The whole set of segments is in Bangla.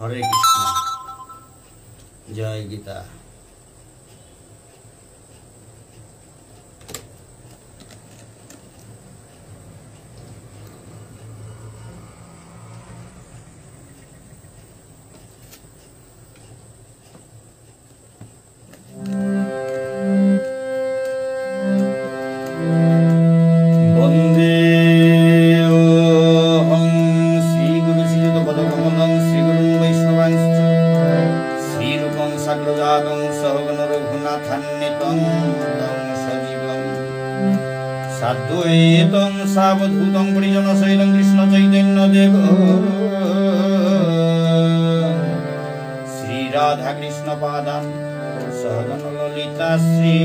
हरे कृष्ण। जय गीता। साद्वैतं सावधूतं परिजनसहितं कृष्ण चैतन्य देव श्री राधा कृष्ण पादान् सहगण ललिता श्री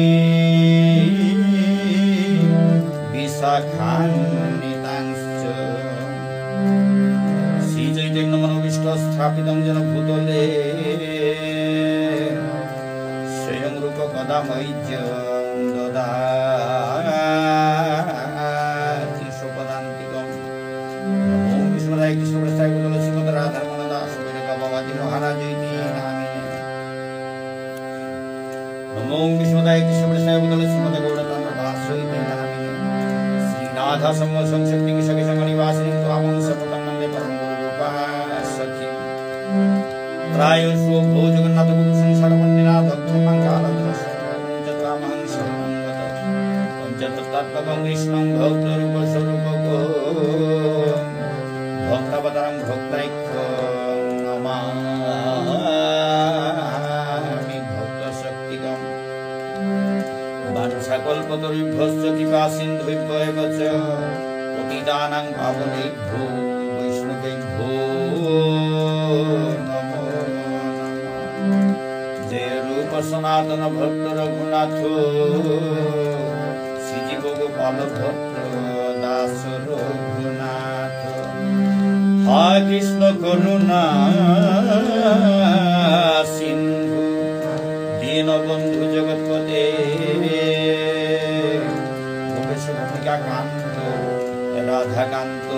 विशाखान्वितांश्च श्री चैतन्य मनोभीष्ट स्थापितं येन भूतले स्वयं रूप कदा मह्यं ददाति स्वपदान्तिकम्। नमो विष्णुपदाय कृष्णप्रेष्ठाय श्रीमद् राधारमण दास भगवती महाराज इति नामिने। नमो विष्णुपदाय कृष्णप्रेष्ठाय श्रीमद् गौड़चन्द्र दास इति नामिने। श्री राधा संशक्ति सखी संगनिवासिनी त्वामं सततं वन्दे परं गुरुरूपा सखी। त्रायस्व भो जगन्नाथ गुरु संसार वन्दिना भक्तमङ्गलद्रष्ट तत्त्वं कृष्णं भक्तरूप स्वरूपको भक्तावतारं भक्तैक्यं नमामि भक्तशक्तिकम्। वाञ्छाकल्पतरुभ्यश्च कृपासिन्धुभ्यैव च पतितानां पावनेभ्यो वैष्णवेभ्यो नमो नमः। जय रूप सनातन भक्त रघुनाथ गोपाल भट्ट दास रघुनाथ। हरे कृष्ण करुणा सिंधु दीनबंधु जगत्पते गोपेश गोपिका कांत राधाकांत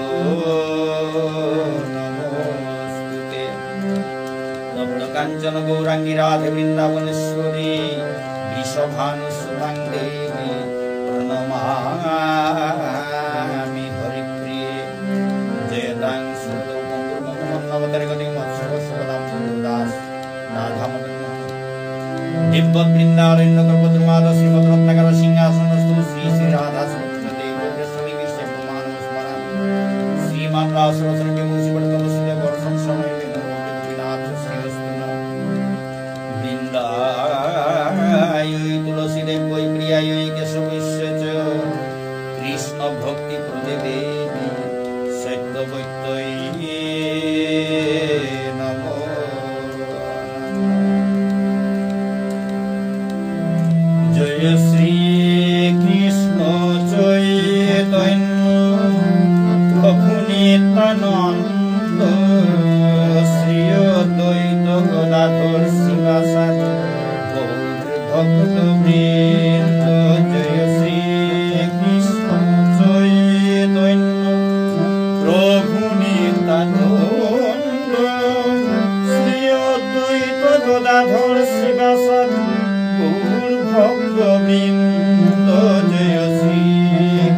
नमोस्तुते। नवल कांचन गौरांगी राधे वृंदावनेश्वरी वृषभानुसुतांगे नमामि हरिप्रिये। जयतां सुरतोपंकुर्ममन्नवतरिगतिं मत्स्यवशपदां दास राधामदन दिव्य वृन्दारण्यकल्पद्रुमाद श्रीमद्रत्नकर सिंहासनस्थो श्री श्री राधा श्रीमती गोपेश्वरी विश्वमानव स्मरामि। श्रीमात्रा सरस्वती मुंशीपट्टमस्य वर्षं समय विनाथ श्रीरस्तु वृन्दाय तुलसी देव वै प्रियाय केशवस्य कृष्ण भक्ति प्रदेवेति सत्यवैतये नमो नमः। जय श्री कृष्ण चैतन्य प्रभु नित्यानंद श्री अद्वैत गदाधर शिवासादि गौर भक्तवृंद। जय श्री कृष्ण चैतन्य प्रभु नित्यानंद श्री अद्वैत गदाधर शिवासादि गौर भक्तवृंद। जय श्री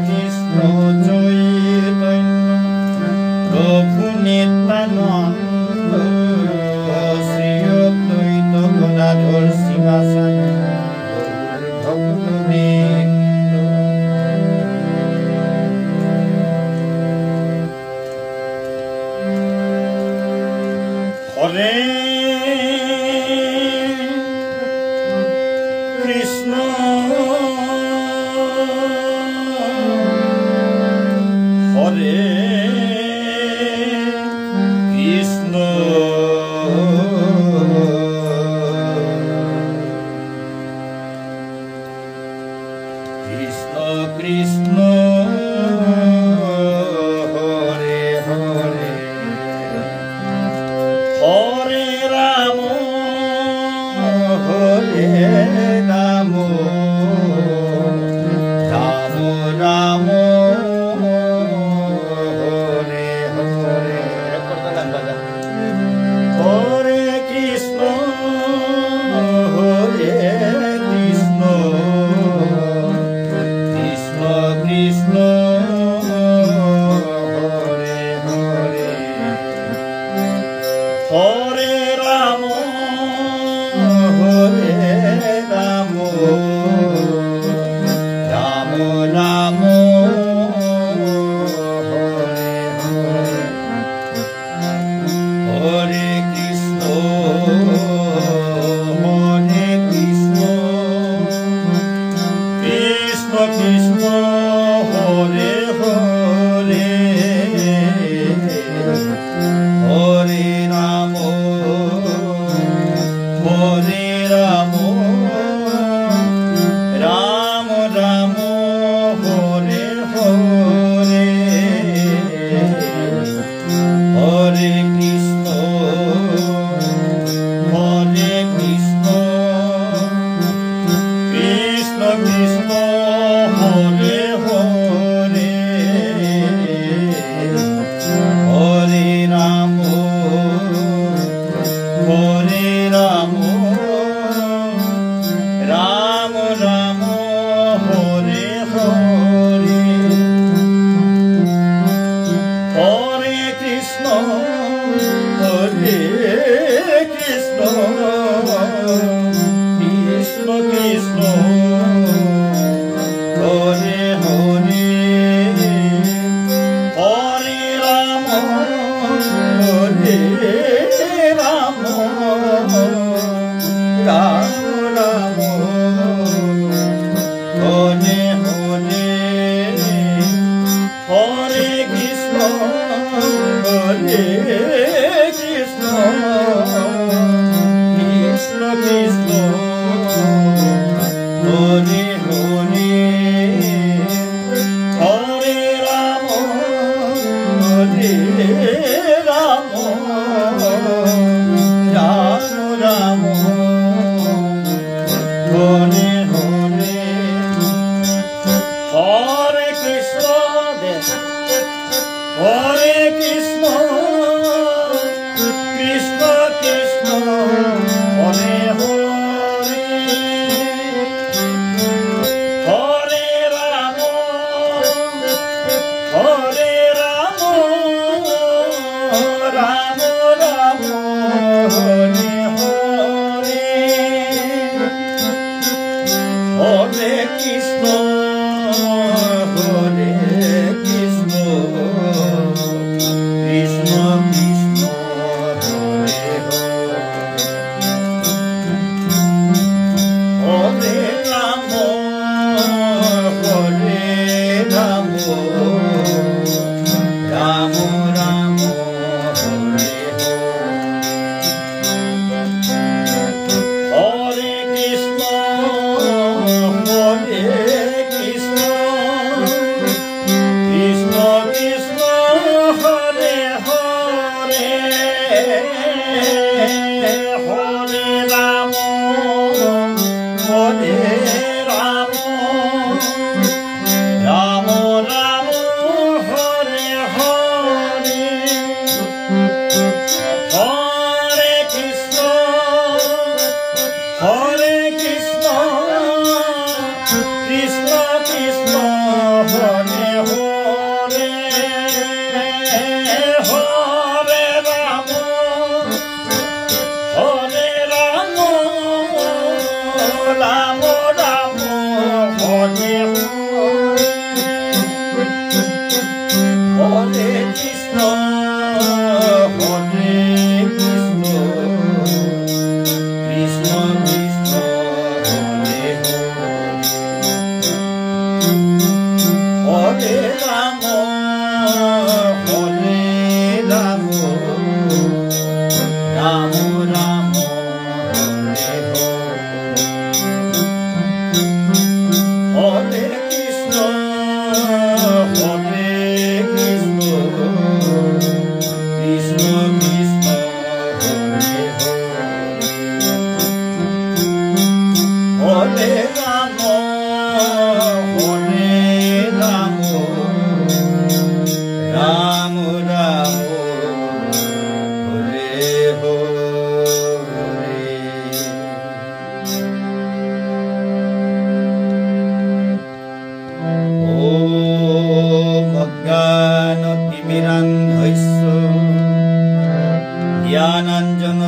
कृष्ण चैतन्य प्रभु नित्यानंद श्री अद्वैत गदाधर शिवासादि गौर भक्तवृंद। हरे कृष्ण हरे कृष्ण कृष्ण कृष्ण हरे हरे हरे राम हरे राम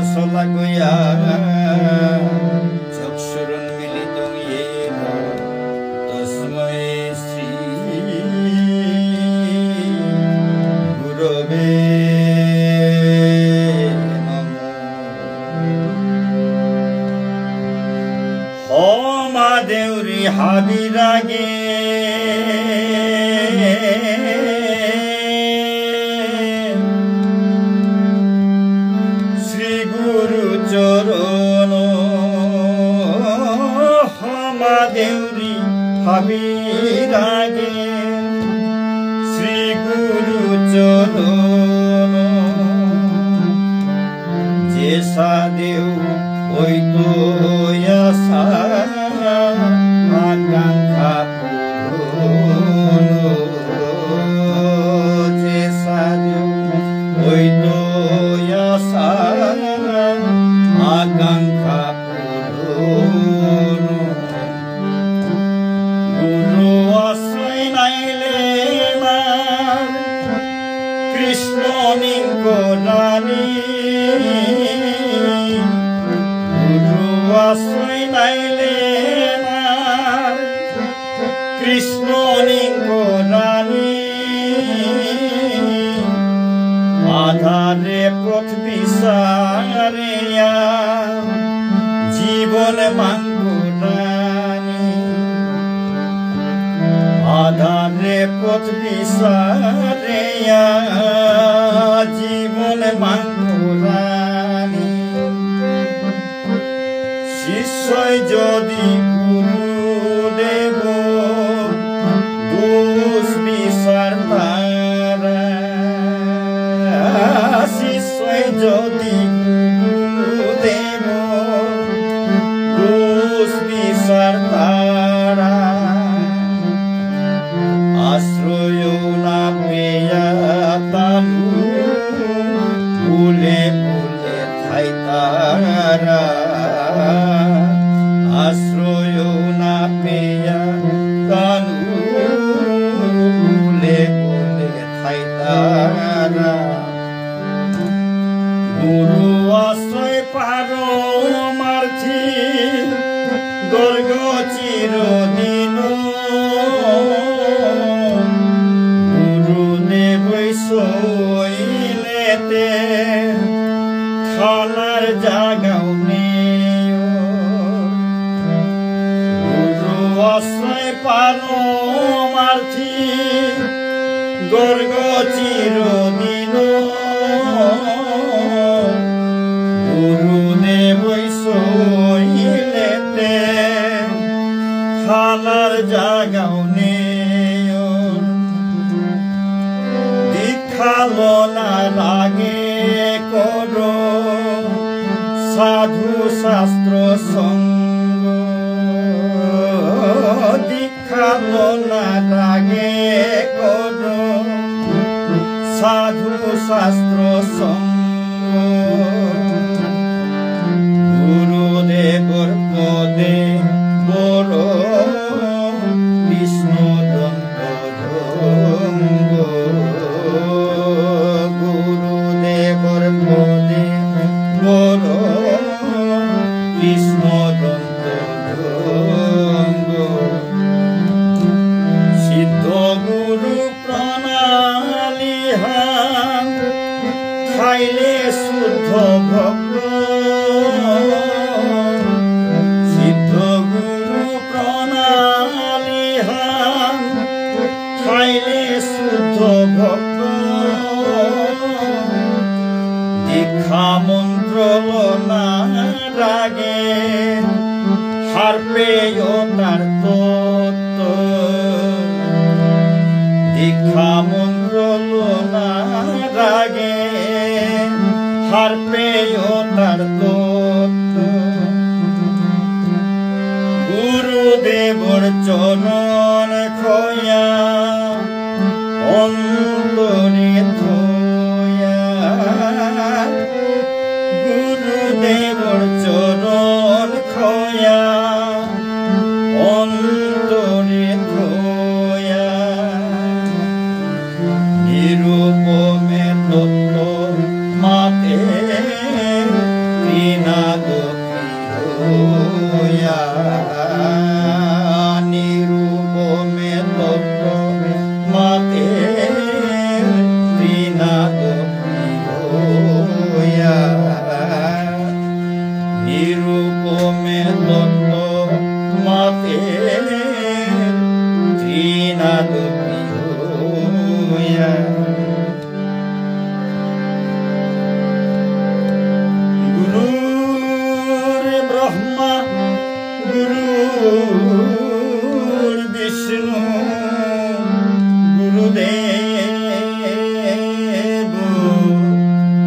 설라고야 적수른밀리동 예나 তসময় শ্রী গুরবে হমা দেউরি হাবিরাগে শ্রী গুরু চরণ হমা দেউরি হাবিরাগে শ্রী গুরু চরণ যে সাদেউ ওই তো আশা আকাঙ্ক্ষা পূরণ যে সাদেউ ওই তো আশা আকাঙ্ক্ষা পূরণ গুরু আশ্রয় নাইলে না কৃষ্ণ নিঙ্করানি আশ্রয় নাইলে না কৃষ্ণ নিঙ্করানি আধারে পথ বিচারে জীবন মাঙ্কুরানি আধারে পথ বিচারে জীবন মাঙ্কুরানি শিষ্যই যদি গুরুদেব দোষ বিচার তারা শিষ্যই যদি গুরুদেব দোষ বিচার তারা আশ্রয় না পেয়া তালু ভুলে ভুলে ঠাই তারা আশ্রয় না পেয়া তালু ভুলে ভুলে ঠাই তারা গুরু আশ্রয় পারমার্থী গর্গ চিরদিন গুরুদেব সইলেতে খানার জাগাও নেই গুরু আশ্রয় পারমার্থী গর্গ চিরদিন গুরুদেব সইলেতে খানার জাগাও নেই দীক্ষালো না লাগে করো সাধু শাস্ত্র সঙ্গ দীক্ষালো না লাগে করো সাধু শাস্ত্র সঙ্গ গুরুদেবর পদে বড় বিষ্ণু দন্ত গুরুদেবর পদে বড় কৃষ্ণ দন্ত সিদ্ধ গুরু প্রণালী খাইলে শুদ্ধ ভক্ত সিদ্ধ গুরু প্রণালী খাইলে শুদ্ধ ভক্ত দীক্ষা মন্ত্র না রাগে হার পেয় তার তত্ত্ব দীক্ষা মন্ত্র না রাগে হার পেয় তার তত্ত্ব গুরুদেবর চরণ খয়া অন্তরে থয়া গুরুদেবর চরণ খয়া অন্তরে থয়া নিরূপমে তত্ত্ব মাতে ত্রিনাদ প্রিয়া নিরূপমে তত্ত্ব মাতে ত্রিনাদ প্রিয়া নিরূপমে তত্ত্ব মাতে ত্রিনাদ প্রিয়া গুরুর ব্রহ্মা গুরুর বিষ্ণু গুরুদেব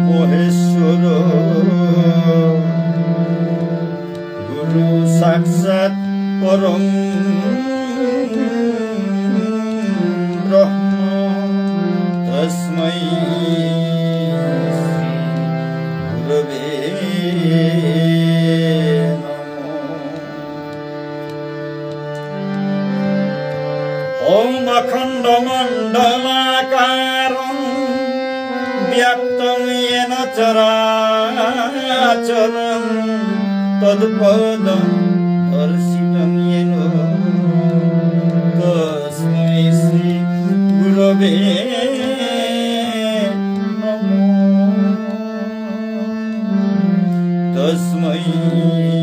মহেশ্বর গুরু সাক্ষাৎ পরম ব্রহ্ম তস্मै শ্রী গুরবে ওম অখণ্ডমণ্ডলাকারং ব্যক্তং येन চরাচরং তৎপদং দর্শিতং येन তস্मै শ্রী গুরবে তস্मै শ্রী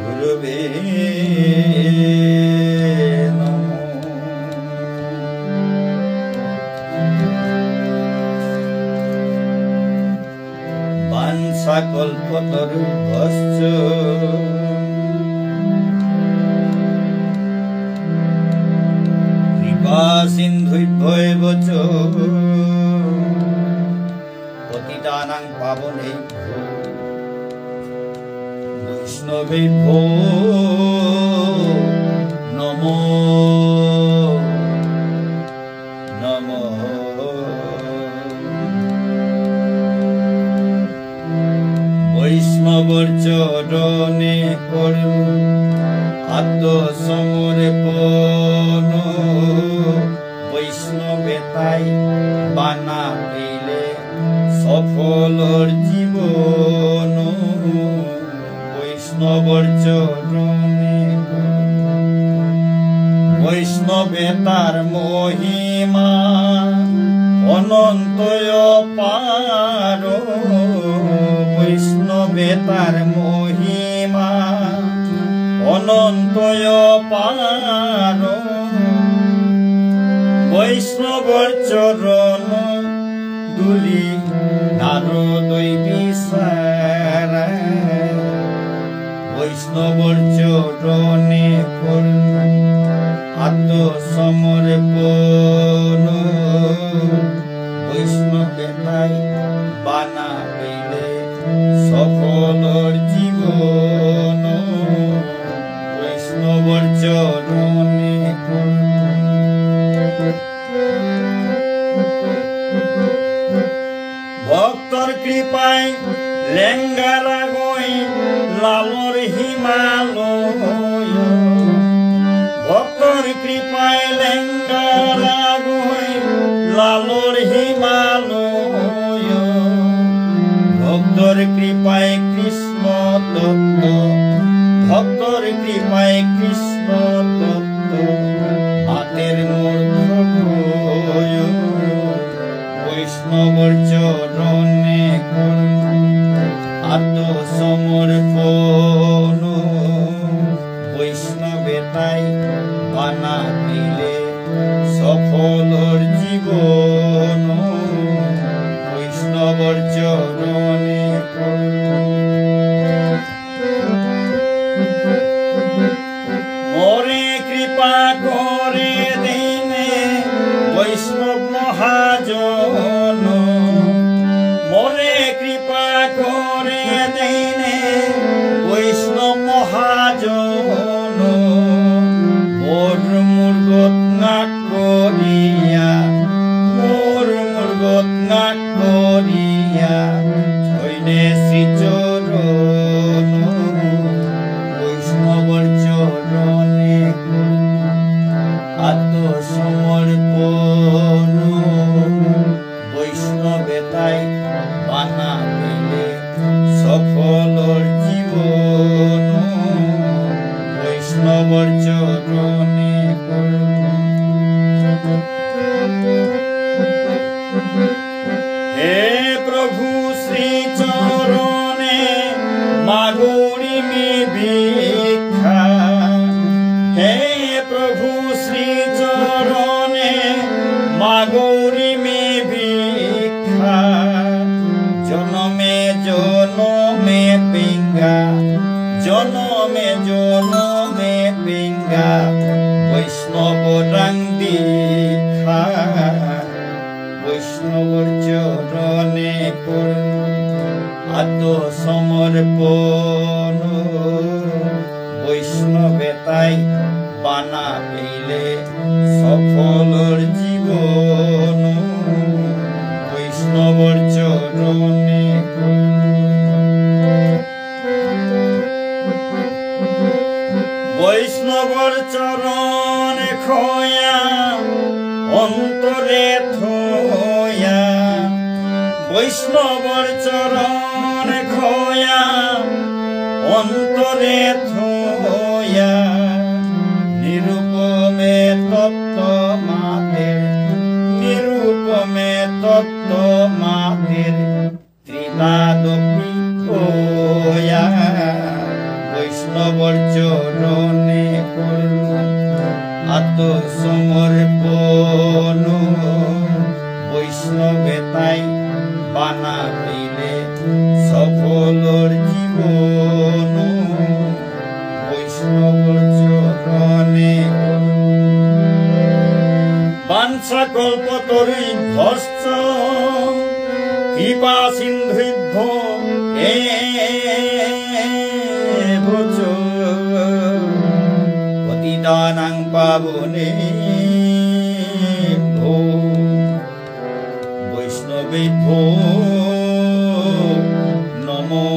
গুরবে বাঞ্ছাকল্পতরুভ্যশ্চ কৃপা সিন্ধুভ্যেব চ পতিতানাং পাবনেভ্যো বৈষ্ণবেভ্যো নমো নমঃ। বৈষ্ণবর চরণে করু আত্মসমর্পণ বৈষ্ণবে তাই বানা পেলে সফলর জীবন বৈষ্ণবর চরণে বৈষ্ণবে তার মহিমা অনন্ত অপার বৈষ্ণবে তার মহিমা অনন্ত অপার বৈষ্ণবর চরণ দুলি নারদই বিচার বৈষ্ণবর চরণে আত্মসমর্পণ বৈষ্ণবে তাই বানা পেলে সফলর জীবন বৈষ্ণবর চরণে ভক্তর কৃপায় লেঙ্গারা গই লালর হিমালয় ভক্তর কৃপায় লেঙ্গারা গই লালর হিমালয় ভক্তর কৃপায় কৃষ্ণ তত্ত্ব ভক্তর কৃপায় কৃষ্ণ তত্ত্ব হাতের মূর্খ বৈষ্ণবর চরণে আত্মসমর্পণ বৈষ্ণবে তাই বানা দিলে সফলর জীবন বৈষ্ণবর চরণে মোরে কৃপা করে দিনে বৈষ্ণব মহাজন মোরে কৃপা করে দিনে বৈষ্ণব মহাজন মোর মুর্গত নাক করিয়া মোর মুর্গত নাক করিয়া ছইনে শ্রীচরণ বৈষ্ণবর চরণে আত্মসমর্পণ বৈষ্ণবে তাই বানা পেলে ভিক্ষা হে প্রভু শ্রী চরণে মা গৌরী মে ভিক্ষা জনমে জনমে পিঙ্গা জনমে জনমে পিঙ্গা বৈষ্ণব রং দীক্ষা বৈষ্ণবর চরণে আত্মসমর্পণ বৈষ্ণবে তাই বানা পেলে সফলর জীবন বৈষ্ণবর চরণে বৈষ্ণবর চরণে খোয়া অন্তরে থোয়া বৈষ্ণবর চরণে খোয়া অন্তরে থোয়া নিরূপমে তত্ত্ব মাতের নিরূপমে তত্ত্ব মাতের ত্রিপাদপি খোয়া বৈষ্ণবর চরণে আত্মসমর্পণ বৈষ্ণবে তাই বানা পেলে সফলর জীবন বৈষ্ণবর চরণে বাঞ্ছা কল্পতরুই ভস্ত কৃপা সিন্ধুভ্যো পতিতানাং পাবনে ভো বৈষ্ণবেভ্যো নমো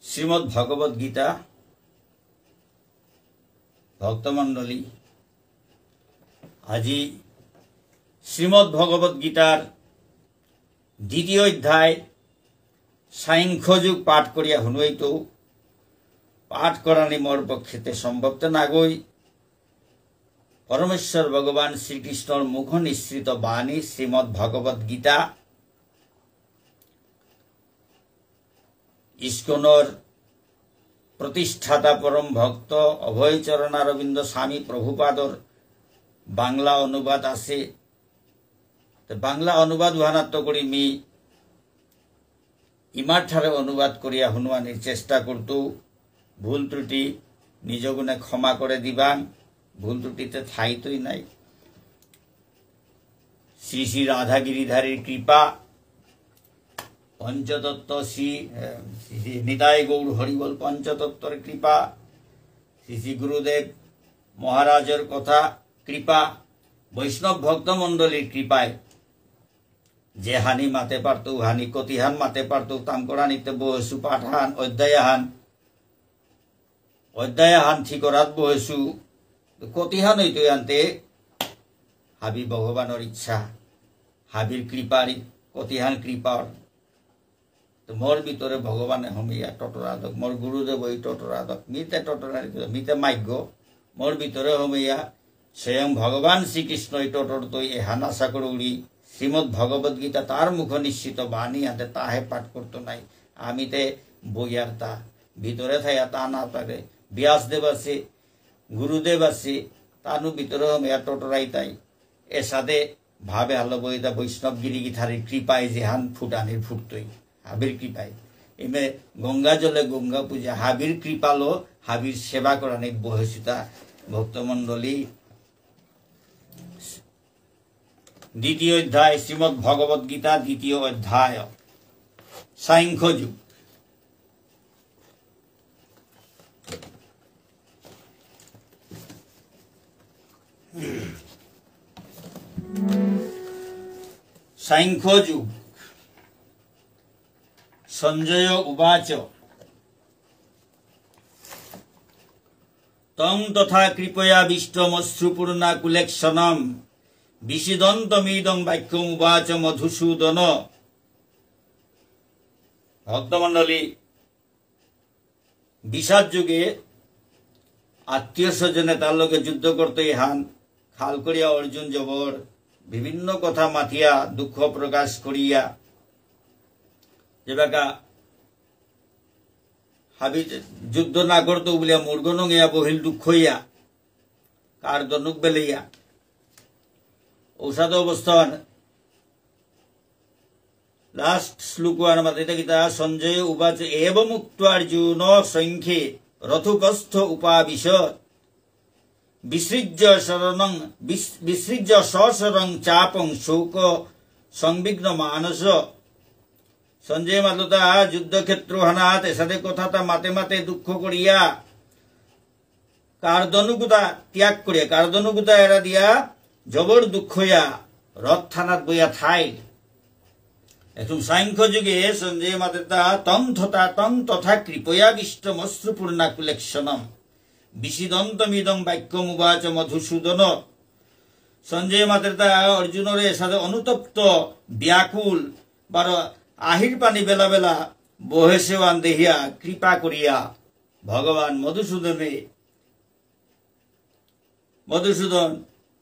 শ্রীমদ্ ভগবদ গীতা ভক্তমণ্ডলী আজি শ্রীমদ্ ভগবদ গীতার দ্বিতীয় অধ্যায় সাংখ্যযোগ পাঠ করিয়া শুনুইত পাঠ করানি মোর পক্ষেতে সম্ভবতে নাগৈ পরমেশ্বর ভগবান শ্রীকৃষ্ণর মুখ নিঃসৃত বাণী শ্রীমদ্ ভগবদ গীতা ইস্কনের প্রতিষ্ঠাতা পরম ভক্ত অভয়চরণ অরবিন্দ স্বামী প্রভুপাদর বাংলা অনুবাদ আছে বাংলা অনুবাদ উহানাত্ম করি মি ইমার ঠারে অনুবাদ করিয়া শুনুয়ানির চেষ্টা করত ভুল ত্রুটি নিজ গুণে ক্ষমা করে দিবাং ভুল ত্রুটিতে ঠাইতই নাই শ্রী শ্রী রাধা গিরিধারীর কৃপা পঞ্চতত্ত্ব শ্রী নিতাই গৌর হরিবল পঞ্চতত্ত্বর কৃপা শ্রী শ্রী গুরুদেব মহারাজের কথা কৃপা বৈষ্ণব ভক্তমণ্ডলীর কৃপায় যে হানি মাতে পারত হানি কতিহান মাতে পারত তাঙ্করানিতে বহসু পাঠান অধ্যায়াহান ঠিকরাত বহসু কতিহান হইতো আনতে হাবি ভগবানের ইচ্ছা হাবির কৃপার কতিহান কৃপার তো মোর ভিতরে ভগবানে হমিয়া টটরাধক মোর গুরুদেব ওই টটরাধক মিতে টটরানি মিতে মাগ্য মোর ভিতরে হমিয়া স্বয়ং ভগবান শ্রীকৃষ্ণ এই টটর তৈ এ হানাসা করে উড়ি শ্রীমদ্ ভগবদ গীতা তার মুখ নিশ্চিত বাণী আতে তাহে পাঠ করতো নাই আমিতে বইয়ার তা ভিতরে থাইয়া তা না পারে ব্যাসদেব আছে গুরুদেব আছে তানু ভিতরে হমিয়া টটরাই তাই এর সাথে ভাবে আলো বইতা বৈষ্ণব গিরিগিধারীর কৃপায় যে হান ফুটানির ফুটতই হাবির কৃপায় এমে গঙ্গা জলে গঙ্গা পূজা হাবির কৃপালো হাবির সেবা করানি বহসিতা ভক্তমণ্ডলী দ্বিতীয় অধ্যায় শ্রীমদ্ ভগবদ গীতা দ্বিতীয় অধ্যায় সাংখ্যযোগ সাংখ্যযোগ সঞ্জয় উবাচ তং তথা কৃপয়া বিষ্টমশ্রুপূর্ণা কুলেক্ষণম বিষিদন্তমিদং বাক্যম উবাচ মধুসূদন ভক্তমণ্ডলী, বিষাদ যুগে আত্মীয় স্বজনে তার লোকে যুদ্ধ করতে হান খাল করিয়া অর্জুন জবর বিভিন্ন কথা মাথিয়া দুঃখ প্রকাশ করিয়া যেবাকা হাবি যুদ্ধ না করতো বলিয়া মূর্গ নঙিয়া বহিল দুঃখ হইয়া কার দনুক বেলাইয়া ঔষধ অবস্থান লাস্ট শ্লোকান মাতে গীতা সঞ্জয় উবাচ এব মুক্ত অর্জুন সংখ্যে রথুকস্থ উপাবিশত বিসৃজ্য সশরং চাপং শোক সংবিঘ্ন মানস। সঞ্জয় মাততা যুদ্ধক্ষেত্র হানাত এসাদে কথাটা মাতে মাতে দুঃখ করিয়া কার্দনুকুতা ত্যাগ করিয়া কার্দনুকুতা এরা দিয়া জবর দুঃখ হইয়া রথ থানাত বইয়া থাই। এখন সাংখ্য যুগে সঞ্জয় মাতেতা তং তথা কৃপয়া বিষ্টমশ্রুপূর্ণা কুলেক্ষণম বিশিদন্তমিদং বাক্যমুবাচ মধুসূদন। সঞ্জয় মাতেতা অর্জুনরে এসাদে অনুতপ্ত ব্যাকুল বার আহির পানি বেলা বেলা বহে সেবান দেহিয়া কৃপা করিয়া ভগবান মধুসূদন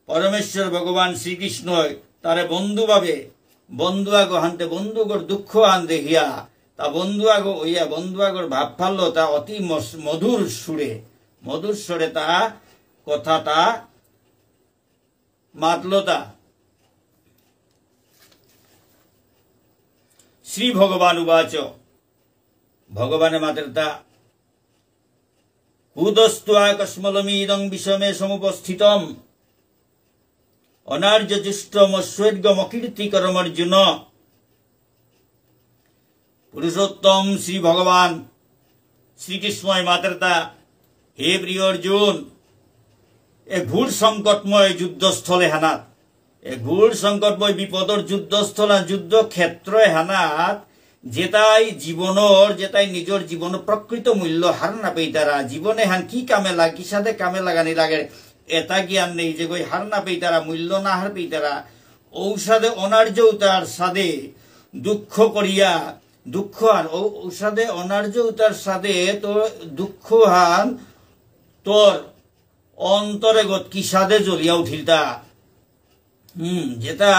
পরমেশ্বর ভগবান শ্রীকৃষ্ণ তারে বন্ধু ভাবে বন্ধু আগো হানতে বন্ধুগর দুঃখ আন দেখিয়া তা বন্ধু আগো ওইয়া বন্ধু আগর ভাব ফালল তা অতি মধুর সুরে তা কথাটা মাতলতা। শ্রী ভগবান উবাচ ভগবানে মাতেরতা কুদস্ত্বা কস্মলমিদং বিষমে সমুপস্থিতম অনার্য জুষ্টমস্বৈর্গমকীর্তিকরম অর্জুন। পুরুষোত্তম শ্রী ভগবান শ্রীকৃষ্ণয় মাতেরতা হে প্রিয় অর্জুন, এ ঘোর সংকটময় যুদ্ধস্থলে হানাত এ ঘোর সংকটময় বিপদর যুদ্ধস্থলা যুদ্ধক্ষেত্র হানাত যেটাই নিজের জীবন প্রকৃত মূল্য হার না পেই তারা জীবনে হান কি কামে লাগে কি সাথে কামে লাগানি লাগে এটা জ্ঞান নেই যে কই হার না পেই তারা মূল্য না হার পেই তারা ঔষধে অনার্য উতার সাদে দুঃখ করিয়া দুঃখ হান ঔষধে অনার্য উতার সাদে তোর দুঃখ হান তোর অন্তরে গত কি সাদে জ্বলিয়া উঠিলতা যেটা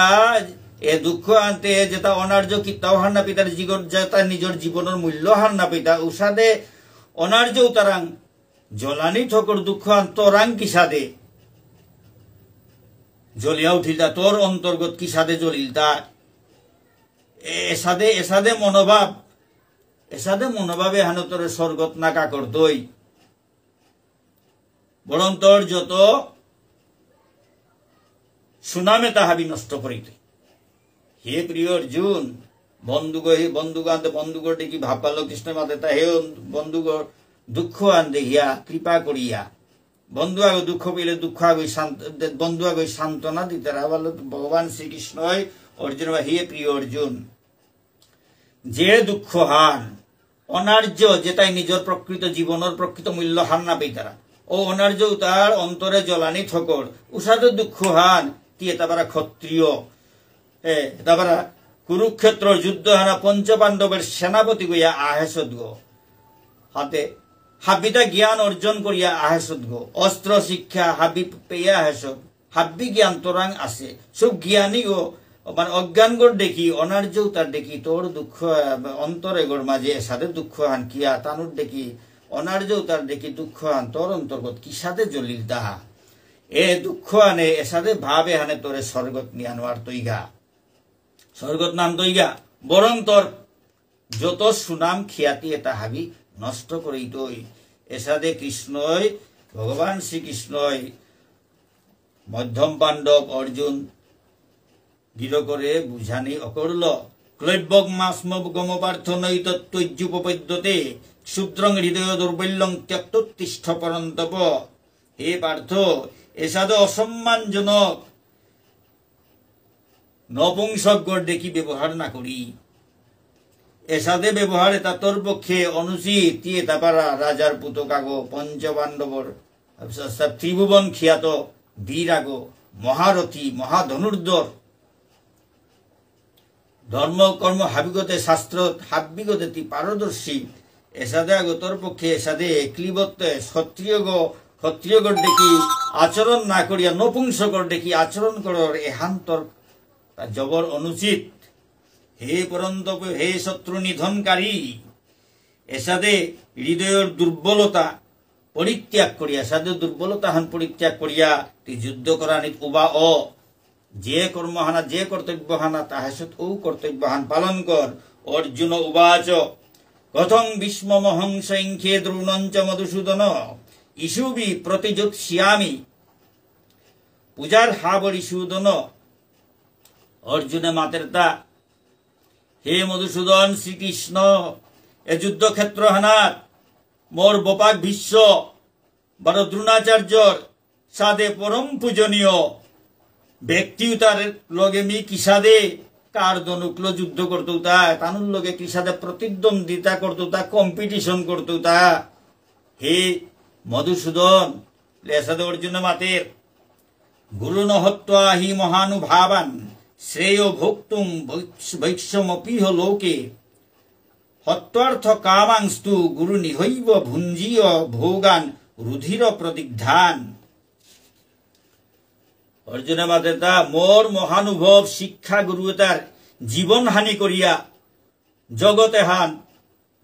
এ দুঃখ আনতে যেটা অনার্য কিতাও হার না পিতার জীবন যেটা নিজের জীবনের মূল্য হার না পিতা উষাদে অনার্য উতারাং জ্বলানি ঠকর দুঃখ আন তোরাং কি সাদে জ্বলিয়া উঠিলতা তোর অন্তর্গত কি সাদে জ্বলিলতা এসাদে মনোভাবে হানো তোর স্বর্গত না কাকর দই বরং তোর যত সুনামে তাহাবি নষ্ট করিতে। হে প্রিয় অর্জুন, বন্ধুগণ দেখি ভাবপাল কৃষ্ণ মাতে তা হে বন্ধুগণ দুঃখ আন দেখিয়া কৃপা করিয়া বন্ধু আগে দুঃখ পেলে দুঃখ আগে বন্ধু আগে সান্ত্বনা দিতে বলল ভগবান শ্রীকৃষ্ণ অর্জুন হে প্রিয় অর্জুন, যে দুঃখ হান অনার্য যেটাই নিজের প্রকৃত জীবনের প্রকৃত মূল্য হান না পেই তারা ও অনার্য তার অন্তরে জ্বলানি ঠকর উষাদের দুঃখ হান তিয়ে তারা ক্ষত্রিয় তারা কুরুক্ষেত্র যুদ্ধ হানা পঞ্চপাণ্ডবের সেনাপতি গইয়া আহেসদ গো হাতে হাবিটা জ্ঞান অর্জন করিয়া আহেসদ গো অস্ত্র শিক্ষা হাবি পেয়ে আহেসদ হাব্বি জ্ঞান তোরাং আছে সব জ্ঞানী গো মানে অজ্ঞান গড় দেখি অনার্য তার দেখি তোর দুঃখ অন্তরে গড় মাঝে সাথে দুঃখ হান কিয়া তানুর দেখি অনার্য তার দেখি দুঃখ হান তোর অন্তর্গত কি সাথে জ্বলিল তাহা এ দুঃখ আনে এ সাথে ভাবে হানে তোরে স্বর্গত নিয়ে আনোয়ার তৈগা স্বর্গত নাম তৈগা বরং তোর যত সুনাম খিয়াতি এটা হাবি নষ্ট করেই তৈ এসাদে কৃষ্ণই ভগবান শ্রীকৃষ্ণই মধ্যম পাণ্ডব অর্জুন দৃঢ় করে বুঝানি অকরল ক্লৈব্যক মাস্ম গমপার্থ নৈতত্ত্বযুপপদ্যতে ক্ষুদ্রং হৃদয় দুর্বল্যং ত্যক্তোত্তিষ্ঠ পরন্তপ। হে পার্থ এসাদ অসম্মানজনক নপুংসকগড় দেখি ব্যবহার না করি এসাদে ব্যবহার এটা তোর পক্ষে অনুচিত তিয়ে তাপারা রাজার পুতকাগো পঞ্চপাণ্ডবর ত্রিভুবন খ্যাত বীরাগো মহারথী মহাধনুর্ধর ধর্ম কর্ম হাবিগতে শাস্ত্র হাবিগতে পারদর্শী এসাদে আগতর পক্ষে এসাদে ক্লিবত্তে ক্ষত্রিয়গর দেখি আচরণ না করিয়া নপুংসকর দেখি আচরণ করর এহান্তর জবর অনুচিত। হে পরন্ত হে শত্রু নিধনকারী এসাদে হৃদয়ের দুর্বলতা পরিত্যাগ করিয়া এসাদে দুর্বলতা হান পরিত্যাগ করিয়া তুই যুদ্ধ করা নিত উবা অ যে কর্মহানা যে কর্তব্যহানা তাহাসত ও কর্তব্যহান পালন কর। অর্জুন উবাচ কথং বিস্মমহং সংখ্যে দ্রোণঞ্চ মধুসূদন ইষুবি প্রতিযোৎস্যামি পূজার হাবরিসূদন। অর্জুনে মাতের তা হে মধুসূদন শ্রীকৃষ্ণ এ যুদ্ধক্ষেত্র হানাত মোর বপাক ভীষ্ম বড় দ্রোণাচার্যর সাদে পরম পূজনীয় ব্যক্তি তার লগে মি কিসাদে কার দনুকলো যুদ্ধ করতো তা তানুর লগে কিসাদে প্রতিদ্বন্দ্বিতা করতো তা কম্পিটিশন করতো তা। হে মধুসূদন লেসাদে অর্জুন মাতের গুরু নহত্বা হি মহানুভাবান শ্রেয় ভোক্তুম বৈষ্যমপিহ লোকে হত্যার্থ কামাংস্তু গুরু নিহৈব ভুঞ্জীয় ভোগান রুধির প্রদিগ্ধান। অর্জুন মাতেতা মোর মহানুভব শিক্ষা গুরু তার জীবন হানি করিয়া জগতে হান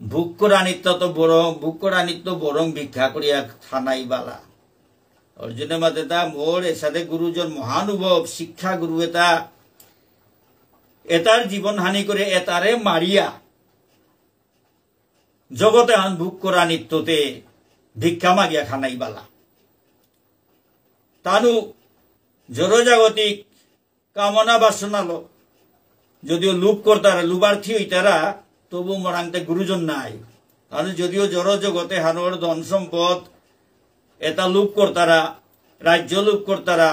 ভুক্করানিত্য বরং ভিক্ষা করিয়া থানাই বালা। অর্জুন মাতেতা মোর এসাদে গুরুজন মহানুভব শিক্ষা গুরু এটার জীবন হানি করে এটারে মারিয়া জগতে হান ভুক্করানিত্যতে ভিক্ষা মাগিয়া খানাই বালা। তানু জড়জাগতিক কামনা বাসনালো যদিও লুপ করতারা লুবার্থী হইতারা তবু মরাংতে গুরুজন নাই। কারণ যদিও জড় জগতে হানোর ধন সম্পদ এটা লুপ করতারা রাজ্য লুপ করতারা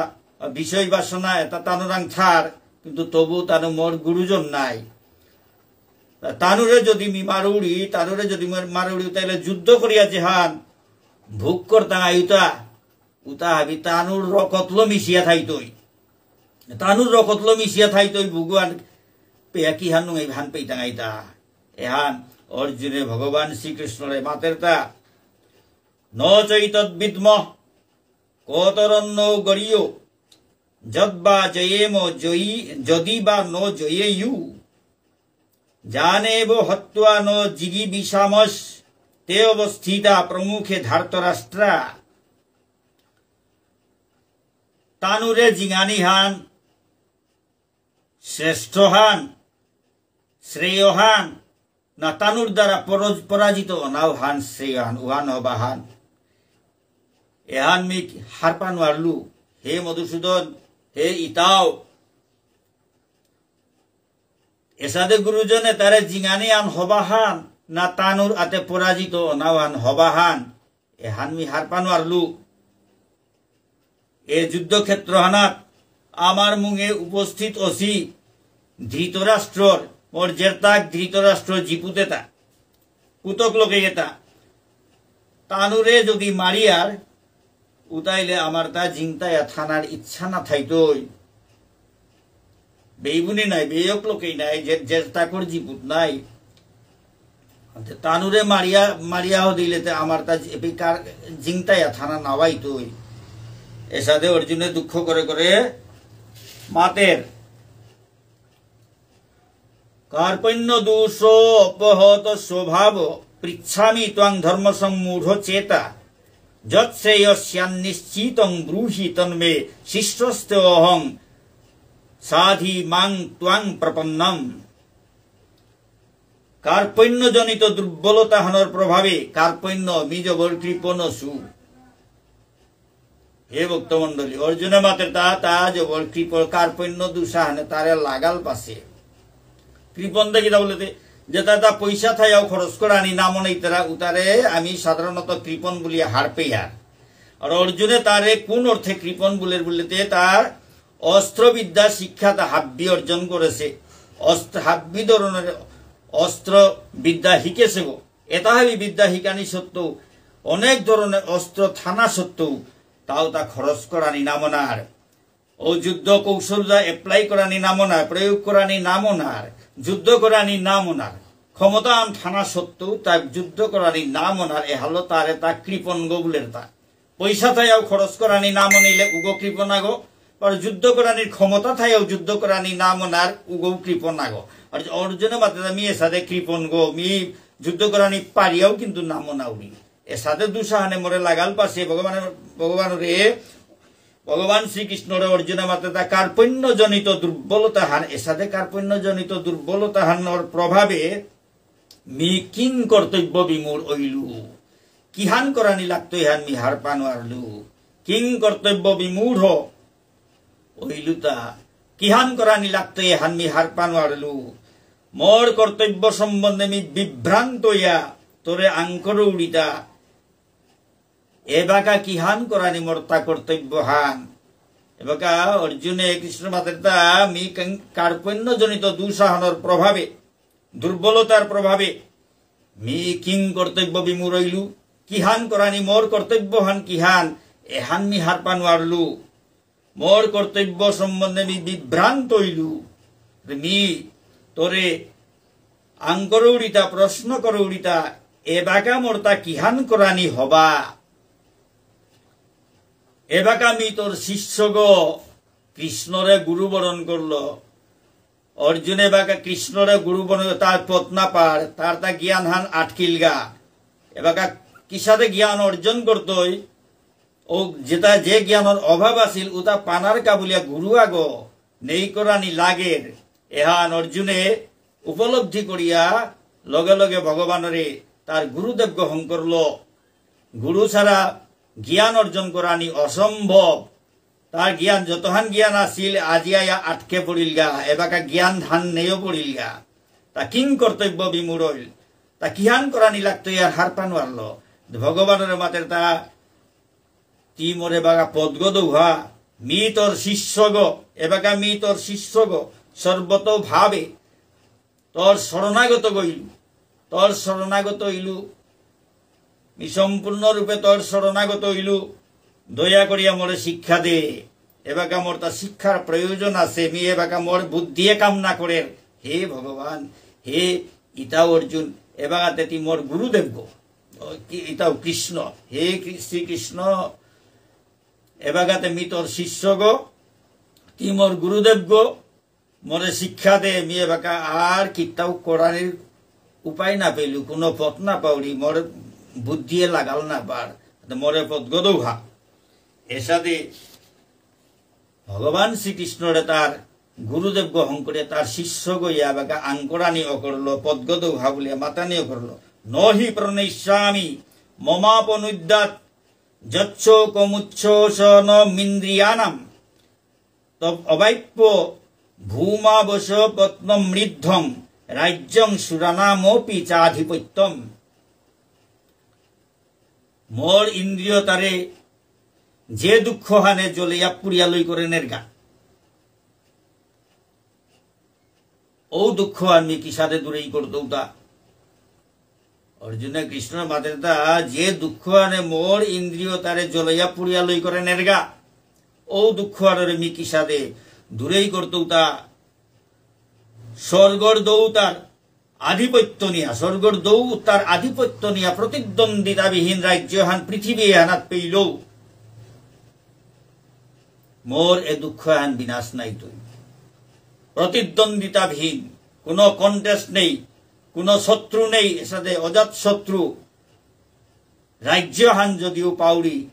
বিষয় বাসনা এটা তানুরাং থার কিন্তু তবু তানু মোর গুরুজন নাই। তানুরে যদি মি মারুড়ি তানুরে যদি মারুড়ি তাইলে যুদ্ধ করিয়া যেহান ভোগ করতাম আয়ুতা উতা হাবি তানুর রকতলো মিশিয়া থাইতই তানুর রকতলো মিশিয়া থাইতই ভগবান পেয়া কি হান এই ভান পেইতাং আইতা এহান অর্জুনে ভগবান শ্রীকৃষ্ণরে মাতের তা ন চৈতদ্বিদ্ম কতরন্ন গরিয় যদ্বা জয়েম জয়ী যদি বা ন জয়েয়ু জানেব হত্বা ন জিগি বিষামস তে অবস্থিতা প্রমুখে ধার্তরাষ্ট্রা। তানুরে জিঙানি হান শ্রেষ্ঠ হান শ্রেয় হান না তানুর দ্বারা পরাজিত অনাও হান শ্রেয় হান উহান হবা হান এহান মি হারপান মারলু। হে মধুসূদন হে ইতাও এসাদে গুরুজনে তারে জিঙানি আন হবা হান না তানুর আতে পরাজিত অনাও হান হবা হান এহান মি হারপান মারলু। এ যুদ্ধক্ষেত্র হানাত আমার মুঙে উপস্থিত অসি ধৃতরাষ্ট্রর মোর জেরতাক ধৃতরাষ্ট্র জিপুতেতা পুতক লোকে গেতা তানুরে যদি মারিয়ার উতাইলে আমার তা জিংতায়া থানার ইচ্ছা না থাইতই বেইবুনি নাই বেয়ক লোকেই নাই জেরতাকর জিপুত নাই তানুরে মারিয়াও দিলে আমার তা জিংতায়া থানা নাওয়াইতই। এসাদে অর্জুনে দুঃখ করে করে মাতের কার্পণ্য দোষ অপহত স্বভাব পৃচ্ছামি ত্বং ধর্ম সম্মূঢ় চেতা যৎশ্রেয়স্যান্নিশ্চিতং ব্রূহি তন্মে শিষ্যস্তে অহং সাধি মাং ত্বং প্রপন্নম। কার্পণ্যজনিত দুর্বলতা হানোর প্রভাবে কার্পণ্য মিজবর কৃপণসু। হে ভক্তমন্ডলী অর্জুন মাতের তা জবর কৃপণ কার্পণ্য দুঃসাহনে তারে লাগাল পাশে কৃপণ দেখি তা বলতে যে তা পয়সা থাইয়াও খরচ করে আনি না মনে তারা উতারে আমি সাধারণত কৃপণ বলিয়া হার পেয়ার। আর অর্জুনে তারে কোন অর্থে কৃপণ বলতে তার অস্ত্রবিদ্যা শিক্ষা তা হাব্বি অর্জন করেছে হাব্বি ধরনের অস্ত্র বিদ্যা শিখেছে গো এটা হাবি বিদ্যা শিকানি সত্ত্বেও অনেক ধরনের অস্ত্র থানা সত্ত্বেও তাও তা খরচ করানি নামনার ও যুদ্ধ কৌশলটা এপ্লাই করানি নামনার প্রয়োগ করানি নামনার যুদ্ধ করানি নাম ওনার ক্ষমতা থানা সত্ত্বেও তার যুদ্ধ করানি নাম ওনার এ হলো তারে তা কৃপণ গবুলের তা পয়সা থাইয়াও খরচ করানি নাম নিলে উগো কৃপণাগো আর যুদ্ধ করানির ক্ষমতা থাইয়াও যুদ্ধ করানি নাম ওনার উগো কৃপণাগো আর অর্জুনে মাতে মি এসাদে কৃপণ গো মি যুদ্ধ করানি পারিয়াও কিন্তু নাম না উড়ি এসাদে দুসাহানে মরে লাগাল পাশে ভগবান শ্রীকৃষ্ণর অর্জুন মাতে তা কার্পণ্যজনিত দুর্বলতা হান এসাদে কার্পণ্যজনিত দুর্বলতা হানোর প্রভাবে মি কিং কর্তব্য বিমূঢ় হইলু কিহান করানি লাগতো ইহান মি হার পানোয়ারলু কিং কর্তব্য বিমূঢ় হইলু তা কিহান করানি লাগতো ইহান মি হার পানোয়ারলু মোর কর্তব্য সম্বন্ধে মি বিভ্রান্ত হইয়া তোরে আঙ্কর উড়িতা এবাকা কিহান করানি মর্তা কর্তব্য হান এবাকা অর্জুনে কৃষ্ণ মাতেরতা মি কার্পণ্যজনিত দুঃসাহনের প্রভাবে দুর্বলতার প্রভাবে মি কিং কর্তব্য বিমূঢ় হইলু কিহান করানি মোর কর্তব্য হান কিহান এহান মি হার পানোয়ারলু মোর কর্তব্য সম্বন্ধে মি বিভ্রান্ত হইলু মি তোরে আঙ্কর উড়িতা প্রশ্ন করে উড়িতা এবাকা মোরতা কিহান করানি হবা এবাকা মি তোর শিষ্য গো কৃষ্ণরে গুরু বরণ করলো অর্জুনে বাকা কৃষ্ণরে গুরু বরণ তার পত্না পার তার তা জ্ঞান হান আটকিল গা এবাকা কিসাদে জ্ঞান অর্জন করতই ও যেটা যে জ্ঞানের অভাব আছিল ওটা পানার কাবুলিয়া গুরু আগো নেই করানি লাগের এহান অর্জুনে উপলব্ধি করিয়া লগে লগে ভগবানরে তার গুরুদেব গ্রহণ করল গুরু ছাড়া জ্ঞান অর্জন করানি অসম্ভব তার জ্ঞান যতহান জ্ঞান আছিল আজিয়া আটকে পড়িল গা এবাকা জ্ঞান ধান নেও পড়িল গা তা কিং কর্তব্য বিমূঢ় হইল তা কিহান করানি লাগতো ইয়ার হার পানোয়ারল ভগবানের মাতের তা তি মরে বাগা পদগদ উহা মি তোর শিষ্য গো এবাকা মি তোর শিষ্য গো সর্বত ভাবে তোর শরণাগত গইলু তোর শরণাগত হইলু মি সম্পূর্ণ রূপে তোর শরণাগত হইলু দয়া করিয়া মোরে শিক্ষা দে এবাকা মোর তা শিক্ষার প্রয়োজন আছে মি এবাকা মোর বুদ্ধিয়ে কাম না করে হে ভগবান হে ইতা অর্জুন এবাকা তেতি মোর গুরুদেব গো ইতাও কৃষ্ণ হে শ্রীকৃষ্ণ এবাকাতে মি তোর শিষ্য গো তি মোর গুরুদেব গো মোরে শিক্ষা দে মি এবাকা আর কিতাও করানির উপায় না পেলু কোনো পথ না পাউরি মোর বুদ্ধিয়ে লাগাল না পার মোরে পথ গদৌহা এসাদে ভগবান শ্রীকৃষ্ণরে তার গুরুদেব গ্রহণ করে তার শিষ্য গইয়া বাকা আঙ্করানিও করলো পদ্গদৌহা বলিয়া মাতানিও করলো নহি প্রণৈষ্যামি মমাপনুদ্যাত যচ্ছ কমুচ্ছন মিন্দ্রিয়ানাম তব অবাপ্য ভূমাবশ পত্নমৃদ্ধং রাজ্যং সুরানামপি চাধিপত্যম মোর ইন্দ্রিয় তারে যে দুঃখ হানে জ্বলিয়া পুড়িয়া লই করে নেরগা ও দুঃখ আমি কিসাদে দূরেই করতো তা অর্জুনে কৃষ্ণ মাতের তা যে দুঃখ আনে মোর ইন্দ্রিয় তারে জ্বলাইয়া পুড়িয়া লই করে নেরগা ও দুঃখ আরে মি কিসাদে দূরেই করতো তা স্বর্গর দৌ তার আধিপত্য নিয়া স্বর্গর দৌ তার আধিপত্য নিয়া প্রতিদ্বন্দ্বিতাবিহীন রাজ্য হান পৃথিবী হানাত পেইল মোর এ দুঃখ হান বিনাশ নাই তুই প্রতিদ্বন্দ্বিতাবিহীন কোনো কন্টেস্ট নেই কোনো শত্রু নেই এর সাথে অজাত শত্রু রাজ্য হান যদিও পাউরি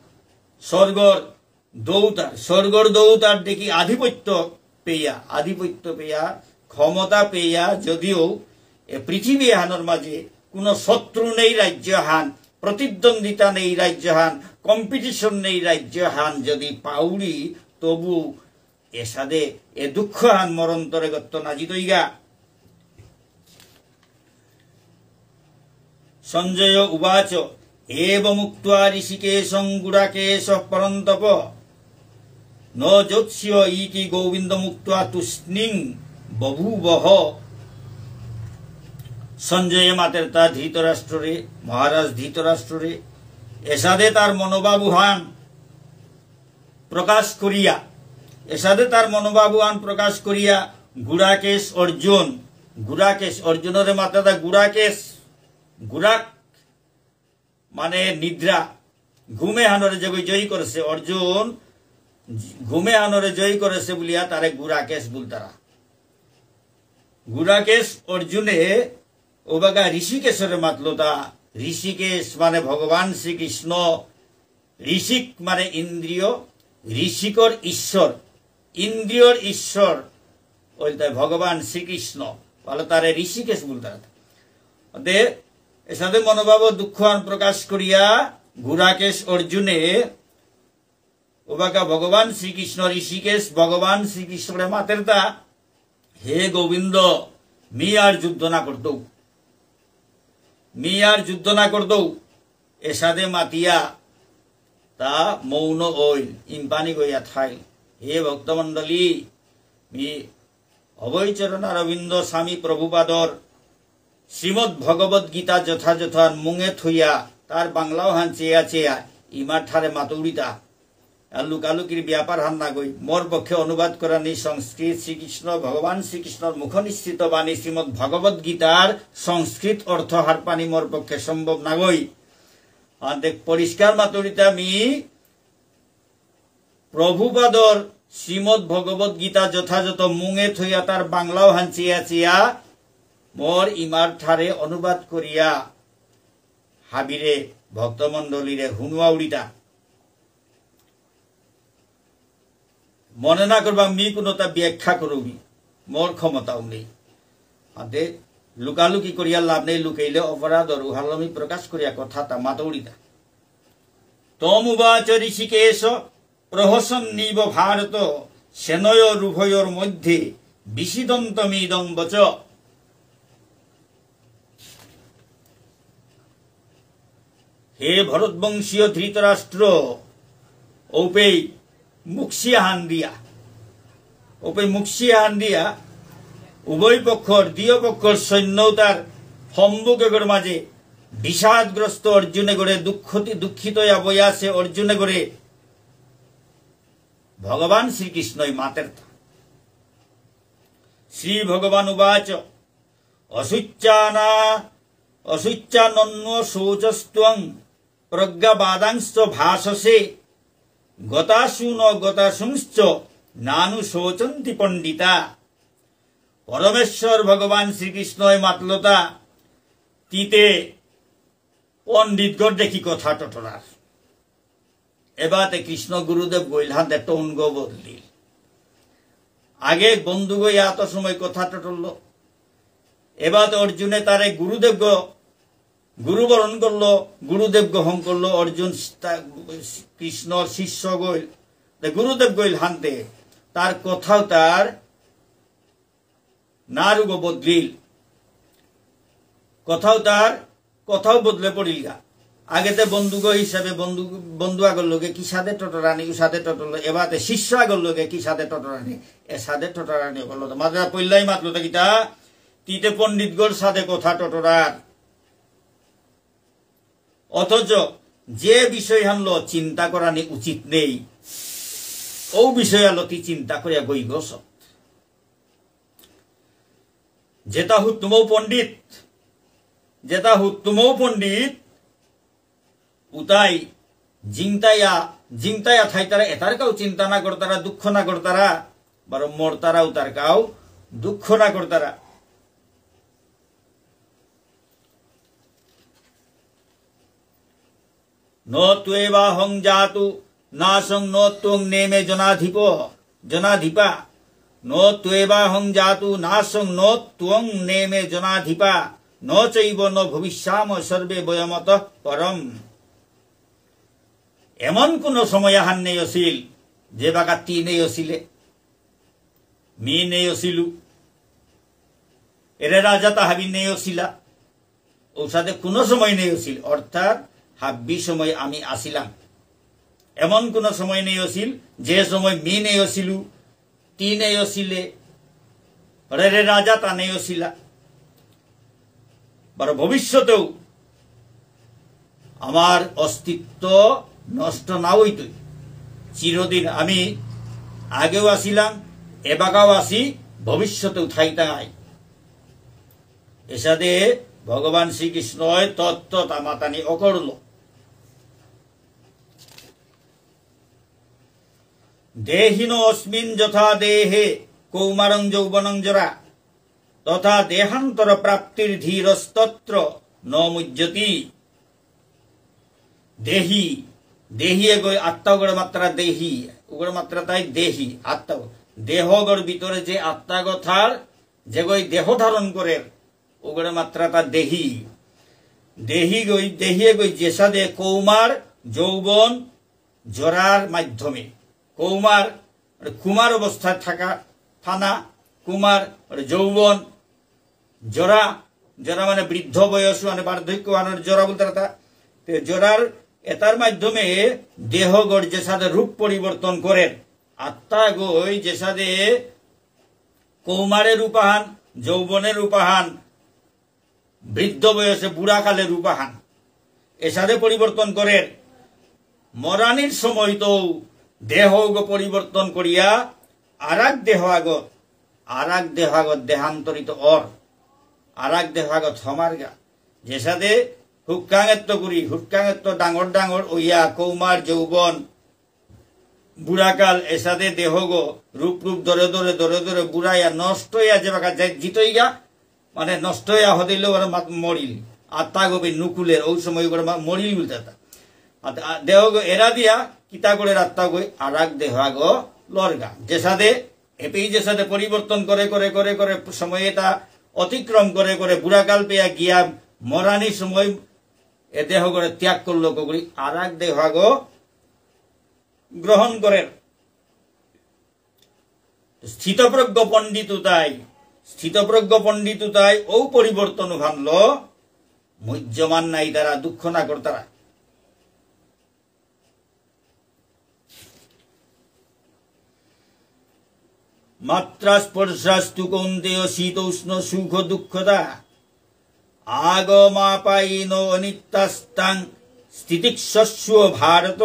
স্বর্গর দৌতার দেখি আধিপত্য পেয়া ক্ষমতা পেয়া যদিও এ পৃথিবী হানোর মাঝে কোনো শত্রু নেই রাজ্য হান প্রতিদ্বন্দ্বিতা নেই রাজ্য হান কম্পিটিশন নেই রাজ্য হান যদি পাউরি তবু এসাদে এ দুঃখ হান মরন্তরে গত্ত নাজি দইগা সঞ্জয় উবাচ এবমুক্ত্বা ঋষিকেশং গুড়াকেশ পরন্তপ ন জ্যোৎস্য ইতি গোবিন্দ মুক্ত্বা তুষ্ণিং বভূবহ সঞ্জয় মাতের তা ধৃতরাষ্ট্রে মহারাজ ধৃতরাষ্ট্রে এসাদে তার মনোবাবুহান প্রকাশ করিয়া গুড়াকেশ অর্জুন গুড়াকেশ অর্জুনের মাত্রা গুড়াকেশ গুড়াক মানে নিদ্রা ঘুমে হানরে যে জয়ী করেছে অর্জুন ঘুমে হানরে জয়ী করেছে বলিয়া তারে গুড়াকেশ বলতারা গুড়াকেশ অর্জুনে ওবাগা ঋষিকেশরে মাতলো তা ঋষিকেশ মানে ভগবান শ্রীকৃষ্ণ ঋষিক মানে ইন্দ্রিয় ঋষিকর ঈশ্বর ইন্দ্রিয়র ঈশ্বর ওই ভগবান শ্রীকৃষ্ণ বলে তারে ঋষিকেশ বলতারা ওদের এর সাথে মনোভাব দুঃখ প্রকাশ করিয়া গুড়াকেশ অর্জুনে ওবাকা ভগবান শ্রীকৃষ্ণ ঋষিকেশ ভগবান শ্রীকৃষ্ণের মাতের তা হে গোবিন্দ মি আর যুদ্ধ না করত মি আর যুদ্ধ না করত এর সাথে মাতিয়া তা মৌন ওইল ইম্পানি গইয়া থাই হে ভক্তমণ্ডলী মি অভয়চরণ অরবিন্দ স্বামী প্রভুপাদর শ্রীমদ ভগবত গীতা যথাযথ মুঙে থইয়া তার বাংলাও হান চেয়া চেয়া ইমার ঠারে মাতৌড়িতা আর লুকালুকির ব্যাপার হান না গই মোর পক্ষে অনুবাদ করা নেই সংস্কৃত শ্রীকৃষ্ণ ভগবান শ্রীকৃষ্ণর মুখ নিশ্চিত বাণী শ্রীমদ ভগবত গীতার সংস্কৃত অর্থ হার পানি মোর পক্ষে সম্ভব না গই আর দেখ পরিষ্কার মাতৌড়িতা মি প্রভুপাদর শ্রীমদ ভগবত গীতা যথাযথ মুঙে থইয়া তার বাংলাও হান চেয়া চেয়া মোর ইমার ঠারে অনুবাদ করিয়া হাবিরে ভক্তমণ্ডলীরে হুনুয়া উড়িতা মনে না করবা মি কোনো তা ব্যাখ্যা করবি মোর ক্ষমতাও নেই হাতে লুকালুকি করিয়া লাভ নেই লুকাইলে অপরাধ উহালমি প্রকাশ করিয়া কথা তা মাতৌড়িতা তমুবাচ ঋষিকেশ প্রহসন্নিব ভারত সেনয়োরুভয়োর মধ্যে বিষিদন্তমিদং বচ হে ভরতবংশীয় ধৃতরাষ্ট্র ওপে মুখশিয়াহান দিয়া উভয় পক্ষর দ্বিতীয় পক্ষর সৈন্য তার সম্মুখের মাঝে বিষাদগ্রস্ত অর্জুনে গড়ে দুঃখিত বয়াসে অর্জুনে গড়ে ভগবান শ্রীকৃষ্ণই মাতের শ্রী ভগবান উবাচ অশুচ্চানন্য শৌচস্ত্বং প্রজ্ঞাবাদাংশ্চ ভাষসে গতাসু ন গতাসুংশ্চ নানু শোচন্তি পণ্ডিতা পরমেশ্বর ভগবান শ্রীকৃষ্ণই মাতলতা তিতে পণ্ডিতগড় দেখি কথা টটরার এবারে কৃষ্ণ গুরুদেব গইলহান একটা অঙ্গ বদলিল আগে বন্ধু গই এত সময় কথা টটল এবার অর্জুনে তারে গুরুদেব গুরুবরণ করলো গুরুদেব গ্রহণ করলো অর্জুন কৃষ্ণ শিষ্য গইল গুরুদেব গইল হানতে তার কথাও তার নারুগ বদলিল কথাও বদলে পড়িল গা আগেতে বন্ধুগ হিসাবে বন্ধু আগর লোকে কি সাদে টটরানি সাদে টটল এবারে শিষ্য আগর লোকে কি সাদে টটরানি এ সাদে টটরানি বললো মাত্রা পইলাই মাতলো গীতা তিতে পণ্ডিতগড় সাদে কথা টটরার অথচ যে বিষয় হানলো চিন্তা করানি উচিত নেই ও বিষয় আলো তি চিন্তা করিয়া গই গস যেটা হু তুমও পণ্ডিত উতাই জিংতায়া থাই তারা এটার কাউ চিন্তা না করতারা দুঃখ না করতারা বরং মোর তারা উতার কাউ দুঃখ না করতারা ন ত্বেবা হং জাতু না সং ন ত্বং নেমে জনাধিপা ন ত্বেবা হং জাতু না সং ন ত্বং নেমে জনাধিপা ন চৈব ন ভবিষ্যাম সর্বে বয়মত পরম এমন কোন সময় হান নেই অছিল যে বাকা তি নেই অছিলে মি নেই অছিলু এরে রাজা তাহাবি নেই অছিলা ঔষধে কোনো সময় নেই অছিল অর্থাৎ হাব্বি সময় আমি আসিলাম এমন কোন সময় নেই অছিল যে সময় মি নেই অছিলু তি নেই অছিলে রে রাজা তা নেই অছিলা বড় ভবিষ্যতেও আমার অস্তিত্ব নষ্ট না হইত চিরদিন আমি আগেও আসিলাম এবাগাও আসি ভবিষ্যতেও থাইতাই এসাদে ভগবান শ্রীকৃষ্ণয় তত্ত্ব তামাতানি অকরল দেহিন অস্মিন যথা দেহে কৌমারং যৌবনং জরা তথা দেহান্তর প্রাপ্তির ধীরস্তত্র ন মুজ্জতি দেহি দেহি এগোয় আত্মাগড় মাত্রা দেহি উগড় মাত্রা তাই দেহি আত্মা দেহগড় ভিতরে যে আত্মাগথার যেগোয় দেহ ধারণ করে উগড় মাত্রা তা দেহি দেহি গই দেহি এগোয় যেসাদে কৌমার যৌবন জরার মাধ্যমে কৌমার কুমার অবস্থায় থাকা থানা কুমার যৌবন জরা জরা মানে বৃদ্ধ বয়স মানে বার্ধক্য আনার জরা বলতে জরার এটার মাধ্যমে দেহ গড় যে সাথে রূপ পরিবর্তন করেন আত্মা গই যে সাথে কৌমারের রূপাহান যৌবনের রূপাহান বৃদ্ধ বয়সে বুড়াকালের রূপাহান এ সাথে পরিবর্তন করেন মরানির সময় তো দেহ পরিবর্তন করিয়া আরাক দেহ আগত দেহান্তরিত আরাক দেহ আগত সমার্গা যে সাথে হুক্কাঙেত্ব করি হুক্কাঙেত্ব ডাঙর ডাঙর ওইয়া কৌমার যৌবন বুড়াকাল এসাদে দেহ গো রূপ রূপ ধরে ধরে ধরে ধরে বুড়াইয়া নষ্ট হইয়া যে বাকা জিতইগা মানে নষ্ট হইয়া হদিলে ওরা মরিল আত্মা গবি নুকুলের ওই সময় ওরা মরিল বলতে দেহ গো এরা দিয়া কিতাগড়ের আত্মা গই আরাক দেহ আগ লরগা যে সাথে এপেই যে সাথে পরিবর্তন করে করে করে করে সময়ে তা অতিক্রম করে করে বুড়াকাল পেয়া গিয়া মরানি সময় এ দেহ করে ত্যাগ করলো কগুলি আরাক দেহ আগ গ্রহণ করেন স্থিতপ্রজ্ঞ পণ্ডিতুতাই ও পরিবর্তন ভানল মুহ্যমান নাই তারা দুঃখ না করতারা মাত্রা স্পর্শাস্তু কৌন্তেয় শীত উষ্ণ সুখ দুঃখদা আগমাপায়ীন অনিত্যাস্তাং স্থিতিক্ষস্য ভারত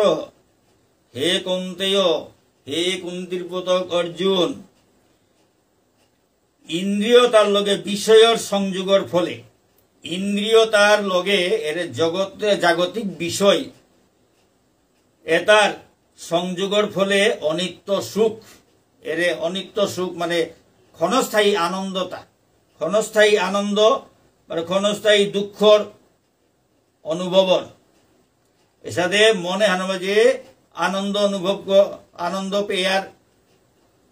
হে কৌন্তেয় হে কুন্তির পুত্র অর্জুন ইন্দ্রিয় তার লগে বিষয়ের সংযোগের ফলে ইন্দ্রিয় তার লগে এর জাগতিক বিষয় এটার সংযোগের ফলে অনিত্য সুখ এর অনিত্য সুখ মানে ক্ষণস্থায়ী আনন্দতা ক্ষণস্থায়ী আনন্দ মানে ক্ষণস্থায়ী দুঃখর অনুভবর এসাদে মনে হানবে যে আনন্দ অনুভব আনন্দ পেয়ার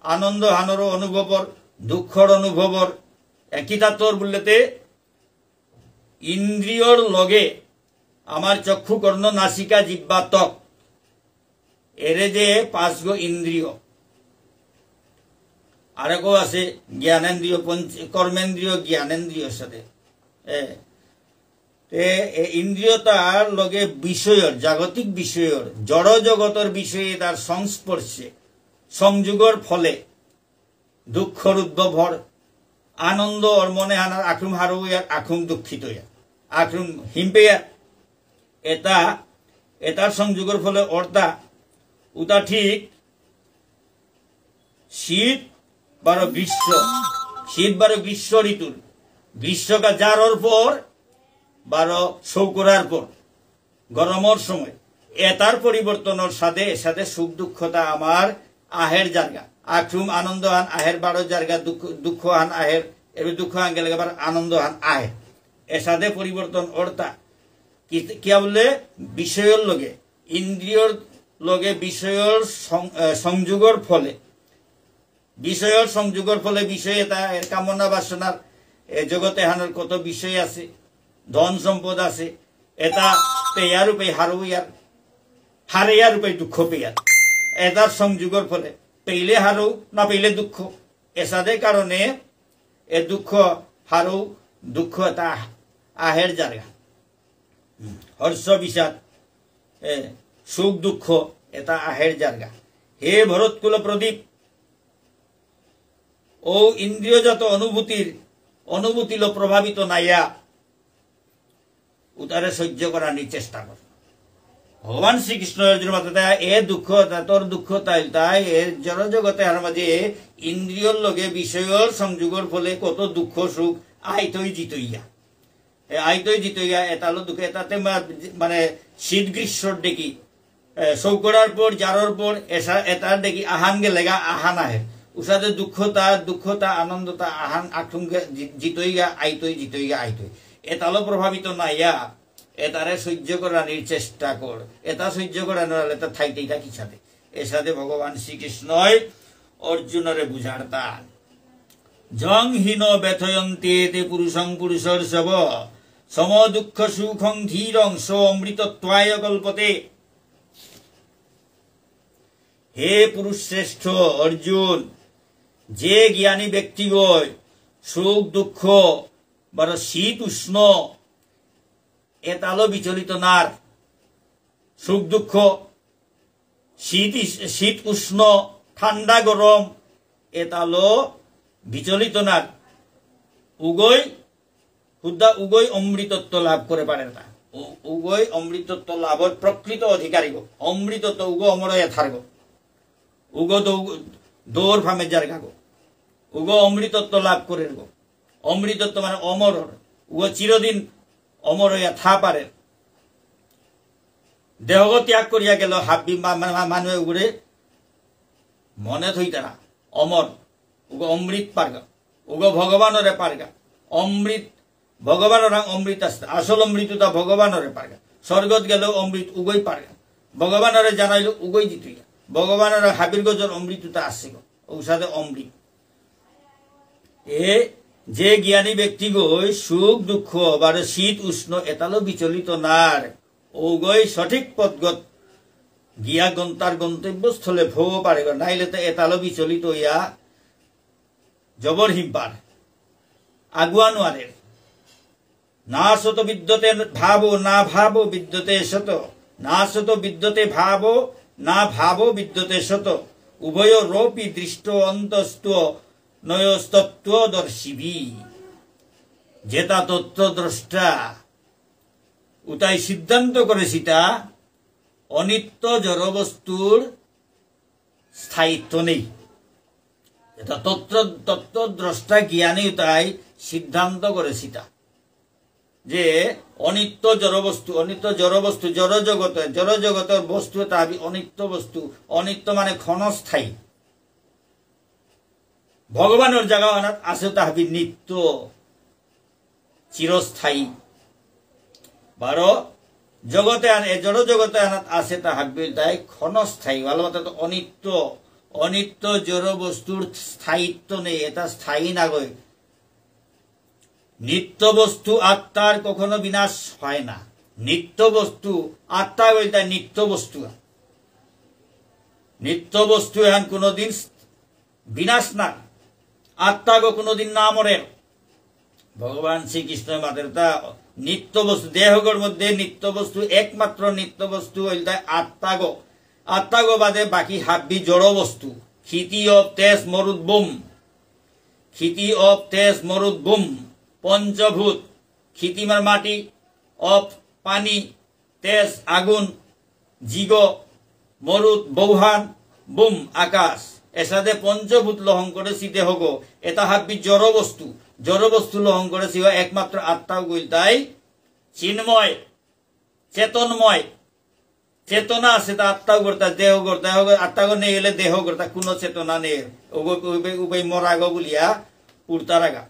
আনন্দ হানর অনুভবর দুঃখর অনুভবর একই তাত্তর বললেতে ইন্দ্রিয়র লগে আমার চক্ষু কর্ণ নাসিকা জিহ্বা ত্বক এরে যে পাঁচগো ইন্দ্রিয় আরেকও আছে জ্ঞানেন্দ্রিয় কর্মেন্দ্রিয় জ্ঞানেন্দ্রিয়র সাথে ইন্দ্রিয়তার লগে বিষয়ের জাগতিক বিষয়ের জড় জগতের বিষয়ে তার সংস্পর্শে সংযোগের ফলে দুঃখর উদ্ভব হর আনন্দ ওর মনে আনার আক্রম হারু আক্রম দুঃখিত আক্রম হিম্পেয়া এটার সংযোগের ফলে অর্থা উতা ঠিক শীত বারো গ্রীষ্ম শীত বারো গ্রীষ্ম ঋতুর গ্রীষ্মকা জারর পর বারো শৌকরার পর গরমের সময় এটার পরিবর্তনের সাথে সাথে সুখ দুঃখতা আমার আহের জায়গা আক্রম আনন্দ হান আহের বারো জায়গা দুঃখ হান আহের এবার দুঃখ হান গেলে আবার আনন্দ হান আহের এর সাথে পরিবর্তন অর্থা কিয়া বললে বিষয়ের লগে ইন্দ্রিয়র লগে বিষয়ের সংযোগের ফলে বিষয়ের সংযোগের ফলে বিষয়ে তা এর কামনা বাসনার জগতে হানোর কত বিষয় আছে ধন সম্পদ আছে এটা পেয়ার রূপে হারুয়ার হারেয়ার রূপে দুঃখ পেয়ার এটার সংযোগের ফলে পেইলে হারু না পেইলে দুঃখ এসাদের কারণে এ দুঃখ হারু দুঃখ এটা আহের জায়গা হর্ষ বিষাদ সুখ দুঃখ এটা আহের জায়গা হে ভরতকুল প্রদীপ ও ইন্দ্রিয়জাত অনুভূতিল প্রভাবিত নাইয়া উতারে সহ্য করার চেষ্টা কর ভগবান শ্রীকৃষ্ণ অর্জুন মাতা এ দুঃখ তোর দুঃখ তাই এ জড়জগতে হার মাঝে ইন্দ্রিয়র লগে বিষয়র সংযোগের ফলে কত দুঃখ সুখ আইতই জিতইয়া এতালো দুঃখ এটাতে মানে শীত গ্রীষ্মর দেখি শৌকরার পর জারর পর এটার দেখি আহান গেলেগা আহান আহে উষাদে দুঃখতা আনন্দতা আহান আঠুঙ্গে জিতইগা আইতই এতালো প্রভাবিত নাইয়া এটারে সহ্য করানোর চেষ্টা কর এটা সহ্য করানোর এটা থাইতেই থাকি সাথে এর সাথে ভগবান শ্রীকৃষ্ণই অর্জুনরে বুঝারতা জং হীন ব্যথয়ন্তে তে পুরুষং পুরুষর সব সম দুঃখ সুখং ধীরং স অমৃতত্বায় কল্পতে। হে পুরুষ শ্রেষ্ঠ অর্জুন, যে জ্ঞানী ব্যক্তিগণ সুখ দুঃখ বড় শীত উষ্ণ এতালো বিচলিত নার, সুখ দুঃখ শীত উষ্ণ ঠান্ডা গরম এতালো বিচলিত নার উগই অমৃতত্ব লাভ করে পারে না। উগই অমৃতত্ব লাভের প্রকৃত অধিকারী গো। অমৃতত্ব উগ অমরয় থার্গ উগ দৌড় ফামে যার গাগো উগ অমৃতত্ব লাভ করে গো। অমৃতত্ব মানে অমর, উগ চিরদিন অমর হইয়া থা পারে। দেহগ ত্যাগ করিয়া গেল হাবি মানুষ উগরে মনে থইতে না অমর, উগ অমৃত পারগা, উগ ভগবানরে পারগা। অমৃত ভগবানের অমৃত আসতে আসল অমৃততা ভগবানরে পারগা। স্বর্গত গেলেও অমৃত উগই পারগা, ভগবানরে জানাইল উগই জিতুইয়া। ভগবানের হাবির গজর অমৃততা আসছে গো ঔষধে অমৃত। এ যে জ্ঞানী ব্যক্তি গই সুখ দুঃখ বা শীত উষ্ণ এতালো বিচলিত নার ওগই সঠিক পথগত গিয়া গন্তার গন্তব্যস্থলে ভোগ পারে নাইলে তো এতালো বিচলিত ইয়া জবর হিম্পার আগুয়া নোয়ারে। না শত বিদ্যতে ভাবো না ভাবো বিদ্যতে শত, না শত বিদ্যতে ভাবো না ভাবো বিদ্যতে শত, উভয় রূপী দৃষ্ট অন্তস্থ নয়স্তত্ব দর্শিবি। যেটা তত্ত্বদ্রষ্টা উতাই সিদ্ধান্ত করে সীতা অনিত্য জড়বস্তুর স্থায়িত্ব নেই। এটা তত্ত্বদ্রষ্টা জ্ঞানী তাই সিদ্ধান্ত করে সীতা যে অনিত্য জড়বস্তু জড়জগতের বস্তু তাবি অনিত্য বস্তু। অনিত্য মানে ক্ষণস্থায়ী। ভগবানের জায়গা আছে তাহাবি নিত্য চিরস্থায়ী। বারো জগতে জড় জগতে আছে তাহাবি তাই ক্ষণস্থায়ী। ভালো মতো তো অনিত্য জড় বস্তুর স্থায়িত্ব নেই, এটা স্থায়ী না গয়। নিত্য বস্তু আত্মার কখনো বিনাশ হয় না। নিত্য বস্তু আত্মা বলতে নিত্য বস্তু এখন কোনোদিন বিনাশ না। আত্মা গো কোনোদিন না মরে। ভগবান শ্রীকৃষ্ণ মাদের তা নিত্য বস্তু দেহগর মধ্যে নিত্য বস্তু একমাত্র নিত্য বস্তু হইল আত্মা গো বাদে বাকি হাব্বি জড় বস্তু। ক্ষিতি অব তেজ মরুদ বুম পঞ্চভূত। ক্ষিতি মানে মাটি, অপ পানি, তেজ আগুন, জিগ মরুদ বৌহান, বুম আকাশ। এর সাথে পঞ্চভূত লহং করেছি দেহগ এটা হাব্বি জড় বস্তু লহং করেছি একমাত্র আত্মা গইল তাই চিন্ময় চেতনময়। চেতনা আছে তা আত্মা করতা দেহ করতা আত্মা নেই এলে দেহ করতা কোনো চেতনা নেই। উপায় মরাগ বলিয়া উড়তারাগা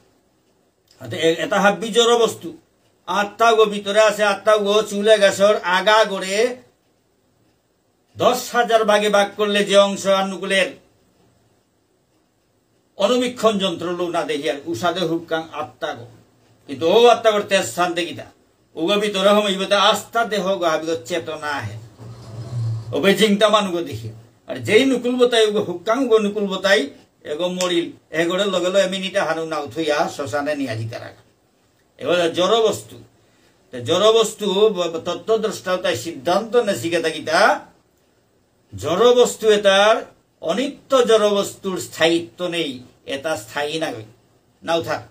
এটা হাব্বি জড় বস্তু। আত্মা গো ভিতরে আছে। আত্মা গো চুলে গাছর আগা গড়ে 10,000 ভাগে ভাগ করলে যে অংশ অনুকূলের অনুবীক্ষণ যন্ত্র লো না দেখি আর উষাদে হুকাং আত্মা গো। কিন্তু ও আত্মা গো তেজ স্থান দেখিতা ওগো ভিতরে হইবে আস্থা দেহ গো হাবিগ চেতনা আহে ওবে চিন্তা মানুগো দেখি। আর যেই নুকুল বতাই ওগো হুকাং গো নুকুল বতাই এগো মরিল এগোড়ে লগে লো এমিনিটা হানু না উঠইয়া শ্মশানে নিয়ে জিতে রাখা। এবার জড় বস্তু তত্ত্বদ্রষ্টাও তাই সিদ্ধান্ত নে শিখে থাকিতা জড় বস্তু এটার অনিত্য জড় বস্তুর স্থায়িত্ব নেই, এটা স্থায়ী নাও থাক।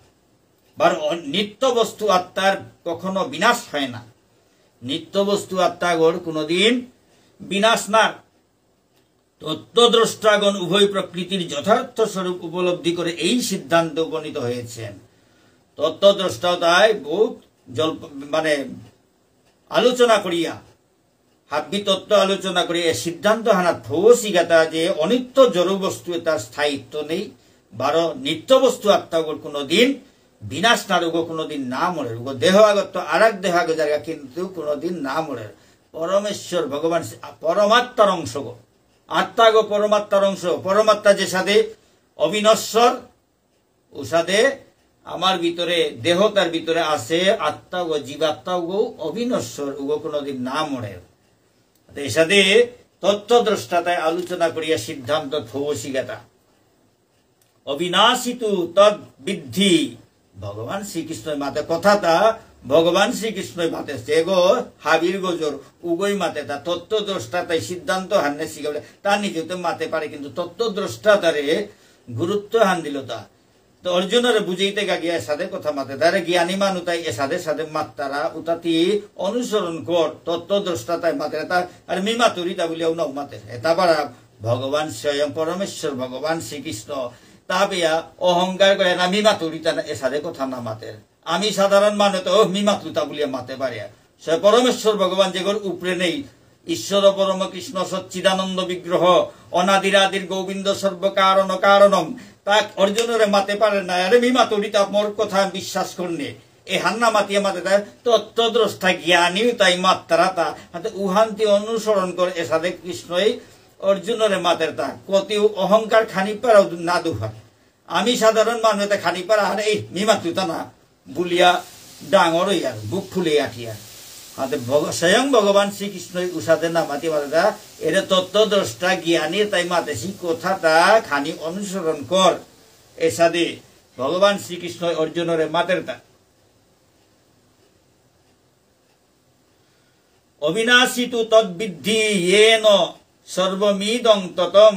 বার নিত্য বস্তু আত্মার কখনো বিনাশ হয় না। নিত্য বস্তু আত্মাগণ কোনদিন বিনাশ না। তত্ত্বদ্রষ্টাগণ উভয় প্রকৃতির যথার্থ স্বরূপ উপলব্ধি করে এই সিদ্ধান্তে উপনীত হয়েছেন। তত্ত্বদ্রষ্টাও তাই বহুত আলোচনা করিয়া হাব্বি তত্ত্ব আলোচনা করি এ সিদ্ধান্ত হানাত ভৌসিকাতা যে অনিত্য জড় বস্তু তার স্থায়িত্ব নেই, বারো নিত্য বস্তু আত্মাগর কোনোদিন বিনাশ না, রোগ কোনোদিন না মরে, রোগ দেহ আগত আর এক দেহ আগে জায়গা কিন্তু কোনোদিন না মরে। পরমেশ্বর ভগবান পরমাত্মার অংশ গো, আত্মা গো পরমাত্মার অংশ। পরমাত্মা যে সাথে অবিনশ্বর ও সাথে আমার ভিতরে দেহ তার ভিতরে আছে, আত্মা গো জীবাত্মা গো অবিনশ্বর, ওগো কোনোদিন না মরে। এর সাথে তত্ত্বদ্রষ্টাতায় আলোচনা করিয়া সিদ্ধান্ত থৌসিকাতা অবিনাশিতু তদ বিদ্ধি। ভগবান শ্রীকৃষ্ণের মাতে কথাটা ভগবান শ্রীকৃষ্ণের মাতে সে গো হাবির গোজর উগই মাতে তা তত্ত্বদ্রষ্টা তাই সিদ্ধান্ত হান্নে শিখাবলে তার নিজে তো মাতে পারে, কিন্তু তত্ত্বদ্রষ্টা তারে গুরুত্ব হান দিল তা তো অর্জুনের বুঝাইতে গিয়া সাথে কথা মাতে তারে জ্ঞানী মানু তাই এ সাথে সাথে মাত্তারা উতাতি অনুসরণ কর তত্ত্বদ্রষ্টা তাই মাতে তা আর মিমা তুরিতা বলিয়াও নৌ মাতে এটা পারা ভগবান স্বয়ং পরমেশ্বর ভগবান শ্রীকৃষ্ণ তা পেয়া অহংকার করে না মিমা তুরিতা এ সাথে কথা না মাতে। আমি সাধারণ মানুষ তো মিমা তুতা বলিয়া মাতে পারে, সে পরমেশ্বর ভগবান যেগুলোর উপরে নেই, ঈশ্বর পরম কৃষ্ণ সচ্চিদানন্দ বিগ্রহ অনাদিরাদির গোবিন্দ সর্বকারণ কারণম, তা অর্জুনের মাতে পারে না। আরে মিমা তুরিতা মোর কথা বিশ্বাস করনে এ হান্না মাতিয়া মাতে তাই তত্ত্বদ্রষ্টা জ্ঞানী তাই মাত্রা তা উহান্তি অনুসরণ করে এ সাথে কৃষ্ণই অর্জুনের মাতের তা কতি অহংকার খানি পারা না দুহার। আমি সাধারণ মানুষ খানি পারা আর এই মিমা তুতা না বুলিয়া ডাঙর ইয়ার বুক ফুলে আঠিয়া হাতে স্বয়ং ভগবান শ্রীকৃষ্ণ উষাতে না মাতি মাতা এর তত্ত্বদ্রষ্টা জ্ঞানী তাই মাতেছি কথাটা খানি অনুসরণ কর। এর সাথে ভগবান শ্রীকৃষ্ণ অর্জুনের মাতের তা অবিনাশিতু তদ্বিদ্ধি येन সর্বমিদং ততম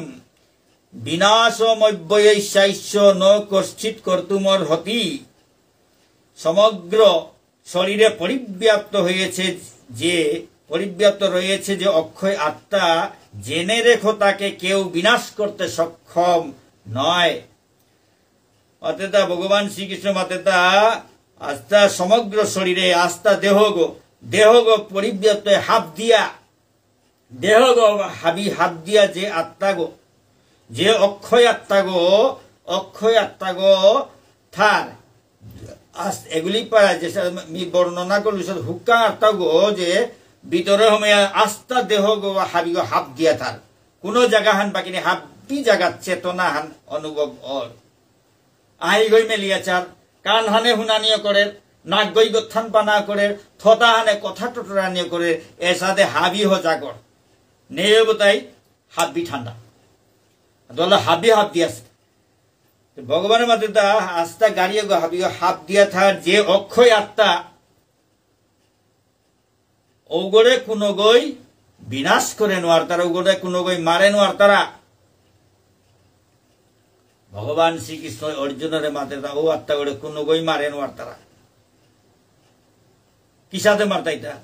বিনাশমব্যয়স্যাস্য ন কশ্চিৎ কর্তুমর্হতি। সমগ্র শরীরে পরিব্যাপ্ত রয়েছে যে অক্ষয় আত্মা, জেনে রেখো তাকে কেউ বিনাশ করতে সক্ষম নয়। অর্থাৎ ভগবান শ্রীকৃষ্ণ মাতেতা আস্থা সমগ্র শরীরে আস্থা দেহ গো পরিব্যাপ্ত হাত দিয়া দেহ গো হাত দিয়া যে আত্মা গো যে অক্ষয় আত্মা গো থার এগুলি পায় যে বর্ণনা করল হুক্কা আত্মা গো যে ভিতরে হমিয়া আস্থা দেহ গো হাবি গো হাত দিয়া থার কোনো জায়গা হান বাকি নেই, হাবি জায়গা চেতনা হান অনুভব অর আই গই মেলিয়াচার কান হানে হুনানিও করে নাক গই গত্থান পানা করে থতা হানে কথা টটরানিও করে এর সাথে হাবি হ জাগর নেই তাই হাবি ঠান্ডা দল হাবি হাত দিয়াছে ভগবানের মাঝে তা আস্থা গাড়িয়ে গো হাবি হাত দিয়া থার যে অক্ষয় আত্মা ওগরে কোনো গই বিনাশ করে নোয়ার তারা ওগরে কোনো গই মারে নোয়ার তারা। ভগবান শ্রীকৃষ্ণ অর্জুনের মাতে তা ও আত্মা গড়ে কোনো গই মারে নোয়ার তারা কি সাথে মারতা এটা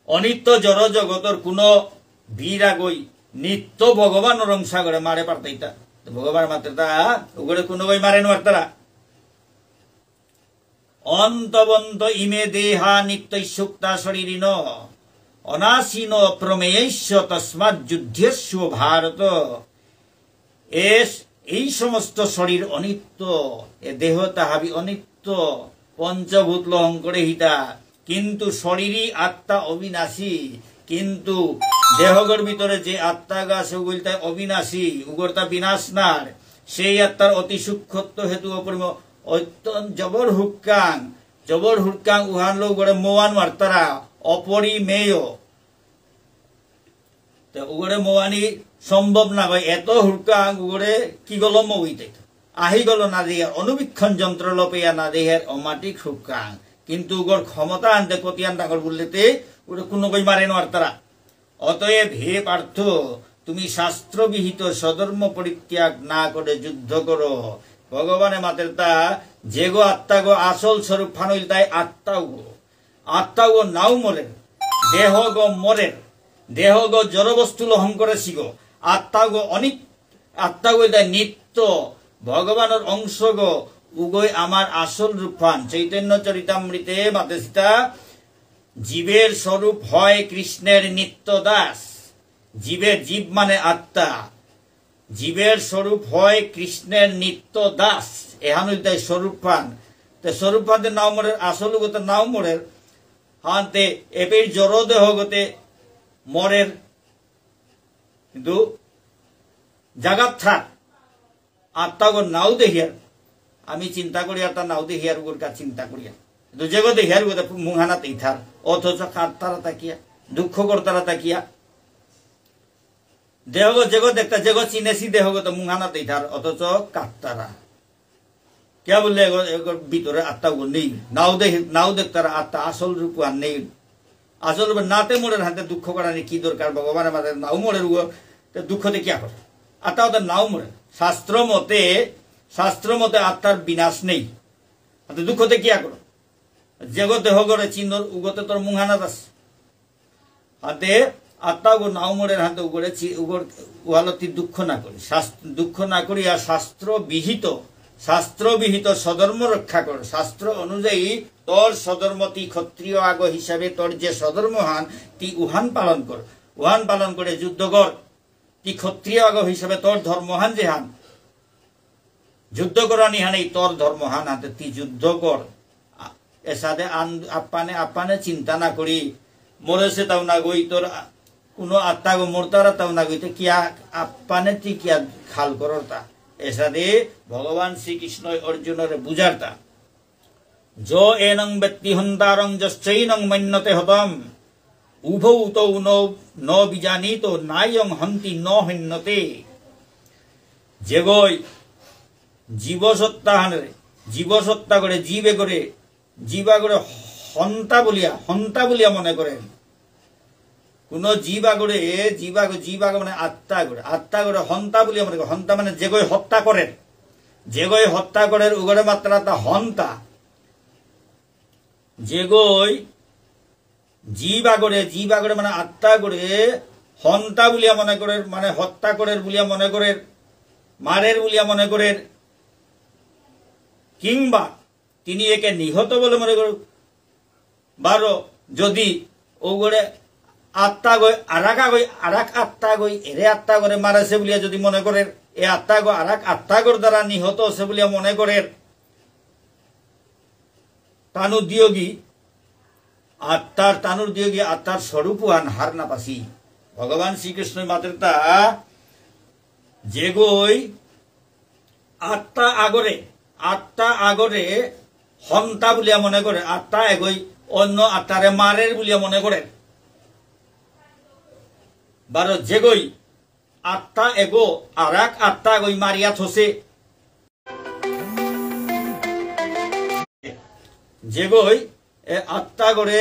অনিত্য জড় জগতর কোনো বীরা গই নিত্য ভগবান রংসা করে মারে পারতা এটা ভগবান মাতে তা ওগরে কোনো গই মারে নোয়ার তারা। অন্তবন্ত ইমে দেহা নিত্য সুক্তা শরীরিন অনাসীন প্রমেয়স্য তস্মাৎ যুদ্ধস্য ভারত। এই সমস্ত শরীর অনিত্য, এ দেহ তাহাবি অনিত্য, পঞ্চভূত লহং করে হিতা, কিন্তু শরীরই আত্মা অবিনাশী। কিন্তু দেহগর ভিতরে যে আত্মা গাছ ওগুলি তাই অবিনাশী, উগর তা বিনাশ নার। সেই আত্মার অতি সূক্ষ্মত্ব হেতু অপরিম অত্যন্ত জবর হুক্কাং উহান লোক গড়ে মোয়ান মারতারা অপরিমেয় উগরে মোয়ানি সম্ভব না ভাই এত হুক্কাং উগরে কি গল মইতে আহি গল না দেহের অনুবীক্ষণ যন্ত্র লপেয়া না দেহের অমাটিক হুক্কাং, কিন্তু উগর ক্ষমতা আনতে কতিয়ান ডাকর বললেতে ওটা কোনো কই মারে মারতারা। অতএব হে পার্থ তুমি শাস্ত্রবিহিত সধর্ম পরিত্যাগ না করে যুদ্ধ করো। ভগবানের মাতের তা যে গো আত্মা গো আসল স্বরূপ ফানুইল তাই আত্মা গো আত্মা গো নাও মরের, দেহ গো মরের, দেহ গো জড়বস্তু লহং করে শিগো, আত্মা গো অনিত, আত্মা গো নিত্য ভগবানের অংশ গো, উগই আমার আসল রূপান। চৈতন্য চরিতামৃতে মাতে সীতা জীবের স্বরূপ হয় কৃষ্ণের নিত্য দাস। জীবের, জীব মানে আত্মা, জীবের স্বরূপ হয় কৃষ্ণের নিত্য দাস। এহান স্বরূপ পান, স্বরূপ পানতে নাও মরের, আসল গতে নাও মরের, হাতে এপের জড় দেহ গতে মরের, কিন্তু জাগাত থাক আত্মা গো নাও দেহিয়ার। আমি চিন্তা করি আত্মা নাও দেহিয়ার গোর কাজ চিন্তা করিয়া, কিন্তু যে গো দেহিয়ার গোতে মুহানা তেইথার, অথচ কাঁদতারা তাকিয়া, দুঃখ করতারা তাকিয়া, দেহগ যেগো দেখতা, যেগো চিনেছি দেহগ তো মুহানা তেইথার, অথচ কাঁদতারা কে বললে ভিতরে আত্মা গো নেই, নাও দেখতারা আত্মা আসল রূপ আর নেই। আসল রূপে নাতে মোড়ের হাতে দুঃখ করানি কি দরকার, ভগবানের মাথায় নাও মোড়ের দুঃখ দিয়ে কিয়া করে, আত্মা ওদের নাও মোড়ে। শাস্ত্র মতে আত্মার বিনাশ নেই, দুঃখতে কিয়া করো, যেগো দেহ গড়ে চিহ্নর উগতে তোর মুহানাত আছে, হাতে আত্মা গো নাও মোড়ের হাতে উগড়ে উহালতি দুঃখ না করি, দুঃখ না করি আর শাস্ত্র বিহিত স্বধর্ম রক্ষা কর। শাস্ত্র অনুযায়ী তোর স্বধর্মতি ক্ষত্রিয় আগ হিসাবে তোর যে স্বধর্মহান তি উহান পালন কর, উহান পালন করে যুদ্ধ কর। তি ক্ষত্রিয় আগ হিসাবে তোর ধর্মহান যে হান, যুদ্ধ করানি হানেই তোর ধর্মহান হাতে তি যুদ্ধ কর। এর সাথে আপানে চিন্তা না করি, মরেছে তাও না গই, তোর কোনো আত্মা গো মরতারা তাও না গইতে কিয়া আপানে তি কিয়া খাল করর তা। এর সাথে ভগবান শ্রীকৃষ্ণ অর্জুনের বুঝারতা, য এনং ব্যক্তি হন্তারং যশ্চৈনং মন্যতে হতম, উভৌ তৌ ন বিজানিত নায়ং হন্তি ন হন্যতে। যেগই জীবসত্তা করে জীবা করে হন্তা বলিয়া মনে করেন। কোন জীবা করে মানে আত্মা করে হন্তা বলিয়া মনে করেন। হন্তা মানে যেগই হত্যা করেন উগরে মাত্রা তা হন্তা। যেগই জীবা করে মানে আত্মা করে হন্তা বলিয়া মনে করেন, মানে হত্যা করেন বলিয়া মনে করেন, মারের বলিয়া মনে করেন, কিংবা তিনি একে নিহত বলে মনে করেন। বারো যদি ওগরে আত্মা গই আরাক আত্মা গই এরে আত্মা করে মারেছে বলিয়া যদি মনে করেন, এ আত্মা গো আরাক আত্মাগর দ্বারা নিহত আছে বলিয়া মনে করেন, তানুদ্যোগী আত্মার স্বরূপান হার না পাসি। ভগবান শ্রীকৃষ্ণ মাতৃতা যেগই আত্মা আগরে হন্তা বলিয়া মনে করে, আত্মা এগই অন্য আত্মারে মারের বলিয়া মনে করে। বারো যেগই আত্মা এগো আরাক আত্মা গই মারিয়া থসে, যেগই আত্মা করে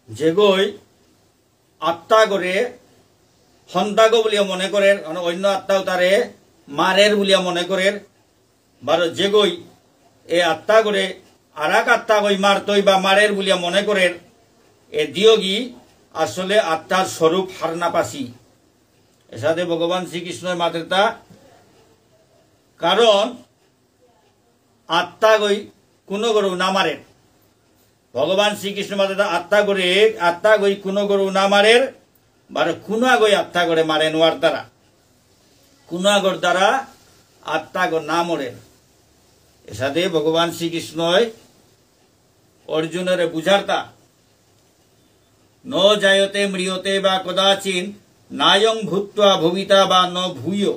যেগই আত্মা করে হন্তাগো বলিয়া মনে করেন, অন্য আত্মাও তারে মারের বলিয়া মনে করেন। বারো যেগই এ আত্মা করে আরাক আত্মা গই মারতই বা মারের বলিয়া মনে করেন, এ দিয়োগী আসলে আত্মার স্বরূপ হারনাপাসি। এর সাথে ভগবান শ্রীকৃষ্ণের মাতৃতা, কারণ আত্মা গই কোনো গরু না মারেন। ভগবান শ্রীকৃষ্ণ মাতা আত্মা গই কোনো গরু না মারের, বারে কোনো আগই আত্মা করে মারে নোয়ার দ্বারা, কোনো আগর দ্বারা আত্মা গো না মরেন। এর সাথে ভগবান শ্রীকৃষ্ণ অর্জুনের বুঝারতা, ন জায়তে ম্রিয়তে বা কদাচিন নায়ং ভূত্বা ভবিতা বা ন ভূয়,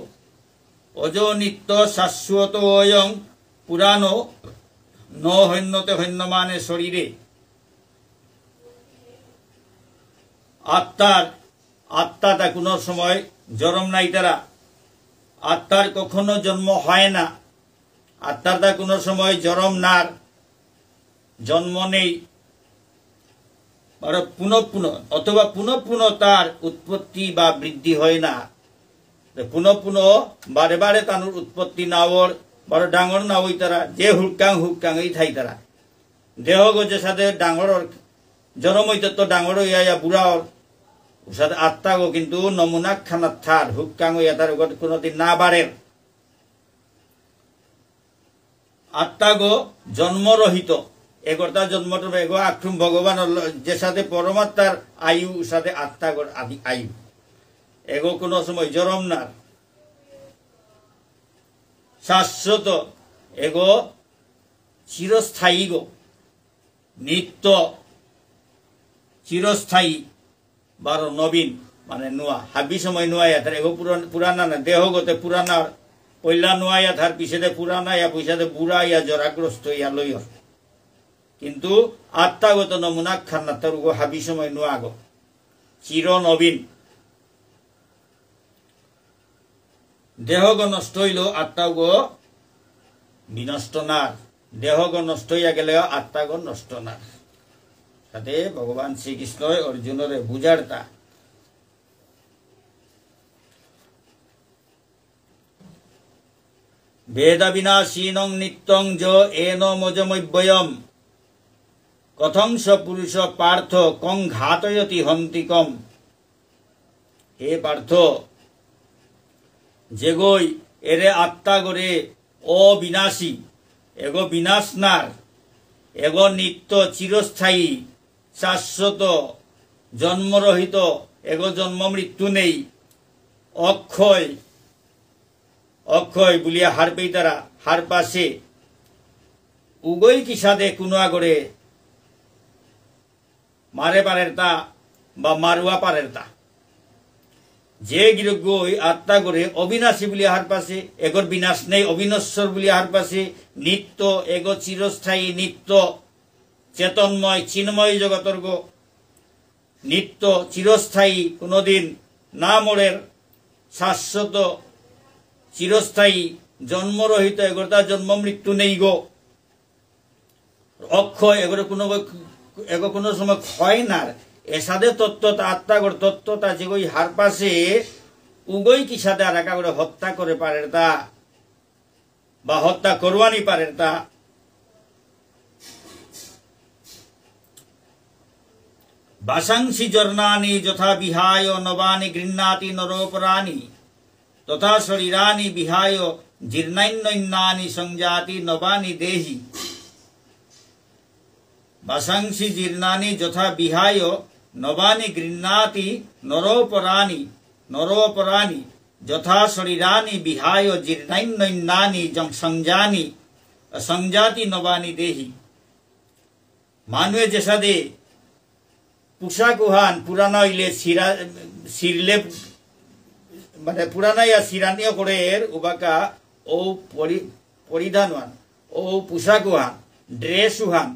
অজ নিত্য শাশ্বত অয়ং পুরাণ ন হন্যতে হন্যমানে শরীরে। আত্মাটা কোনো সময় জন্ম নাই তারা, আত্মার কখনো জন্ম হয় না, আত্মাটা কোনো সময় জন্ম নার জন্ম নেই, পুনঃ অথবা পুনঃ তার উৎপত্তি বা বৃদ্ধি হয় না, পুনঃ বারে বারে তানোর উৎপত্তি নাওর বড় ডাঙর না হই তারা, যে হুকাং এই থাই তারা দেহ গজে সাথে ডাঙর জন্ম হইতে তো ডাঙর হইয়া বুড়াওর সাথে আত্মা গো কিন্তু নমুনা খানা থার হুকাং হইয়া তার কোনোদিন না বাড়ে। আত্মা গো জন্মরহিত, এগোটা জন্মটা এগো আক্ষুম ভগবান যে সাথে পরমাত্মার আয়ু সাথে আত্মা গর আদি আয়ু এগো কোনো সময় জরম না, শাশ্বত এগো চিরস্থায়ী গো, নিত্য চিরস্থায়ী বারো নবীন মানে নোয়া হাবি সময় নোয়া থার এগো পুরানা না, দেহ গতে পুরানা পয়লা নোয়া থার পিছনে পুরানা ইয়া পয়সাতে বুড়া ইয়া জরাগ্রস্ত ইয়া লইয়র, কিন্তু আত্মাগত নমুনা খান্না তার গো হাবি সময় নোয়া গো চির নবীন। দেহগ নষ্ট হইল আত্মাগ বিনষ্ট না, দেহগ নষ্ট হইয়া গেলে আত্মাগ নষ্ট না। সাথে ভগবান শ্রীকৃষ্ণ অর্জুনের বুঝারতা বেদ বিনাশীনং নিত্যং য এন মজমব্যয়ম কথং স পুরুষ পার্থ কং ঘাতয়তি হন্তিকম। হে পার্থ, যেগোই এরে আত্মা গরে অবিনাশী এগো বিনাশ নার, এগো নিত্য চিরস্থায়ী শাশ্বত জন্মরহিত, এগো জন্ম মৃত্যু নেই, অক্ষয় অক্ষয় বলিয়া হার পেই তারা হার পাশে উগই কি সাদে কুনুয়া করে মারে পারের তা বা মারুয়া পারের তা, যে গিরগই আত্মা করে অবিনাশী বলি হার পাশে এগোর বিনাশ নেই, অবিনশ্বর বলি হার পাশে নিত্য এগো চিরস্থায়ী নিত্য চেতনময় চিন্ময় জগতর গো নিত্য চিরস্থায়ী কোনদিন না মরের শাশ্বত চিরস্থায়ী জন্মরহিত এগোটা জন্ম মৃত্যু নেই গো, অক্ষয় এগো কোনো সময় ক্ষয় না, এসাদে তত্ত্বতা আত্মাগর তত্ত্বতা যেগই হার পাশে উগই কি সাথে আর একা করে হত্যা করে পারের তা বা হত্যা করবানি পারের তা। বাসাংসি জর্ণানি যথা বিহায় নবানি গৃহ্ণাতি নরোপরানি তথা শরীরানি বিহায় জীর্ণান্যানি সংজাতি নবানি দেহি। বাসাংসি জীর্ণানি যথা বিহায় নবানি গৃহ্ণাতি নরোপরানি যথা শরীরানি বিহায় জীর্ণান্যানি সংজাতি নবানি দেহি। মানুয়ে যে সাদে পোশাক উহান পুরানা হইলে সিরলে মানে পুরানা ইয়া সিরানিও করে উবাকা ও পরিধান হান ও পোশাক উহান ড্রেস উহান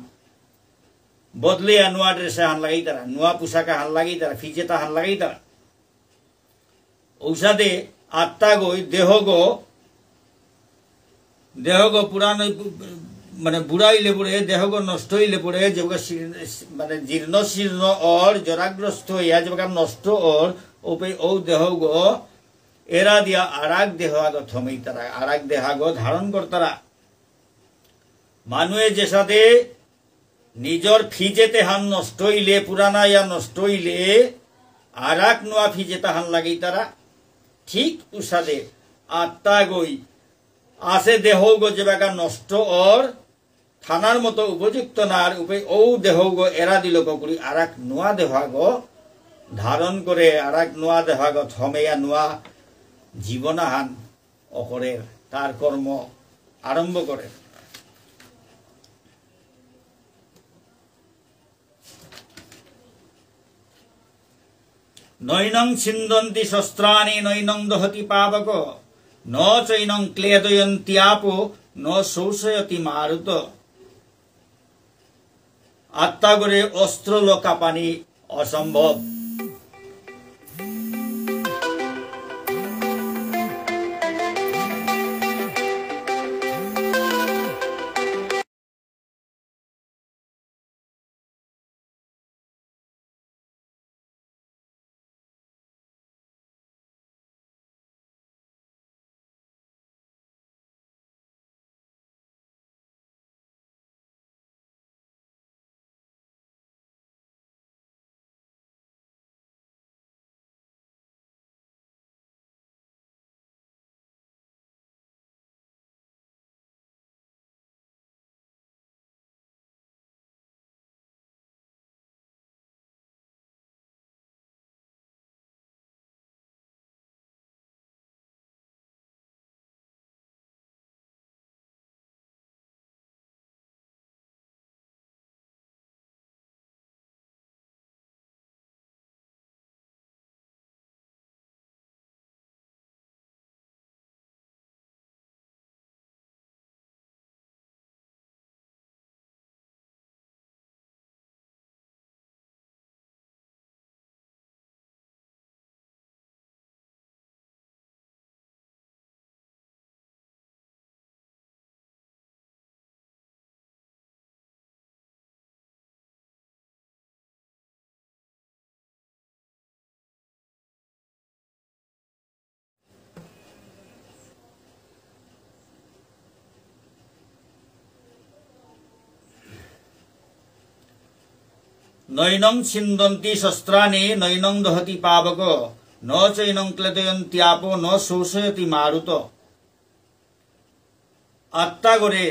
বদলে নুয়া ড্রেস হান লাগাই তারা, নুয়া পোশাক হান লাগাই তারা, ফিজেতা হান লাগাই তারা। ঔষধে আত্মা গই দেহ গো পুরান মানে বুড়াইলে পড়ে দেহ গো নষ্ট হইলে পড়ে যে মানে জীর্ণ শীর্ণ অর জরাগ্রস্ত হইয়া যে নষ্ট অর ও দেহ গো এরা দিয়া আরাক দেহ আগ থমেই তারা, আরাক দেহাগ ধারণ করতারা। মানুয়ে যে সাথে নিজর ফিজেতে হান নষ্ট হইলে পুরানা ইয়া নষ্ট হইলে আরাক নোয়া ফিজেতা হান লাগেই তারা, ঠিক উসাদে আত্মা গই আছে দেহ গো যে বাগা নষ্ট অর থানার মতো উপযুক্ত নার ও দেহ গো এরা দিল করি আরাক নোয়া দেহাগ ধারণ করে, আরাক নোয়া দেহাগ থমেয়া নোয়া জীবনাহান অকরের তার কর্ম আরম্ভ করে। নৈনং ছিন্দন্তি শস্ত্রাণি নৈনং দহতি পাবক ন চৈনং ক্লেদয়ন্তি আপো ন শৌষয়তি মারুত। আত্মা করে অস্ত্র লোকাপানি অসম্ভব, নৈনং ছিন্দন্তি শস্ত্রাণি নৈনং দহতি পাবক ন চৈনং ক্লেদয়ন্তি আপো ন শোষয়তি মারুত। আত্মা করে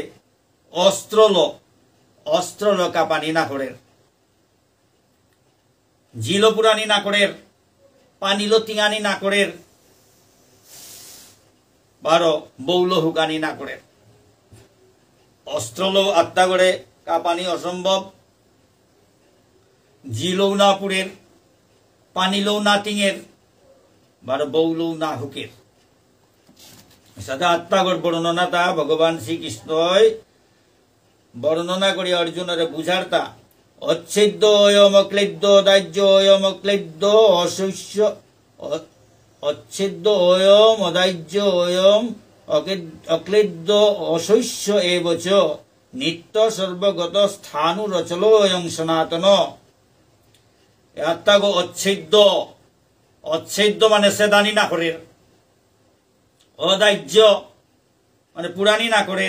অস্ত্রল কাপানি না করে, জিলো পুরানি না করে, পানিলো টিঙানি না করে, বারো বৌল হুকানি না করে। অস্ত্রলো আত্মা করে কাপানি অসম্ভব, জিলৌ না পুরের, পানিলৌ না টিঙের, বারো বৌলৌ না হুকের। সাথে আত্মাগর বর্ণনাটা ভগবান শ্রীকৃষ্ণই বর্ণনা করি অর্জুনের বুঝারতা। অচ্ছেদ্য অয়ম অক্লেদ্য দাহ্য অয়ম অক্লেদ্য অশস্য, অচ্ছেদ্য অয়ম অদাহ্য অয়ম অক্লেদ্য অশস্য এবচ নিত্য সর্বগত স্থানুরচল অয়ং সনাতন। আত্মা গো অচ্ছেদ্য, অচ্ছেদ্য মানে সেদানি না করে, অদাহ্য মানে পুরানি না করে,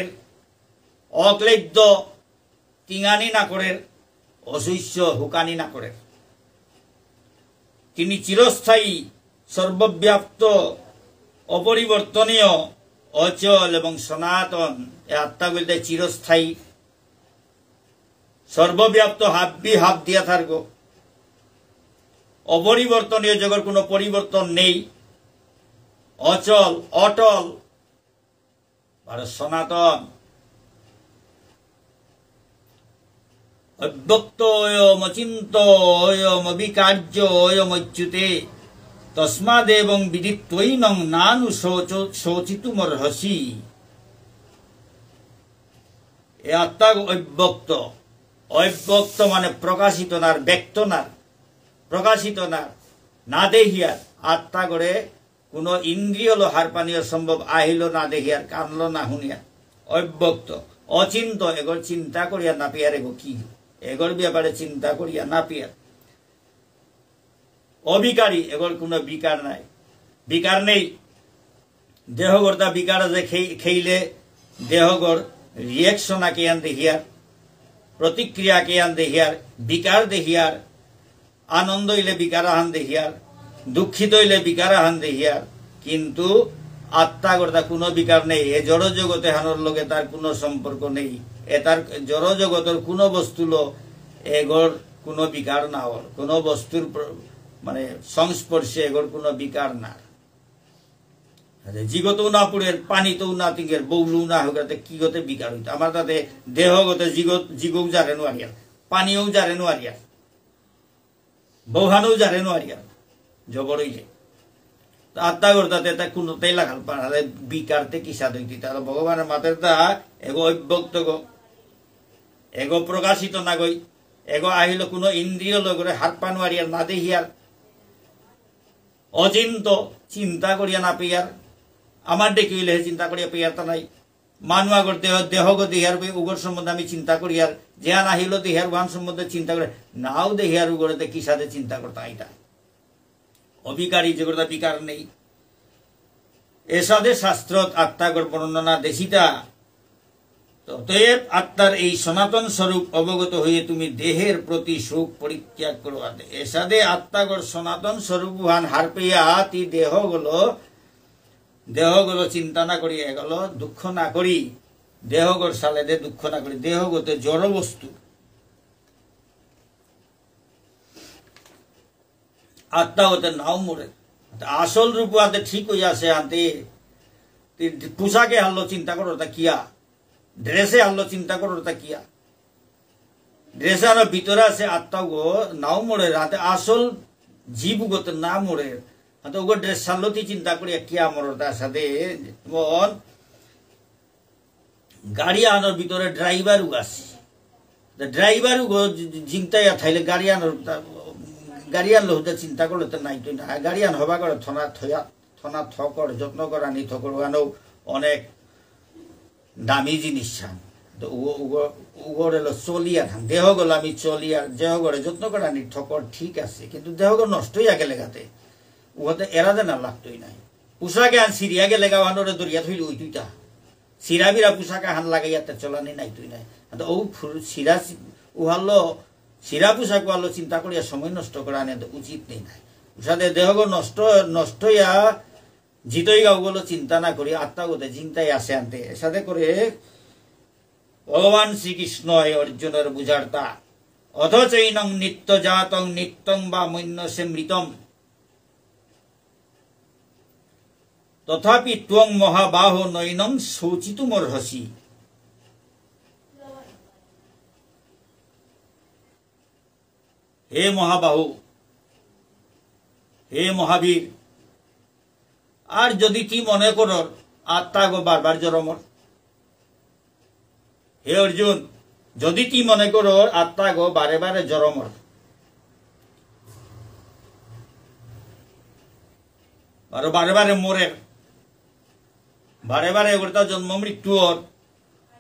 অক্লেদ্য টিঙানি না করে, অশস্য হুকানি না করে। তিনি চিরস্থায়ী, সর্বব্যাপ্ত, অপরিবর্তনীয়, অচল এবং সনাতন। এ আত্মা বলতে চিরস্থায়ী, সর্বব্যাপ্ত, হাব্বি হাব দিয়া থাকবো, অপরিবর্তনীয়, জগৎ কোনো পরিবর্তন নেই, অচল অটল আর সনাতন। অব্যক্ত অয়ম অচিন্ত অয়ম অবিকার্য অয়ম অচ্যুতে তস্মাদেবং বিদিত্বৈনং নানু শোচিতুমর্হসি। এ আত্মা অব্যক্ত, অব্যক্ত মানে প্রকাশিত না, ব্যক্ত না, প্রকাশিত না, না দেহিয়ার। আত্মা করে কোন ইন্দ্রিয় হার পানীয় সম্ভব আহিল না দেহিয়ার, কানলো না শুনিয়ার। অব্যক্ত, অচিন্ত, এগর চিন্তা করিয়া না পিয়ার, এগো কি এগর ব্যাপারে চিন্তা করিয়া না পিয়ার। অবিকারী, এগর কোনো বিকার নাই, বিকার নেই। দেহগরটা বিকার আছে, খেইলে দেহগর রিয়েকশন আকে আন দেহিয়ার, প্রতিক্রিয়া কে আন দেহিয়ার, বিকার দেহিয়ার। আনন্দ হইলে বিকার আহান দেহিয়ার, দুঃখিত হইলে বিকার আহান দেহিয়ার। কিন্তু আত্মা গড়তা কোনো বিকার নেই। এ জড় জগতে হানোর লগে তার কোনো সম্পর্ক নেই। এ তার জড় জগতের কোনো বস্তুল এগর কোনো বিকার না হল, কোনো বস্তুর মানে সংস্পর্শে এগর কোনো বিকার না। জিগতেও না পুড়ের, পানিতেও না তিঙ্গের, বৌলু না হোক, কি গতে বিকার হইত। আমার তাতে দেহগতে জিগও জারে নোয়ারিয়ার, পানিও জারে নোয়ারিয়ার, বৌহানও জারে নোয়ারিয়ার, জবর হইলে আত্মা করতে কোনোটাই লাগাল পারে বিকারতে কিসা দইতি। তাহলে ভগবানের মাতের তা এগো অব্যক্ত গো, এগো প্রকাশিত না গই, এগো আহিল কোনো ইন্দ্রিয় লগরে হাত পা নোয়ারিয়ার না দেহিয়ার, অচিন্ত, চিন্তা করিয়া না পেয়ার। আমার ডেকে হইলে চিন্তা করিয়া পেয়ার তা নাই। মানুয়া করতে দেহগ দেহিয়ার উগর সম্বন্ধে আমি চিন্তা করিয়ার, যেহান আহিল দেহিয়ার উহান সম্বন্ধে চিন্তা করে নাও দেহিয়ার উগরেতে কি সাথে চিন্তা করতাম। এটা অবিকারী, যেগুলো বিকার নেই। এসাদে শাস্ত্র আত্মাগর বর্ণনা দেশিতা। অতএব আত্মার এই সনাতন স্বরূপ অবগত হয়ে তুমি দেহের প্রতি সুখ পরিত্যাগ করো। এসাদে আত্মাগর সনাতন স্বরূপ হান হার পেয়া তি দেহগুলো চিন্তা না করি, এগুলো দুঃখ না করি, দেহগর সালে দে দুঃখ না করি। দেহগতে জড় বস্তু, আত্মা হতে নাও মরে। আসল রূপ আতে ঠিক হয়ে আসে, আনতে পোশাকে হারলো চিন্তা করো তা কিয়া, ড্রেসে হারলো চিন্তা করো তা কিয়া। ড্রেসে আরো ভিতরে আছে আত্মা গো নাও মরে, হাতে আসল জীব গতে না মরে। হাতে ওগো ড্রেস সারলো চিন্তা করিয়া কিয়া মরো। তার সাথে যেমন গাড়ি আনার ভিতরে ড্রাইভারও আছে, ড্রাইভারও চিন্তাইয়া থাইলে গাড়ি আনার গাড়িয়ান লোহতে চিন্তা করলে তো নাই তুই না। গাড়িয়ান হবা করে থনা থকর যত্ন করা নি থকর ওখানেও অনেক দামি জিনিস চান। তো উগর এলো চলিয়া থান, দেহ গেল আমি চলিয়ার, দেহ গড়ে যত্ন করা নি থকর ঠিক আছে, কিন্তু দেহ গড় নষ্টই আগে লেগাতে উহাতে এরা দেন লাগতোই নাই। পোশাকে আন সিরিয়া গেলে গাওয়ানোরে দরিয়া থইলে ওই তুইটা সিরা বিরা পোশাকে হান লাগাইয়াতে চলানি নাই তুই নাই। ও সিরা উহালো শিরা পোশাক আলো চিন্তা করিয়া সময় নষ্ট করা উচিত নেই না সাথে দেহগ নষ্ট নষ্ট হইয়া জিতই গাওগুলো চিন্তা না করি আত্মাগতে চিন্তাই আসে আনতে সাথে করে ভগবান শ্রীকৃষ্ণ অর্জুনের বুঝার্তা অথচৈনং নিত্য জাতং নিত্যং বা মন্যসে মৃতম তথাপি ত্বং মহাবাহ নৈনং শৌচিতুমর্হসি। হে মহাবাহু, হে মহাবীর, আর যদি তুই মনে কর আত্মা গো বারবার জরমর, হে অর্জুন যদি তুই মনে কর আত্মা গো বারে বারে জরমর, আর বারে বারে মরে, বারে বারে ওটা জন্ম মৃত্যু ওর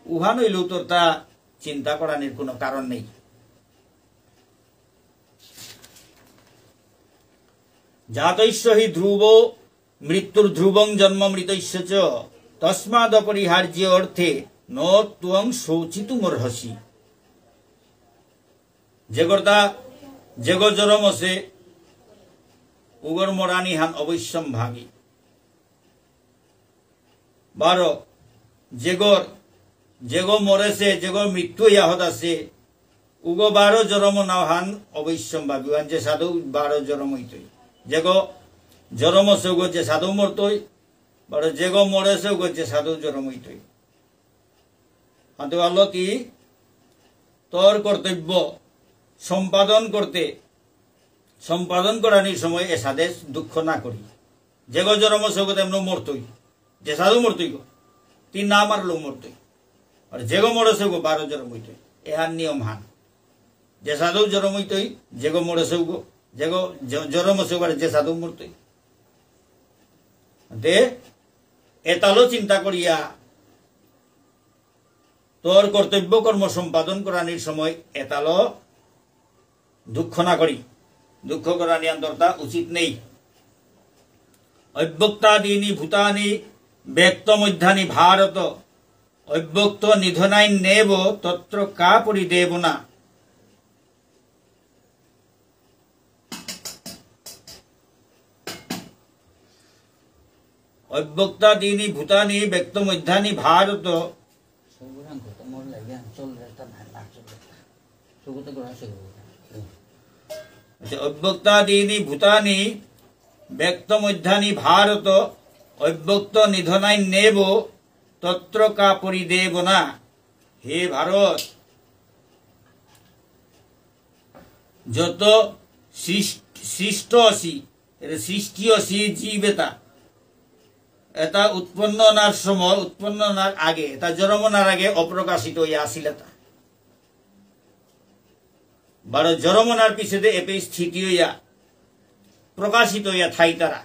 উহা নইলেও তোর তা চিন্তা করানোর কোনো কারণ নেই। জাতৈস্য হি ধ্রুব মৃত্যুর ধ্রুবং জন্ম মৃতৈস্য চ তস্মাদ অপরিহার্য অর্থে ন ত্বং শৌচিতুমর্হসি। যেগর্তা যেগো জরম আছে উগর মরানি হান অবশ্যম ভাগী। 12 যেগর যেগো মরেছে যেগো মৃত্যু ইয়াহত আছে উগো 12 জরম নাও হান অবশ্যম ভাগী। যে সাধু 12 জরম হইতই যেগো জরম আছে উগো যে সাধু মরতই, বড় যেগো মরেছে উগো যে সাধু জরম হইতই। হাতে বললো কি তোর কর্তব্য সম্পাদন করানির সময় এ সাধে দুঃখ না করি। যেগো জরম আছে উগো তেমন মরতই, যে সাধু মরতই গো তিন না মারলো মরতই, আর যেগো মরেছে উগো 12 জরম হইতই। এহার নিয়ম হান যে সাধু জরম হইতই, যেগো মরেছে উগো যেগো জরম আছে উগো যে সাধু মরতই। দে এতালো চিন্তা করিয়া তোর কর্তব্য কর্ম সম্পাদন করানির সময় এতালো দুঃখ না করি, দুঃখ করানি আন্তরতা উচিত নেই। অব্যক্তাদীনি ভূতানি ব্যক্ত মধ্যানি ভারত অব্যক্ত নিধনাই নেব তত্র কা পরিদেব না। অব্যক্তাদীনি ভূতানি ব্যক্ত মধ্যানি ভারত অব্যক্তাদীনি ভূতানি ব্যক্ত মধ্যানি ভারত অব্যক্ত নিধনাই নেব তত্র কা পরিদেব না। হে ভারত, যত সৃষ্ট অসি সৃষ্টি অসি জীবেতা এটা উৎপন্ন নার সময় উৎপন্ন নার আগে এটা জন্মনার আগে অপ্রকাশিত হইয়া আসিল। তা 12 জন্মনার পিছনে এপে স্থিতি হইয়া প্রকাশিত হইয়া থাই তারা।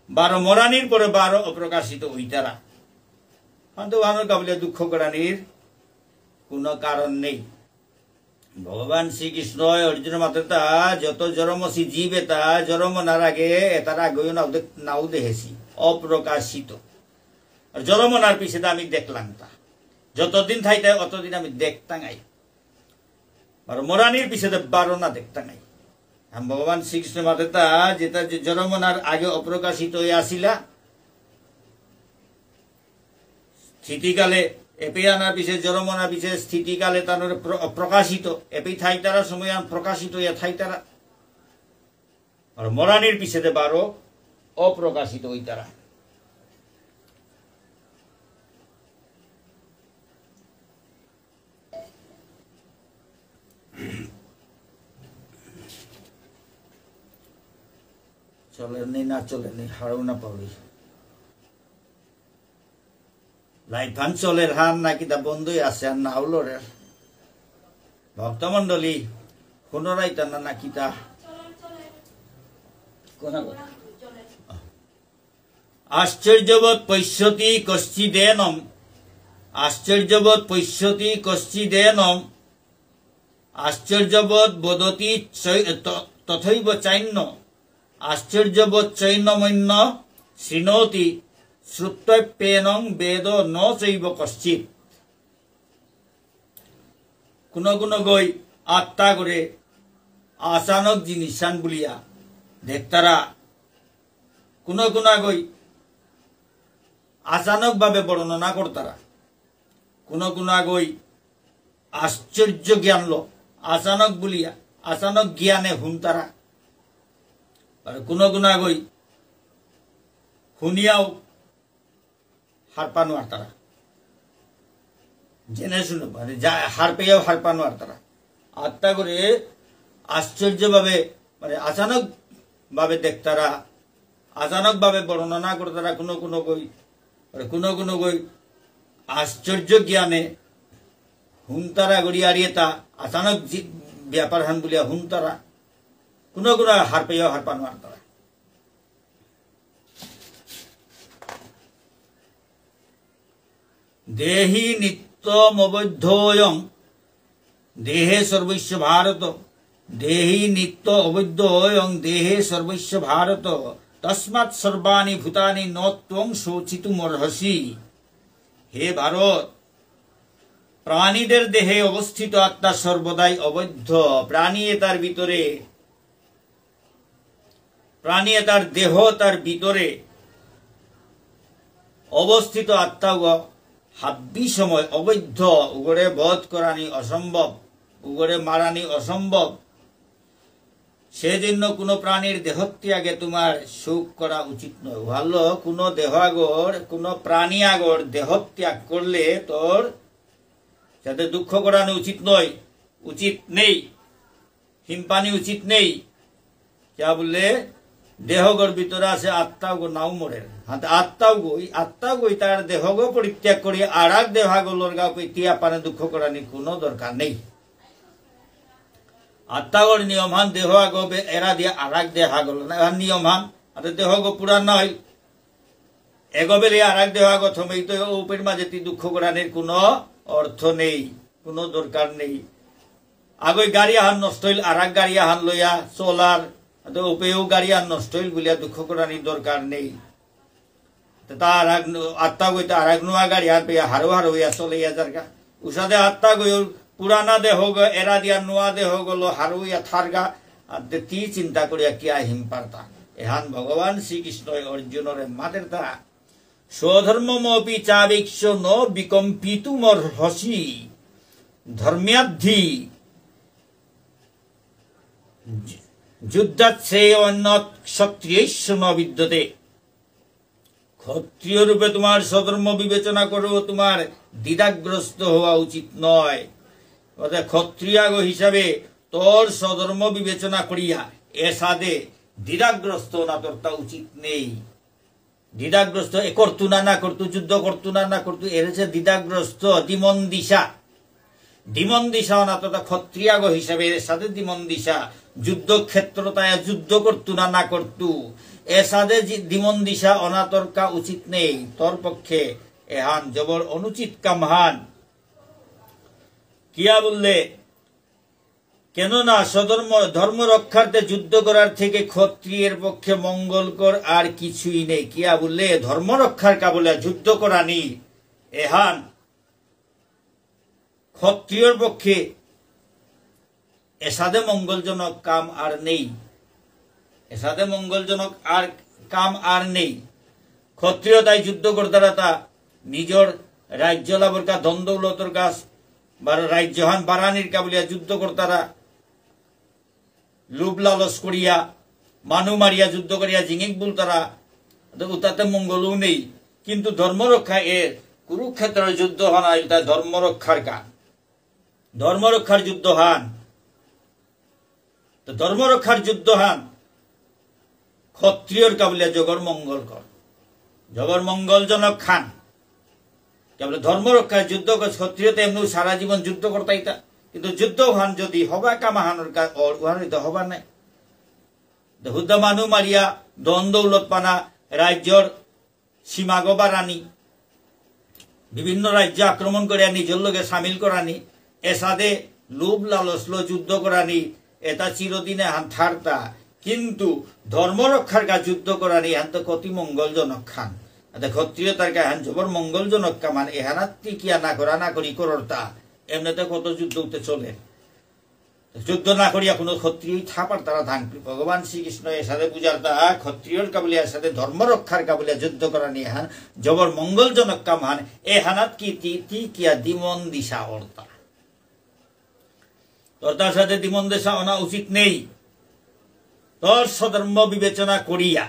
12 মরানির পরে 12 অপ্রকাশিত হই তারা। কিন্তু আমার কাবলে দুঃখ করানির কোনো কারণ নেই। ভগবান শ্রীকৃষ্ণ অর্জুন মাতা যত জরমসি জীব এটা জরমনার আগে এটার আগেও নাও দেখেছি অপ্রকাশিত। আর জরমনার পিছনে আমি দেখলাম তা যতদিন থাইতে অতদিন আমি দেখতাঙাই, আর মরানির পিছনে 12 না দেখতাঙাই। ভগবান শ্রীকৃষ্ণ মাতা যেটা জরমনার আগে অপ্রকাশিত হয়ে আসিলা স্থিতিকালে এপে আনার পিছিয়ে জরমনার পিছিয়ে স্থিতিকালে তার প্রকাশিত এপে থাই তারা সময় প্রকাশিত হইয়া থাই তারা। আর মরানির পিছনে 12 অপ্রকাশিত হই তারা। চলেনি না চলেনি হারও না পাবি লাইফান চলের হান নাকি তা বন্ধুই আছে আর না হলো রে ভক্তমন্ডলী পুনরায় তা না নাকি তা আশ্চর্যবৎ পৈষ্যতি কশ্চিদেনম আশ্চর্যবৎ পৈষ্যতি কশ্চিদেনম আশ্চর্যবৎ বদতি তথৈব চাইন্য আশ্চর্যবৎ চৈন্যমন্য শৃণোতি শ্রুত্যপ্যেনং বেদ ন চৈব কশ্চিৎ। কোন গই আত্মা করে আচানক জিনিসান বলিয়া দেখতারা কোনো আগই আচানক ভাবে বর্ণনা করতারা কোনো আগই আশ্চর্য জ্ঞান লো আচানক বলিয়া আচানক জ্ঞানে হুনতারা আর কোনো আগই শুনিয়াও হারপানো আর তারা জেনে শুনে মানে হার পেয়েও হারপানো আর তারা আত্মা করে আশ্চর্যভাবে মানে আচানক ভাবে দেখতারা আচানক ভাবে বর্ণনা করতারা কোনো গই আশ্চর্য জ্ঞানে হুনতারা গড়িয়া তা আচানক ব্যাপার হান বলিয়া হুনতারা কোনো হার পেয়েও হারপানো আর তারা দেহি নিত্যম অবৈধ্যয়ং দেহে সর্বস্ব ভারত দেহি নিত্য অবৈধ্যয়ং দেহে সর্বস্ব ভারত তস্মাৎ সর্বাণি ভূতানি ন ত্বং শোচিতুমর্হসি। হে ভারত, প্রাণীদের দেহে অবস্থিত আত্মা সর্বদাই অবৈধ। প্রাণী তার ভিতরে তার দেহ তার ভিতরে অবস্থিত আত্মা হাব্বি সময় অবৈধ। উগরে বধ করানি অসম্ভব, উগরে মারানি অসম্ভব। সেজন্য কোনো প্রাণীর দেহত্যাগে তোমার সুখ করা উচিত নয়। ভালো কোনো দেহ আগর কোনো প্রাণী আগর দেহত্যাগ করলে তোর যাতে দুঃখ করানো উচিত নয়, উচিত নেই, হিমপানি উচিত নেই। যা বললে দেহগর ভিতরে আছে আত্মাগো নাও মরে আত্মাও গই তার দেহগো পরিত্যাগ করি আর এক দেহাগোলোর গা তিয়া পানে দুঃখ করানি কোনো দরকার নেই। আত্মাগর নিয়মহান দেহ আগ এরা দিয়ে আর এক দেহাগল না নিয়মহান আর দেহগো পুরান না হয় এগোবেলে আর এক দেহ আগ থমেই তো উপের মাঝে দুঃখ করানির কোনো অর্থ নেই, কোনো দরকার নেই। আগই গাড়ি আহান নষ্ট হইল আর এক গাড়ি আহান লইয়া চলার উপেও গাড়ি আর নষ্ট হইল বলিয়া দুঃখ করানির দরকার নেই। তার আত্মা গইতে আর এক নোয়া গাড়ি আর পেয়ে হারো হইয়া চলে যারগা উষাদে আত্মা গই পুরানা দেহ এরা দিয়া নোয়া দেহ গলো হারো হইয়া থারগা আর তি চিন্তা করিয়া কিয়া হিম পারতা। এহান ভগবান শ্রীকৃষ্ণ অর্জুনের মাদের তা স্বধর্মমপি চাবিক্ষ ন বিকম্পিতুমর্হসি ধর্ম্যাদ্ধি যুদ্ধাশ্রেয় অন্যৎ ক্ষত্রিয়স্য ন বিদ্যতে। ক্ষত্রিয় রূপে তোমার স্বধর্ম বিবেচনা করো, তোমার দ্বিধাগ্রস্ত হওয়া উচিত নয়। অর্থাৎ ক্ষত্রিয়াগ হিসাবে তোর স্বধর্ম বিবেচনা করিয়া এ সাদে দ্বিধাগ্রস্ত না তোর তা উচিত নেই। দ্বিধাগ্রস্ত এ করতু না করতু, যুদ্ধ করতু না করতু, এর হচ্ছে দ্বিধাগ্রস্ত দিমন দিশা না তোর ক্ষত্রিয়াগ হিসাবে এর সাথে দিমন দিশা যুদ্ধক্ষেত্র তাই যুদ্ধ করতু না করতু এ সাদে দিমন দিশা অনাতর্কা উচিত নেই। তোর পক্ষে এহান জবর অনুচিত কামহান কিয়া বললে কেননা ধর্ম রক্ষার্থে যুদ্ধ করার থেকে ক্ষত্রিয়ের পক্ষে মঙ্গলকর আর কিছুই নেই। কিয়া বললে ধর্ম রক্ষার কা বলে যুদ্ধ করানি এহান ক্ষত্রিয়র পক্ষে এসাদে মঙ্গলজনক কাম আর নেই, এসাদে মঙ্গলজনক আর কাম আর নেই। ক্ষত্রিয় তাই যুদ্ধ করতারা তা নিজের রাজ্য লাভের কা দ্বন্দ্বলতর গাছ বা রাজ্যহান বারানির কা বলিয়া যুদ্ধ করতারা লোভ লালস করিয়া মানু মারিয়া যুদ্ধ করিয়া জিঙিক বল তারা তাতে মঙ্গলও নেই। কিন্তু ধর্মরক্ষা এর কুরুক্ষেত্রের যুদ্ধ হান তাই ধর্মরক্ষার কা ধর্মরক্ষার যুদ্ধ হান তো ধর্মরক্ষার যুদ্ধ হান ক্ষত্রিয়র কা বলিয়া জগর মঙ্গল কর জগর মঙ্গলজনক খান কেবল ধর্মরক্ষার যুদ্ধ ক্ষত্রিয়তে এমনি সারা জীবন যুদ্ধ করতাইতা। কিন্তু যুদ্ধ হান যদি হবা কামাহানোর উহানিত হবা নাই হুদ্দ মানু মারিয়া দ্বন্দ্ব উলত পানা রাজ্যর সীমাগ বারানি বিভিন্ন রাজ্য আক্রমণ করিয়া নিজের লোকে সামিল করানি এসাদে লোভ লালসলো যুদ্ধ করানি এটা চিরদিনে হান থারতা। কিন্তু ধর্মরক্ষার কা যুদ্ধ করানি হান তো কতি মঙ্গলজনক খান ক্ষত্রিয়তার কা হান জবর মঙ্গলজনক কামান এহানাত্তি কিয়া না করা না করি করতা এমনিতে কত যুদ্ধ উঠতে চলে যুদ্ধ না করিয়া কোনো ক্ষত্রিয় থাপার তারা ধান ভগবান শ্রীকৃষ্ণ এর সাথে বুঝার তা ক্ষত্রিয়র কাবলিয়ার সাথে ধর্ম রক্ষার কাবলিয়া যুদ্ধ করা নিয়ে হান জবর মঙ্গলজনক কাম হান এ হানাত কি তি কিয়া দিমন দিশা অর্তা তোর তার সাথে দিমন দিশা অনা উচিত নেই। তোর স্বধর্ম বিবেচনা করিয়া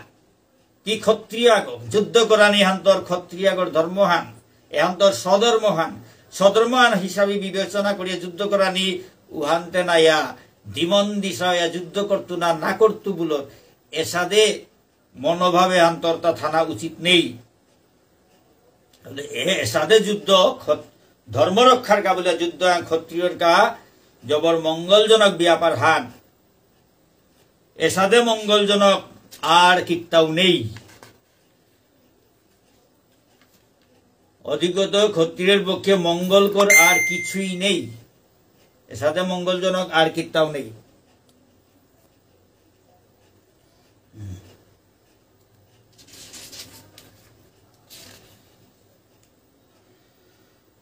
কি ক্ষত্রিয়াগর যুদ্ধ করা নিয়ে হান তোর ক্ষত্রিয়াগর ধর্ম হান এখন তোর স্বধর্ম হান হিসাবে বিবেচনা করিয়া যুদ্ধ করা নি উহান্তে নাইয়া দিমন দিশা যুদ্ধ করতু না করতু বলো এসাদে মনোভাবে আন্তর্তা থানা উচিত নেই। এসাদে যুদ্ধ ধর্ম রক্ষার কা বলে যুদ্ধ ক্ষত্রিয়র কা জবর মঙ্গলজনক ব্যাপার হান এসাদে মঙ্গলজনক আর কিত্তাও নেই। অধিকত ক্ষত্রিয়ের পক্ষে মঙ্গলকর আর কিছুই নেই, এর সাথে মঙ্গলজনক আর কিত্তাও নেই।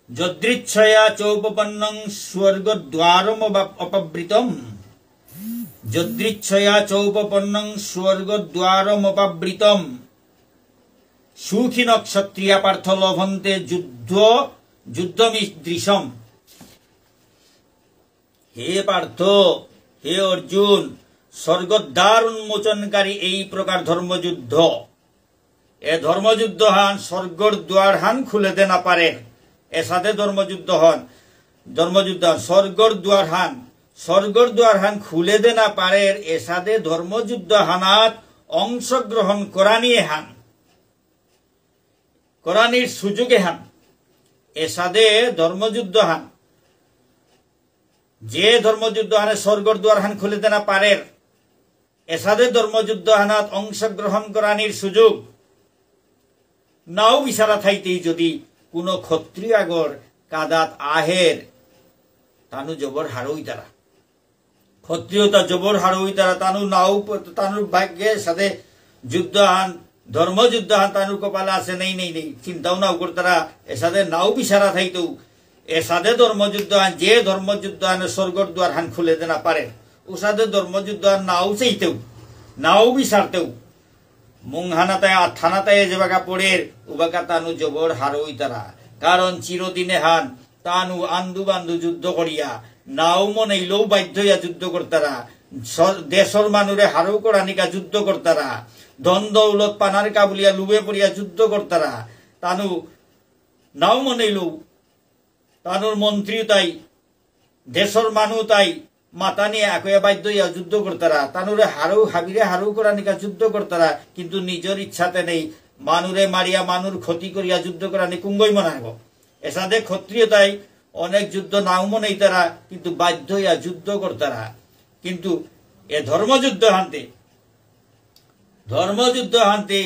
যদৃচ্ছয়া চৌপপন্নং স্বর্গদ্বারম অপবৃতম যদৃচ্ছয়া চৌপপন্নং স্বর্গদ্বারম অপবৃতম সুখিন ক্ষত্রিয়া পার্থ লভন্তে যুদ্ধমিদৃশম। হে পার্থ, হে অর্জুন, স্বর্গদ্বার উন্মোচনকারী এই প্রকার ধর্মযুদ্ধ, এ ধর্মযুদ্ধ হান স্বর্গর দ্বার হান খুলে দে না পারে। এর সাথে ধর্মযুদ্ধ হন স্বর্গর দ্বার হান খুলে দে না পারে। এর সাথে ধর্মযুদ্ধ হানাত অংশগ্রহণ করা নিয়ে হান কোরআনের সুযোগে হান এর সাথে ধর্মযুদ্ধ হান যে ধর্মযুদ্ধ হানে স্বর্গর দ্বার হান খুলে দে না পারে। এর সাথে ধর্মযুদ্ধ হানাত অংশগ্রহণ করানির সুযোগ নাও বিচারা থাইতেই যদি কোন ক্ষত্রিয়াগর কাদাত আহের তানু জবর হারই তারা ক্ষত্রিয়তা জবর হারই তারা তানু নাও তানুর ভাগ্যের সাথে যুদ্ধ হান ধর্মযুদ্ধ হান তানুর কপালে আছে নেই নেই নেই চিন্তাও নাও করতারা। এর সাথে নাও বিচারা থাইতেও এর সাথে ধর্মযুদ্ধ হান যে ধর্মযুদ্ধ হানে স্বর্গর দ্বার হান খুলে দে না পারে ও সাথে ধর্মযুদ্ধ হান নাও চাইতেও নাও বিচারতেও মুংহানাতায় থানাতায় যে বাগা পড়ের উবাকা তানু জবর হারই তারা। কারণ চিরদিনে হান তানু আন্দু বান্দু যুদ্ধ করিয়া নাও মনেইলেও বাধ্য হইয়া যুদ্ধ করতারা। দেশর মানুরে হারও করা নিকা যুদ্ধ করতারা। ধন দৌলত পানার কাবুলিয়া লুবে পড়িয়া যুদ্ধ করতারা। তানু নাও মনেইলেও তানুর মন্ত্রী তাই দেশর মানু তাই মাতা নিয়ে একয়া বাধ্য হইয়া যুদ্ধ করতারা। তানুরে হারু হাবিরে হারু করা নিকা যুদ্ধ করতারা। কিন্তু নিজের ইচ্ছাতে নেই মানুরে মারিয়া মানুর ক্ষতি করিয়া যুদ্ধ করা নি কুঙ্গই মনাইব। এসাদে ক্ষত্রিয়তাই অনেক যুদ্ধ নাও মনেই তারা কিন্তু বাধ্য হইয়া যুদ্ধ করতারা। কিন্তু এ ধর্মযুদ্ধ হানতে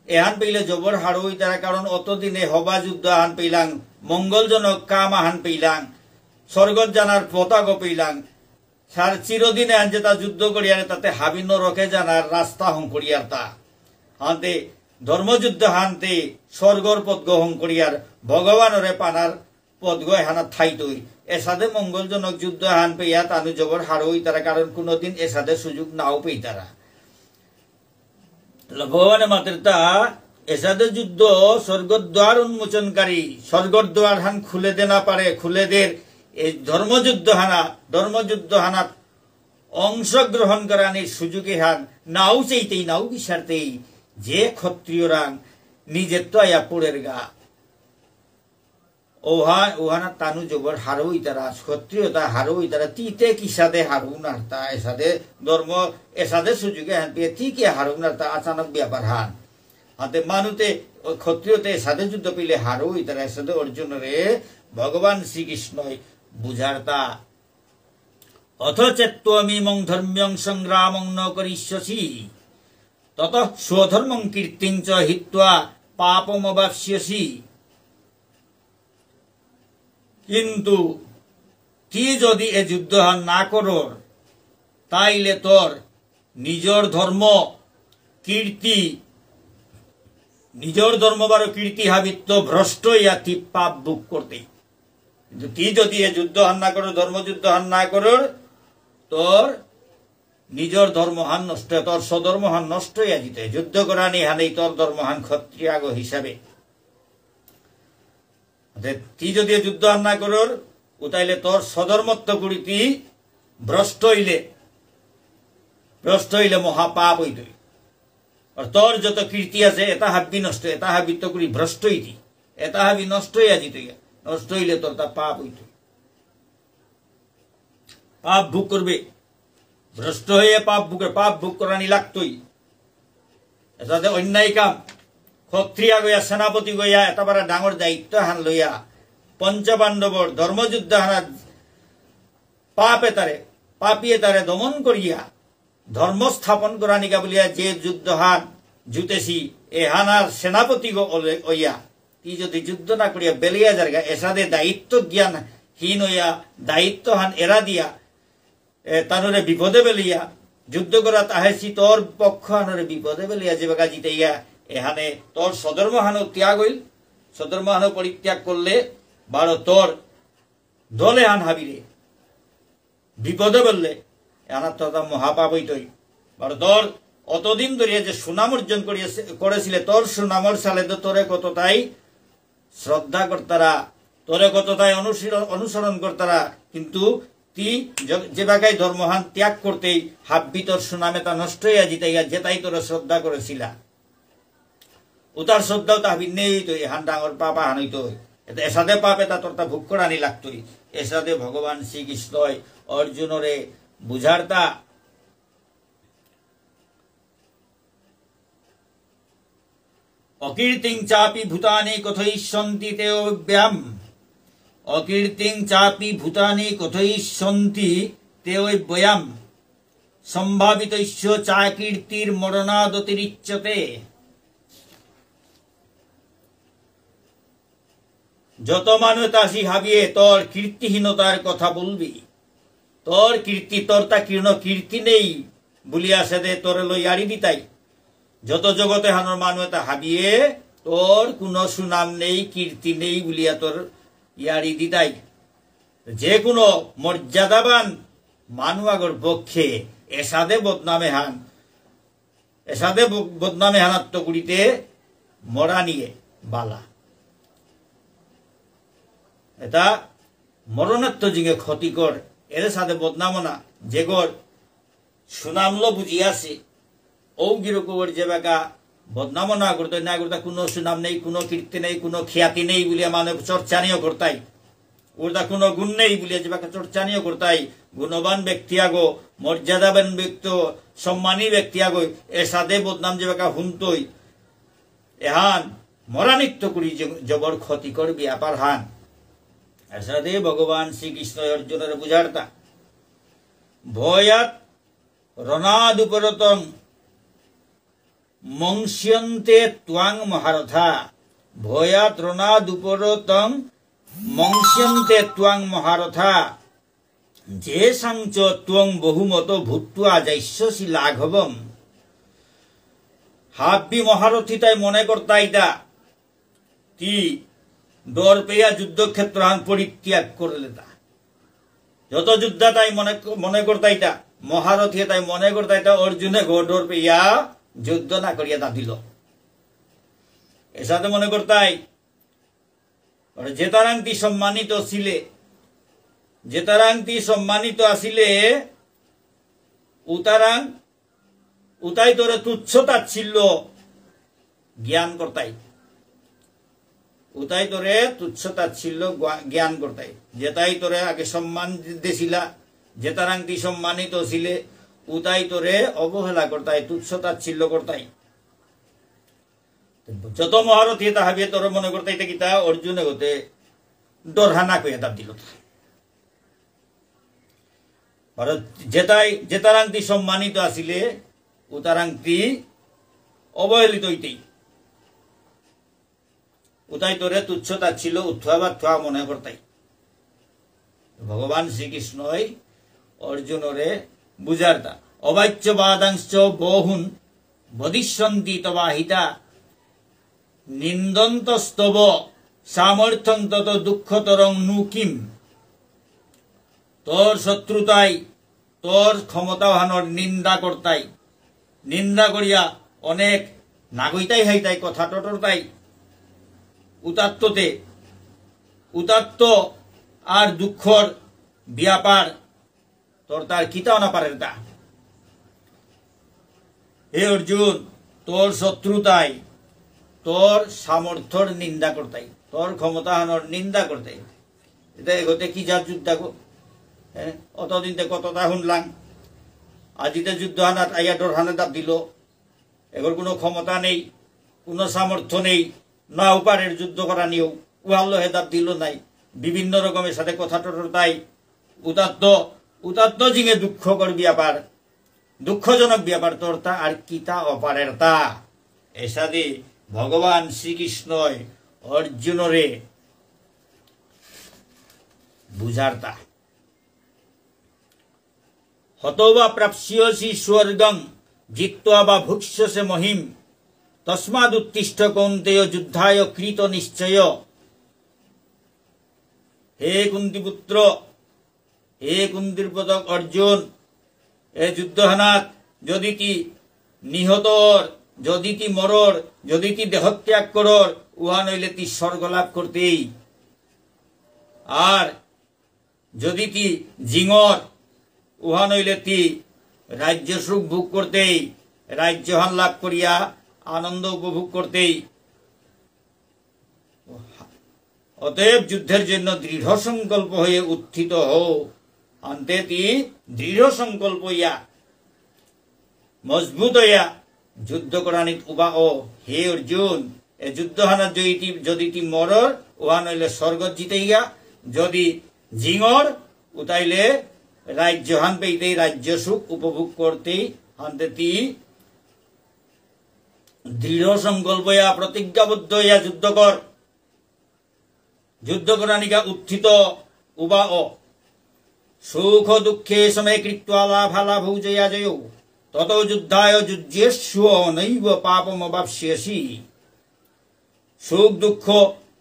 এহান পেইলে জবর হারই তারা। কারণ অতদিনে হবা যুদ্ধ হান পেইলাং মঙ্গলজনক কাম হান পেইলাং স্বর্গত জানার পতাক পেইলাং সার চিরদিনে আন যে তা যুদ্ধ করিয়ার তাতে হাবিন রকে জানার রাস্তা হং করিয়ার তা হানতে ধর্মযুদ্ধ হানতে স্বর্গর পদ গ্রহণ করিয়ার ভগবানরে পানার পদ গয় হানা থাইতই। এর সাথে মঙ্গলজনক যুদ্ধ হান পেইয়া তানু জবর হারই তারা। কারণ কোনদিন এর সাথে সুযোগ নাও পেই তারা। ভগবানের মাতৃতা এসাদে যুদ্ধ স্বর্গদ্বার উন্মোচনকারী স্বর্গর দ্বার হান খুলে দে না পারে খুলে দের এই ধর্মযুদ্ধ হানাত অংশগ্রহণ করানির সুযোগে হান নাও চাইতেই নাও বিচারতেই যে ক্ষত্রিয়রাং নিজের তো আয়া পড়ের গা ওহানা তানু জবর হারই তারা ক্ষত্রিয়তা হারই তারা তিতে কিসাদে হারু নারতা এসাদে ধর্ম এসাদে সুযোগে হান পেয়ে তিকে হারু নারতা আচানক ব্যাপার হান হাতে মানুতে ক্ষত্রিয়তে এসাদে যুদ্ধ পেলে হারই তারা এসাদে অর্জুনরে ভগবান শ্রীকৃষ্ণই বুঝারতা। অথচেত্তমিমং ধর্ম্যং সংগ্রামং ন করিষ্যসি তত স্বধর্মং কীর্তিং চ হিত্বা পাপমবাস্যসি। কিন্তু তুই যদি এ যুদ্ধ হান না করর তাইলে তোর নিজের ধর্ম কীর্তি নিজের ধর্ম বারো কীর্তি হাবিত্ব ভ্রষ্ট ইয়া তি পাপ বুক করতে। কিন্তু তুই যদি এ যুদ্ধ হান না করো ধর্মযুদ্ধ হান না করর তোর নিজের ধর্মহান নষ্ট, তোর স্বধর্মহান নষ্ট হইয়া যেতে, যুদ্ধ করা নি হানেই তোর ধর্মহান ক্ষত্রিয়াগ হিসাবে। তুই যদি যুদ্ধ হান না করর তাইলে তোর স্বধর্মত্ব করিতি ভ্রষ্ট হইলে মহাপাপ হইত। আর তোর যত কীর্তি আছে এটা হাবি নষ্ট, এটা হাবি তো করি ভ্রষ্ট হইতি, এটা হাবি নষ্ট হইয়া যেত, নষ্ট হইলে তোর তা পাপ হইত, পাপ ভোগ করবে। ভ্রষ্ট হয়ে পাপ ভোগ করানি লাগতই। এটাতে অন্যায় কাম ক্ষত্রিয়া গইয়া সেনাপতি গইয়া এটা বারা ডাঙর দায়িত্ব হান লইয়া পঞ্চপাণ্ডবর ধর্মযুদ্ধ হানা পাপিয়ে তারে দমন করিয়া ধর্ম স্থাপন করা নিকা বলিয়া যে যুদ্ধ হান জুতেছি এ হানার সেনাপতি হইয়া তি যদি যুদ্ধ না করিয়া বেলিয়া জায়গা এসাদে দায়িত্ব জ্ঞান হীন হইয়া দায়িত্ব হান এরা দিয়া তানরে বিপদে বেলিয়া যুদ্ধ করা তাহেছি তোর পক্ষ হানরে বিপদে বেলিয়া যে বাগা জিতাইয়া এখানে তোর সদর্মহানও ত্যাগ হইল। সদর্মহানও পরিত্যাগ করলে বারো তোর দলে হান হাবিরে বিপদে বললে এনার তো মহাপাপ হইতই। বারো তোর অতদিন ধরিয়া যে সুনাম অর্জন করেছিলে তোর সুনামর সালে তো তোরে কতটাই শ্রদ্ধা করতারা, তোরে কতটাই অনুসরণ করতারা, কিন্তু তি যে বাগাই ধর্মহান ত্যাগ করতেই হাব্বি তোর সুনামে তা নষ্ট হইয়া জিতাইয়া যেটাই তোরে শ্রদ্ধা করেছিলা উতার শ্রদ্ধাও তা হাবি নেই তো হান ডাঙর পাপা হান হইত। এসাদে পাপ এটা তোর তা ভোগ করানি লাগতই। এসাদে ভগবান শ্রীকৃষ্ণ অর্জুনরে বুঝার তা অকীর্তিং চাপি ভূতানি কথয়িষ্যন্তি তেও ব্যাম, অকীর্তিং চাপি ভূতানি কথয়িষ্যন্তি তেও বয়াম, সম্ভাবিতস্য চাকীর্তির মরণাদতিরিচ্যতে। যত মানুষ আসি হাবিয়ে তোর কীর্তিহীনতার কথা বলবি, তোর কীর্তি তোর তা কীর্তি নেই বলিয়া সেদে তোর লইয়ারি দিতাই। যত জগতে হানোর মানুষ তা হাবিয়ে তোর কোনো সুনাম নেই কীর্তি নেই বলিয়া তোর ইয়ারি দিতাই। যে কোনো মর্যাদাবান মানুয়াগর পক্ষে এসাদে বদনামে হানাত্ম করিতে মরা নিয়ে বালা। এটা মরণাত্ম জিগে ক্ষতিকর, এর সাথে বদনাম না যে গর সুনামলো বুঝিয়াছে ও গিরকর যে বাকা বদনাম না করতে কোনো সুনাম নেই, কোনো কীর্তি নেই, কোনো খ্যাতি নেই বলিয়া মানে চর্চা নিয়েও করতাই। ওটা কোনো গুণ নেই বলিয়া যে বাকা চর্চা নিয়েও করতাই। গুণবান ব্যক্তি আগো, মর্যাদাবান ব্যক্তি, সম্মানী ব্যক্তি আগো এর সাথে বদনাম যে বাকা হুনতই এহান মরানিত্য করি জবর ক্ষতিকর ব্যাপার হান। এর সাথে ভগবান শ্রীকৃষ্ণ অর্জুনের বুঝারতা ভয়াত রণাদুপরতং মংস্যন্তে ত্বাং মহারথা, ভয়াত রণাদুপরতং মংস্যন্তে ত্বাং মহারথা, যে সাংচ ত্বং বহুমত ভূত্বা যাইষ্যসি লাঘবম। হাব্বি মহারথী তাই মনে করতাইতা তি ডর পেয়া যুদ্ধক্ষেত্র হান পরিত্যাগ করলে তা যত যুদ্ধা তাই মনে করতাইতা মহারথী তাই মনে করতাইতা অর্জুনে ডর পেয়া যুদ্ধ না করিয়া তা দিল। এর সাথে মনে করতাই জেতারাংতি সম্মানিত আসিলে উতাই তোরে তুচ্ছ তাচ্ছিল্য জ্ঞান করতাই, উতাই তোরে তুচ্ছ তাচ্ছিল্য জ্ঞান করতাই। যেতাই তোরে আগে সম্মান দিছিলা, জেতারাংতি সম্মানিত ছিলে উতাই তোরে অবহেলা করতাই, তুচ্ছ তাচ্ছিল্য করতাই। যত মহারথী তাহাবি তোর মনে করতাই কিতা অর্জুনে গতে ডরহানা কইয়া তার দিল। জেতারাংতি সম্মানিত আসিলে উতারাংতি অবহেলিত হইতেই, উতাই তোরে তুচ্ছ তাচ্ছিল্য উৎথা বা থা মনে করতাই। ভগবান শ্রীকৃষ্ণই অর্জুনরে বুঝারতা অবাচ্য বাদাংশ বহুন বদিষ্যন্তি তবাহিতা, নিন্দন্তস্তব সামর্থ্যং তত দুঃখতরং নু কিম। তোর শত্রুতাই তোর ক্ষমতা হানোর নিন্দা করতাই, নিন্দা করিয়া অনেক নাগইতাই হাইতাই কথা টটরতাই উতাত্ততে উতাত্ত আর দুঃখর ব্যাপার তোর তার কিতাও না পারে তা। হে অর্জুন, তোর শত্রুতাই তোর সামর্থ্যর নিন্দা করতাই, তোর ক্ষমতা হানোর নিন্দা করতাই। এটা এগোতে কি যার যুদ্ধ গো, হ্যাঁ অতদিন কতটা শুনলাম, আজিতে যুদ্ধ হানাত আইয়া ডর হানে দাব দিল। এগোর কোনো ক্ষমতা নেই, কোনো সামর্থ্য নেই, না উপারের যুদ্ধ করা নিয়েও উহাল্লো হেদাব দিল নাই। বিভিন্ন রকমের সাথে কথা টটরতাই উদাত্ত উদাত্ত জিঙে দুঃখকর ব্যাপার, দুঃখজনক ব্যাপার তোর তা আর কিতা অপারের তা। এসাদে ভগবান শ্রীকৃষ্ণয় অর্জুনরে বুঝার তা। হতবা প্রাপ্স্যসি স্বর্গং জিত্বা বা ভুক্ষ্যসে মহিম তস্মাদুত্তিষ্ঠ কৌন্তেয় যুদ্ধায় কৃত নিশ্চয়। হে কুন্তিপুত্র, হে কুন্তির পদক অর্জুন, এ যুদ্ধহানাত যদি তি নিহতর, যদি তি মরর, যদি তি দেহত্যাগ করর, উহা নইলে তি স্বর্গ লাভ করতেই। আর যদি তি জিঙর, উহা নইলে তি রাজ্য সুখ ভোগ করতেই, রাজ্যহান লাভ করিয়া আনন্দ উপভোগ করতেই। অতএব যুদ্ধের জন্য দৃঢ় সংকল্প হয়ে উত্থিত হও। আন্তে তি দৃঢ় সংকল্প ইয়া মজবুত হইয়া যুদ্ধ করানিত উবা ও। হে অর্জুন, এ যুদ্ধহানা যদি তি মরর, উহা নইলে স্বর্গ জিতেইয়া, যদি জিঙর উতাইলে রাজ্যহান পেইতেই, রাজ্য সুখ উপভোগ করতেই। আন্তে তি দৃঢ় সংকল্প ইয়া প্রতিজ্ঞাবদ্ধ হইয়া যুদ্ধ কর। যুদ্ধ করানিকা উত্থিত উবা ও। সুখ দুঃখে সময় কৃত্বা লাভালাভৌ জয়া জয় তত যুদ্ধায় যুজ্যেষ্য নৈব পাপমবাপ্স্যসি। সুখ দুঃখ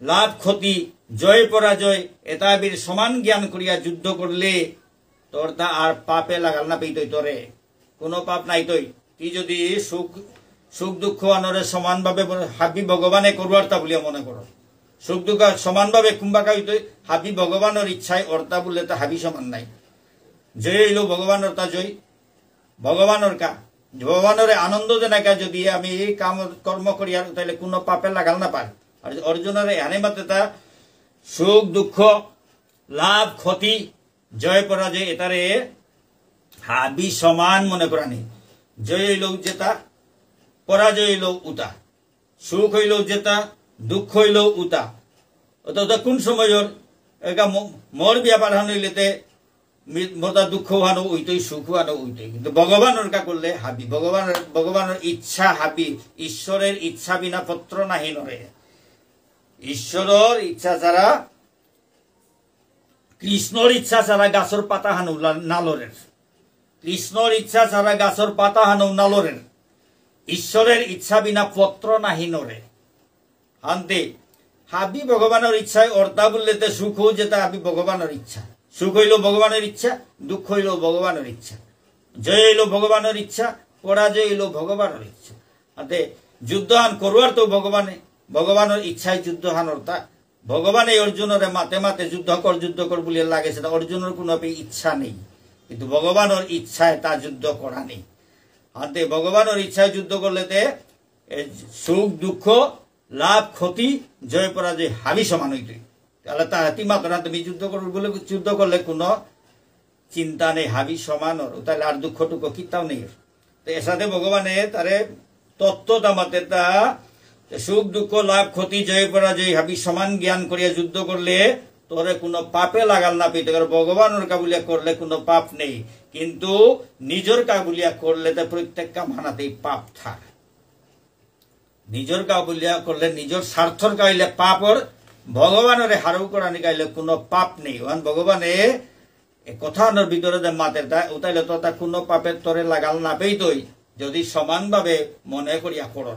লাভ ক্ষতি জয় পরাজয় এতাবির সমান জ্ঞান করিয়া যুদ্ধ করলে তোর তা আর পাপে লাগাল না পেইতই। তোরে কোনো পাপ নাই তৈ। তুই যদি সুখ সুখ দুঃখ আনরে সমানভাবে হাবি ভগবানে করবার তা বলিয়া মনে করো, সুখ দুঃখ সমানভাবে কুম্বাকা হইতই, হাবি ভগবানের ইচ্ছায় অর্তা বললে তা হাবি সমান নাই। জয় হইল ভগবানের তা জয়, ভগবানের কা ভগবানের আনন্দ জেনাকা যদি আমি এই কাম কর্ম করি আর তাহলে কোনো পাপে লাগাল না পার। আর অর্জুনের এনে মাত্র তা সুখ দুঃখ লাভ ক্ষতি জয় পরাজয় এটারে হাবি সমান মনে করানি। জয় হইল যেতা, পরাজয় হইল উতা, সুখ হইল যেতা, দুঃখ হইল উতা। অত কোন সময়ের একা মোর ব্যাপার হান হইলেতে মোটা দুঃখ হানো উইতই, সুখ হানো উইতই। কিন্তু ভগবানের কা করলে হাবি ভগবানের ইচ্ছা হাবি। ঈশ্বরের ইচ্ছা বিনা পত্র নাহি নরে। ঈশ্বরের ইচ্ছা ছাড়া, কৃষ্ণর ইচ্ছা ছাড়া গাছর পাতা হানো নালরের। কৃষ্ণর ইচ্ছা ছাড়া গাছর পাতা হানো নালরের। ঈশ্বরের ইচ্ছা বিনা পত্র নাহি নরে। হান্তে হাবি ভগবানের ইচ্ছায় অর্তা বললেতে সুখ হো যেটা হাবি ভগবানের ইচ্ছা। সুখ হইল ভগবানের ইচ্ছা, দুঃখ হইল ভগবানের ইচ্ছা, জয় হইল ভগবানের ইচ্ছা, পরাজয় হইল ভগবানের ইচ্ছা। হাতে যুদ্ধহান করবার তো ভগবানের ইচ্ছায় যুদ্ধহান অর্থা। ভগবান এই অর্জুনের মাতে মাতে যুদ্ধ কর বলিয়া লাগে, সেটা অর্জুনের কোনো ইচ্ছা নেই, কিন্তু ভগবানের ইচ্ছায় তা যুদ্ধ করা নেই। হাতে ভগবানের ইচ্ছায় যুদ্ধ করলেতে সুখ দুঃখ লাভ ক্ষতি জয় পরাজয় হাবি সমান হইতই। তাহলে তা হাতি মাত্রা তুমি যুদ্ধ করবে বলে যুদ্ধ করলে কোনো চিন্তা নেই, হাবি সমান ওর, তাহলে আর দুঃখ টুক কিতাও নেই। তো এর সাথে ভগবানে তারে তত্ত্বটা মাতে তা সুখ দুঃখ লাভ ক্ষতি জয় পরাজয় হাবি সমান জ্ঞান করিয়া যুদ্ধ করলে তোরে কোনো পাপে লাগাল না পেতে। ভগবানের কাবুলিয়া করলে কোনো পাপ নেই, কিন্তু নিজের কাবুলিয়া করলে তো প্রত্যেক কাম হানাতেই পাপ থাক। নিজের কাবুলিয়া করলে নিজের স্বার্থর গাইলে পাপর, ভগবানের হারও করা নিকাইলে কোনো পাপ নেই। ভগবানে কথানোর ভিতরে যে মাতের তা উতাইলে তো তা কোনো পাপের তরে লাগাল না পেইতই, যদি সমানভাবে মনে করিয়া কর।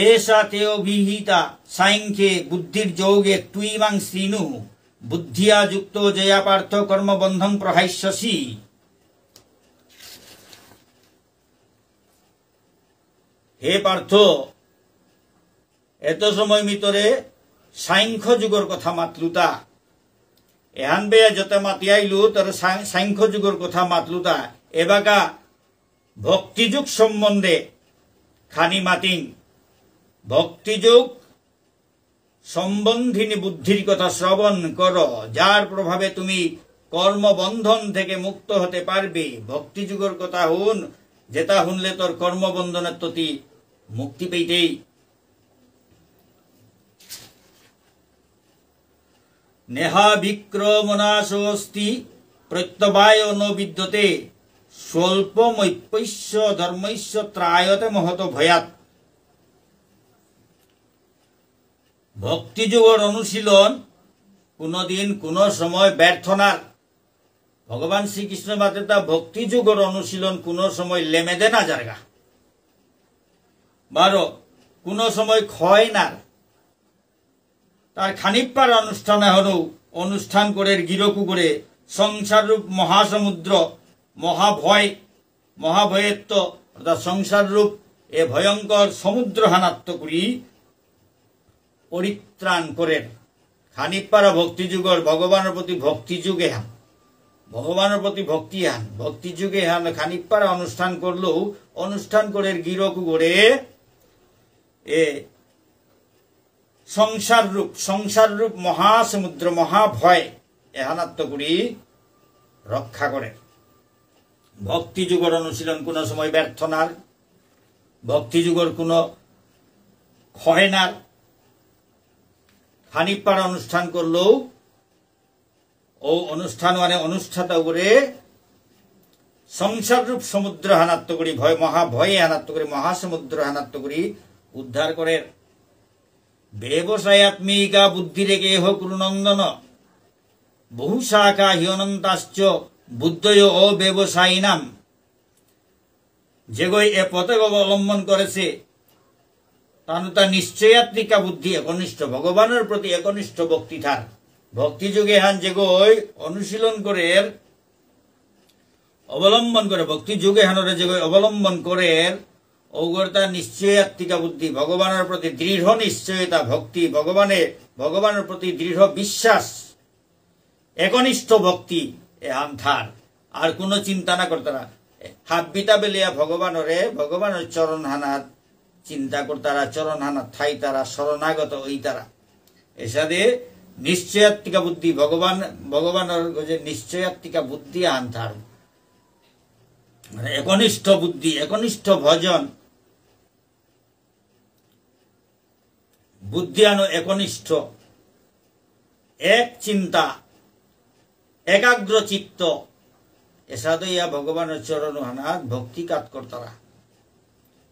এষা তে অভিহিতা সাংখ্যে বুদ্ধির যোগে তুই মাং শ্রীনু বুদ্ধিয়া যুক্ত জয়া পার্থ কর্মবন্ধং প্রহাস্যসি। হে পার্থ, এত সময় ভিতরে সাংখ্য যুগর কথা মাতলুতা, এহান বেয়া যত মাতিয়াইলু তোর সাংখ্য যুগর কথা মাতলুতা, এবাকা ভক্তিযুগ সম্বন্ধে খানি মাতিং। ভক্তিযুগ সম্বন্ধিনী বুদ্ধির কথা শ্রবণ কর, যার প্রভাবে তুমি কর্মবন্ধন থেকে মুক্ত হতে পারবে। ভক্তিযুগের কথা হুন, যেটা শুনলে তোর কর্মবন্ধনের প্রতি মুক্তি পেইতেই। নেহা বিক্রমনাশোস্তি প্রত্যবায় ন বিদ্যতে, স্বল্পমৈপৈশ্য ধর্মৈশ্য ত্রায়তে মহত ভয়াত। ভক্তিযুগের অনুশীলন কোনদিন কোন সময় ব্যর্থ না। ভগবান শ্রীকৃষ্ণ মাতা ভক্তিযুগের অনুশীলন কোন সময় লেমেদে না জায়গা, বারো কোন সময় ক্ষয় না। তার খানিকপার অনুষ্ঠান হল অনুষ্ঠান করে গিরকু করে সংসার রূপ মহাসমুদ্র মহাভয়েত্ব অর্থাৎ সংসার রূপ এ ভয়ঙ্কর সমুদ্র হানাত্ম করি পরিত্রাণ করেন। খানিকপারা ভক্তিযুগর ভগবানের প্রতি ভক্তিযুগে হান, ভগবানের প্রতি ভক্তি হান, ভক্তিযুগে হান। খানিকপারা অনুষ্ঠান করলেও অনুষ্ঠান করে গিরকু করে এ সংসার রূপ মহাসমুদ্র মহাভয় এহানাত্ম করি রক্ষা করে। ভক্তিযুগের অনুশীলন কোন সময় ব্যর্থ না, ভক্তিযুগের কোন ক্ষয় না। খানিকপাড়া অনুষ্ঠান করলেও ও অনুষ্ঠান মানে অনুষ্ঠাতা করে সংসার রূপ সমুদ্র হানাত্ম করি মহাভয়ে হানাত্ম করি মহাসমুদ্র হানাত্ম করি উদ্ধার করে। ব্যবসায়াত্মিকা বুদ্ধি রেখে হোক নন্দন, বহু শাখা হিয়নন্তাশ্চ বুদ্ধয় ও ব্যবসায়ী নাম। যেগই এ পথে অবলম্বন করেছে তার নিশ্চয়াত্মিকা বুদ্ধি একনিষ্ঠ, ভগবানের প্রতি একনিষ্ঠ ভক্তি থার। ভক্তিযুগে হান যেগই অনুশীলন করে অবলম্বন করে, ভক্তিযুগে হানরে যেগই অবলম্বন করে ওগরতা নিশ্চয়াত্মিকা বুদ্ধি, ভগবানের প্রতি দৃঢ় নিশ্চয়তা ভক্তি, ভগবানের প্রতি দৃঢ় বিশ্বাস একনিষ্ঠ ভক্তি এহান থার। আর কোনো চিন্তা না করতারা হাব্বিতা বেলিয়া ভগবানের চরণ হানাত চিন্তা করতারা, চরণ হানাত থাই তারা শরণাগত ওই তারা। এসাদে নিশ্চয়াত্মিকা বুদ্ধি ভগবানের যে নিশ্চয়াত্মিকা বুদ্ধি আন থার, মানে একনিষ্ঠ বুদ্ধি একনিষ্ঠ ভজন বুদ্ধি আনো একনিষ্ঠ এক চিন্তা একাগ্র চিত্ত এসাদে ইয়া ভগবানের চরণ হানাত ভক্তি কাজ করতারা।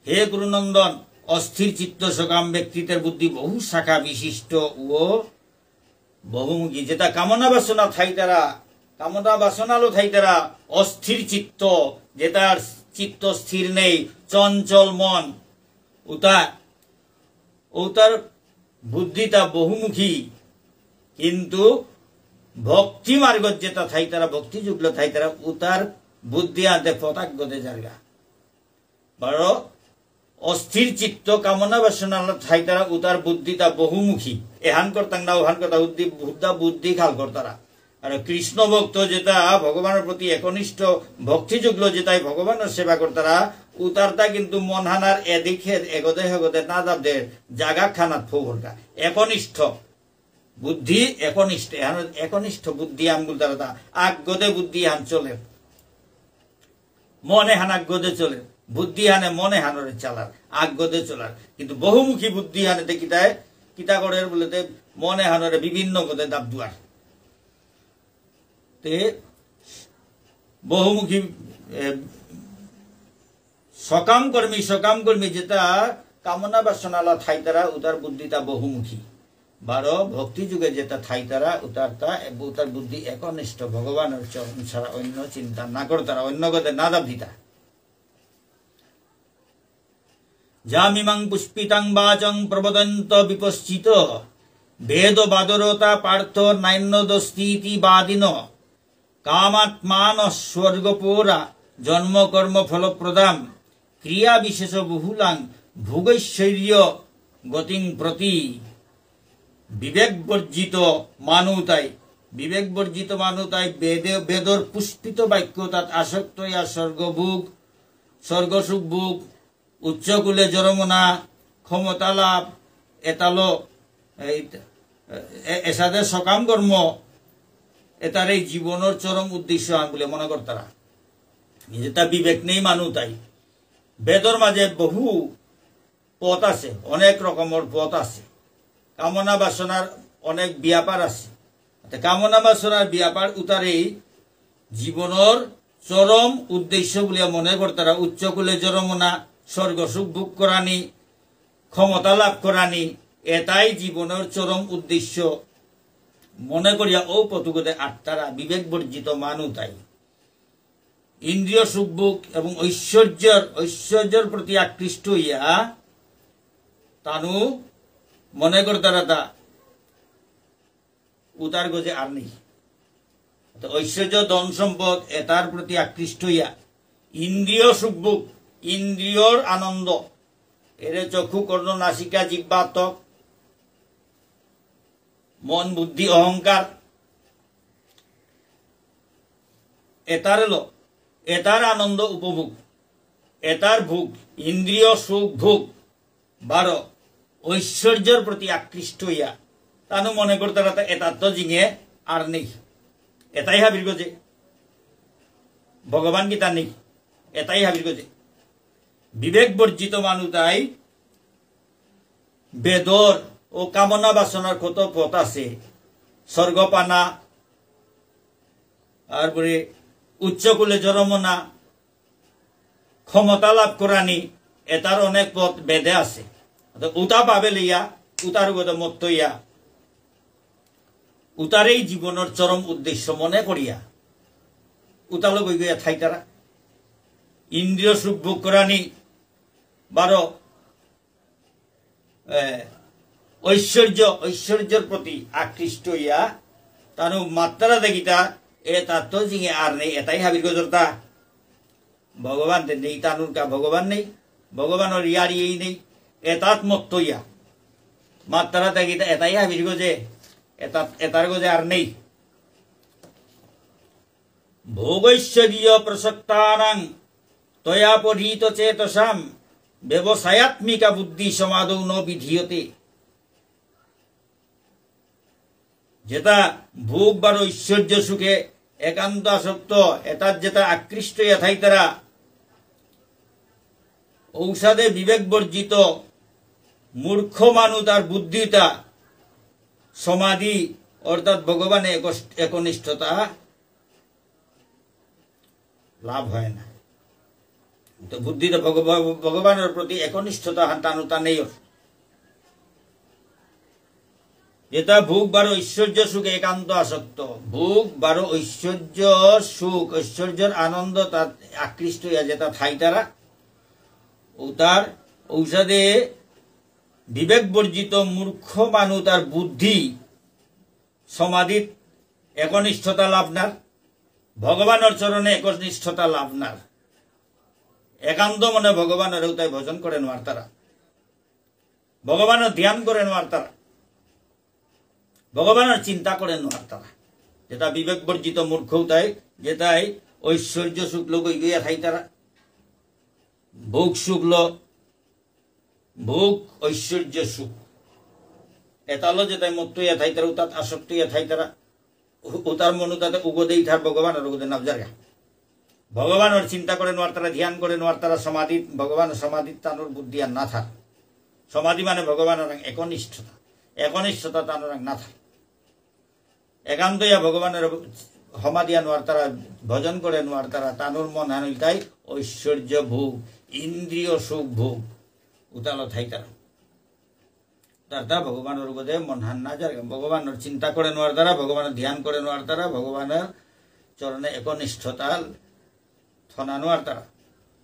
হে গুরুনন্দন, অস্থির চিত্ত সকাম ব্যক্তিত্বের বুদ্ধি বহু শাখা বিশিষ্ট ও বহুমুখী, যেটা কামনা বাসনা থাই তারা অস্থির চিত্ত, যেটার চিত্ত স্থির নেই, চঞ্চল মন, ওতার বুদ্ধিটা বহুমুখী। কিন্তু ভক্তি মার্গ যেটা থাই তারা ভক্তি যুগল থাই তারা উতার বুদ্ধি আনতে পতাগ্যতে জায়গা। বারো অস্থির চিত্ত কামনা বাসনা থাই তারা উতার বুদ্ধিটা বহুমুখী, এহান করতাম না ওহান কথা বুদ্ধি খাল করতারা। আর কৃষ্ণ ভক্ত যেটা ভগবানের প্রতি একনিষ্ঠ ভক্তি যুগল যেটাই ভগবানের সেবা করতারা উতারটা কিন্তু মন হানার এদিকে এগোদে না দাবদের জাগা খানাত ফোরকা একনিষ্ঠ বুদ্ধি একনিষ্ঠ বুদ্ধি আঙ্গুল তারা আগ্যদে বুদ্ধি হান চলে, মনে হান আগ্যদে চলে, বুদ্ধি হানে মনে হানরে চালার আগ্যদে চলার। কিন্তু বহুমুখী বুদ্ধি হানে দেখিতায় কিতা করে বলতে মনে হানরে বিভিন্ন গদে দাব দুয়ার। বহুমুখী সকাম কর্মী যেটা কামনা বাসনালা থাই তারা উতার বুদ্ধিটা বহুমুখী। বারো ভক্তি যুগে যেটা থাই তারা উতার বুদ্ধি একনিষ্ঠ ভগবানের চরণ ছাড়া অন্য চিন্তা না করে তারা অন্য গদে না দাব দিতা। যামিমাং পুষ্পিতাং বাচং প্রবদন্ত বিপশ্চিত বেদ বাদরতা পার্থ নাইন্যদস্তিতি বাদিন কামাত্মান স্বর্গপোরা জন্ম কর্ম ফলপ্রদাম ক্রিয়া বিশেষ বহুলাং ভোগৈশ্বর্য গতিং প্রতি বিবেক বর্জিত মানুতাই বেদর পুষ্পিত বাক্য তাত আসক্ত ইয়া স্বর্গসুখ ভোগ উচ্চকুলে জরমনা ক্ষমতা লাভ এতালো এসাদের সকাম কর্ম এটার এই জীবনের চরম উদ্দেশ্য বলে মনে করতারা যেটা বিবেক নেই মানুতাই বেদর মাঝে বহু পথ আছে, অনেক রকমের পথ আছে, কামনা বাসনার অনেক ব্যাপার আছে। কামনা বাসনার ব্যাপার উতারেই জীবনের চরম উদ্দেশ্য বলে মনে করতারা উচ্চকুলে জরমনা স্বর্গসুখ ভোগ করানি ক্ষমতা লাভ করানি এটাই জীবনের চরম উদ্দেশ্য মনে করিয়া ও পথগতে আত্মারা বিবেক বর্জিত মানুতাই ইন্দ্রিয় সুখ ভোগ এবং ঐশ্বর্যের প্রতি আকৃষ্ট হইয়া তানু মনে করতারা তা উতার গজে আর নেই। ঐশ্বর্য ধন সম্পদ এটার প্রতি আকৃষ্ট হইয়া ইন্দ্রিয় সুখ ভোগ ইন্দ্রিয়র আনন্দ এর চক্ষু কর্ণ নাসিকা জিহ্বা ত্বক মন বুদ্ধি অহংকার এটার আনন্দ উপভোগ এটার ভোগ ইন্দ্রিয় সুখ ভোগ 12 ঐশ্বর্যের প্রতি আকৃষ্ট হইয়া তানু মনে করতে এটার তো জিঙে আর নেই এটাই হাবির গজে ভগবান গীতা নেই এটাই হাবির গজে বিবেক বর্জিত মানুতাই বেদর ও কামনা বাসনার কত পথ আছে স্বর্গপানা তারপরে উচ্চকুলে জরমনা ক্ষমতা লাভ করানি এটার অনেক পথ বেদে আছে উতা পাবে লইয়া উতার গত মত ইয়া উতারেই জীবনের চরম উদ্দেশ্য মনে করিয়া উতালো গই গিয়া থাইতারা ইন্দ্রিয় সুখ ভোগ করানি 12 ঐশ্বর্যের প্রতি আকৃষ্ট হইয়া তানু মাত্রা দেখিতা এ তার তো জিঙে আর নেই এটাই হাবির গজরতা ভগবান নেই তানুর কা ভগবান নেই ভগবানের ইয়ার এই নেই এতাত মত ইয়া মাত্রা দেখিতা এটাই হাবির গজে এটার গজে আর নেই ভোগৈশ্বর্য প্রসক্তানাং তয়া পরিহিত চেতসাম ব্যবসায়াত্মিকা বুদ্ধি সমাদৌ ন বিধীয়তে যেটা ভোগ বা ঐশ্বর্য সুখে একান্ত আসক্ত এটার যেটা আকৃষ্ট এথাই তারা ঔষধে বিবেক বর্জিত মূর্খ মানুষ তার বুদ্ধিতা সমাধি অর্থাৎ ভগবানে একনিষ্ঠতা লাভ হয় না। তো বুদ্ধিটা ভগবানের প্রতি একনিষ্ঠতা টানুতা নেই যেটা ভোগ বারো ঐশ্বর্য সুখে একান্ত আসক্ত ভোগ বারো ঐশ্বর্য সুখ ঐশ্বর্যের আনন্দ তার আকৃষ্ট হইয়া যেটা থাই তারা ও তার ঔষধে বিবেক বর্জিত মূর্খ মানুষ তার বুদ্ধি সমাধিত একনিষ্ঠতা লাভ নার ভগবানের চরণে একনিষ্ঠতা লাভ নার একান্ত মনে ভগবানের তাই ভজন করে নোয়ার তারা ভগবানের ধ্যান করে নোয়ার তারা ভগবানের চিন্তা করে নোয়ার তারা যেটা বিবেক বর্জিত মূর্খ তাই যেটাই ঐশ্বর্য শুক্ল গইয়া থাই তারা ভোগ শুক্ল ভোগ ঐশ্বর্য সুখ এতালো যেটাই মত ইয়া থাই তারা উতাত আসক্ত ইয়া থাই তারা উতার মনু তাতে উগদেই থার ভগবানের উগদে নাবজারগা ভগবানের চিন্তা করে নোয়ার তারা ধ্যান করে নোয়ার তারা সমাধি ভগবান সমাধি তানোর বুদ্ধি আর না থাক সমাধি মানে ভগবানের একনিষ্ঠতা তানোর না থাক একান্ত ইয়া ভগবানের সমাধিয়া নোয়ার তারা ভজন করে নোয়ার তারা তানোর মন হানিতাই ঐশ্বর্য ভোগ ইন্দ্রিয় সুখ ভোগ উতালো থাই তারা তার ভগবানের উগদে মন হান না যায় ভগবানের চিন্তা করে নোয়ার দ্বারা ভগবানের ধ্যান করে নোয়ার দ্বারা ভগবানের চরণে একনিষ্ঠতা থনানোয়ার তারা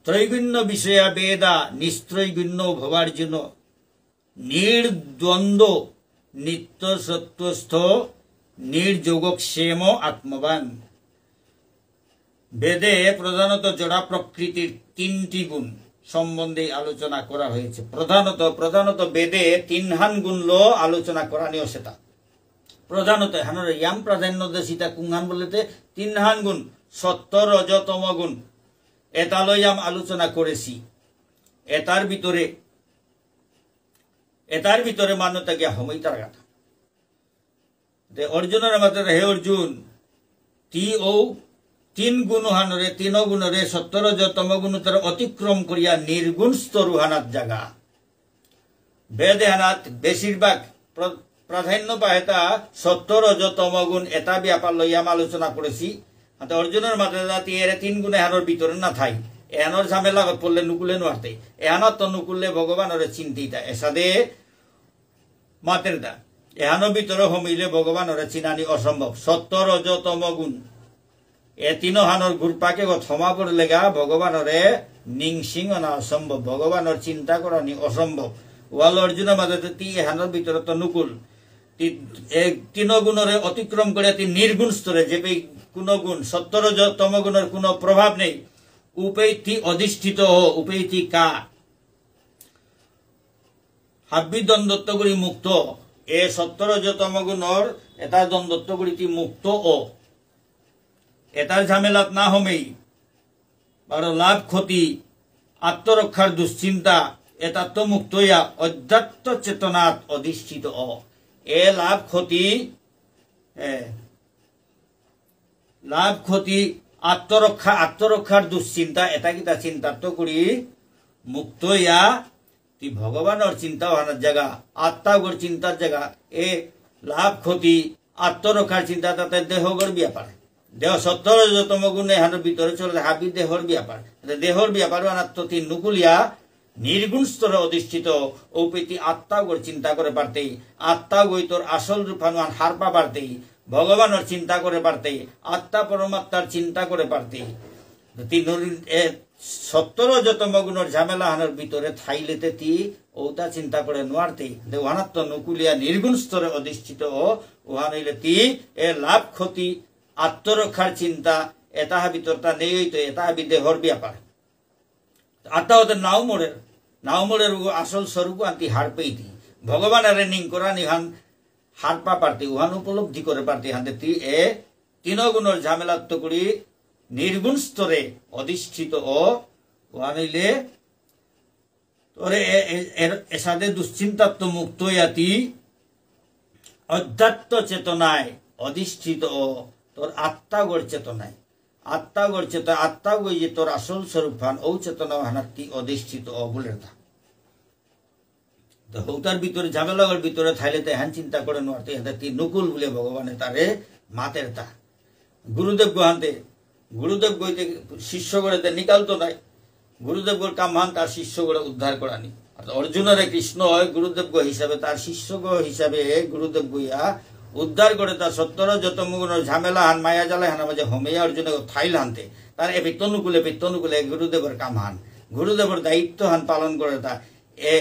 ত্রৈগুণ্য বিষয়া বেদা নিস্ত্রৈগুণ্য ভবার্জুন নির্দ্বন্দ্ব নিত্য সত্যস্থ নির্যোগক্ষেম আত্মবান। বেদে প্রধানত জড়া প্রকৃতির তিনটি গুণ সম্বন্ধে আলোচনা করা হয়েছে। প্রধানত বেদে তিনহান গুণ লো আলোচনা করা নিও সেটা প্রধানত হানোর ইয়াম প্রাধান্য সীতা কুংহান বলতে তিনহান গুণ সত্য রজ তম গুণ এতালয়াম আলোচনা করেছি। এটার ভিতরে মান্যতা গিয়া হমইতার কথা অর্জুনের মাত্র হে অর্জুন তি ও তিন গুণ হানরে তিন গুণরে সত্য রজ তম গুণ তার অতিক্রম করিয়া নির্গুণ স্তর হানাত জাগা। বেদে হানাত বেশিরভাগ প্রাধান্য পায় তা সত্য রজ তম গুণ এটা ব্যাপার লইয়াম আলোচনা করেছি। অর্জুনের মাত্র এর তিন গুণে হানোর ভিতরে না থাই এহানোর ঝামেলা পড়লে নুকুলে নোয়াতে এহানোর তো নুকুললে ভগবানের চিন্তিতা এসাদে মাতের দা এহানোর ভিতরে হমিলে ভগবানের চিনানি অসম্ভব। সত্য রজ তম গুণ এ তিন হানোর ঘুরপাকে ক্ষমা করলে গা ভগবানরে নিংসিং না অসম্ভব ভগবানের চিন্তা করানি অসম্ভব। ওয়াল অর্জুনের মাঝে তি এহানোর ভিতরে তো নুকুল তিন গুণরে অতিক্রম করে নির্গুণ স্তরে যে কোন গুণ সত্য রজ তম গুণের কোন প্রভাব নেই উপেতি অধিষ্ঠিত উপেতি কা হাব্বি দ্বন্দ্বত্বগুলি মুক্ত এ সত্য রজ তম গুণর এটা দ্বন্দ্বত্বগুলি মুক্ত ও এটার ঝামেলাত না হমেই বড় লাভ ক্ষতি আত্মরক্ষার দুশ্চিন্তা এটা তো মুক্ত হইয়া অধ্যাত্ম চেতনাত অধিষ্ঠিত ও এ লাভ ক্ষতি আত্মরক্ষার দুশ্চিন্তা এটা কিতা চিন্তা তো করি মুক্ত হইয়া তুই ভগবানের চিন্তা হানার জায়গা আত্মাগর চিন্তার জায়গা এ লাভ ক্ষতি আত্মরক্ষার চিন্তা তাতে দেহগর ব্যাপার দেহ সত্য রজতম গুণে হানোর ভিতরে চলে হাবি দেহর ব্যাপার আনাত্মতি নুকুলিয়া নির্গুণ স্তরে অধিষ্ঠিত ঔপেতি আত্মাগর চিন্তা করে পারতেই আত্মাগই তোর আসল রূপানুয়ান হারপা পারতেই ভগবানের চিন্তা করে পারতেই আত্মা পরমাত্মার চিন্তা করে পারতেই সত্য রজতম গুণের ঝামেলা হানোর ভিতরে থাইলেতে তি ওটা চিন্তা করে নোয়ারতে ওহানাত্ম নুকুলিয়া নির্গুণ স্তরে অধিষ্ঠিত ওহানইলে তি এ লাভ ক্ষতি আত্মরক্ষার চিন্তা এটাহা ভিতরটা নেই তো এটাহা দেহর ব্যাপার আত্মা ওদের নাওমোড়ের আসল স্বরূপ আনতি হার পেইতি ভগবানের নিং করা নিহান হারপা পারতি উহান উপলব্ধি করে পারতি হাতে তি এ তিন গুণের ঝামেলাত্ম করি নির্গুণ স্তরে অধিষ্ঠিত ওহানইলে তোরে এসাদে দুশ্চিন্তাত্ম মুক্ত ইয়াতি অধ্যাত্ম চেতনায় অধিষ্ঠিত তোর আত্মাগর চেতনায় আত্মাগই যে তোর আসল স্বরূপ হান ও চেতনা হানাতি অধিষ্ঠিত বলে থা হৌতার ভিতরে ঝামেলাগর ভিতরে থাইলে তো হ্যান চিন্তা করে নোয়াতে হাতে নুকুল বলে ভগবানে তারে মাতের তা গুরুদেব গইতে শিষ্য গড়েতে নিকালতো নাই গুরুদেব গোর কাম হান তার শিষ্য গড়ে উদ্ধার করানি অর্জুনের কৃষ্ণ হয় গুরুদেব গো হিসাবে তার শিষ্য গো হিসাবে গুরুদেব গইয়া উদ্ধার করে তার সত্তর যত মুগুনের ঝামেলা হান মায়া জ্বালায় হানা মাঝে হোমেয়া অর্জুনে থাইল হানতে তার এ পিত্তনুকুলে গুরুদেবের কাম হান গুরুদেবের দায়িত্ব হান পালন করে তা এ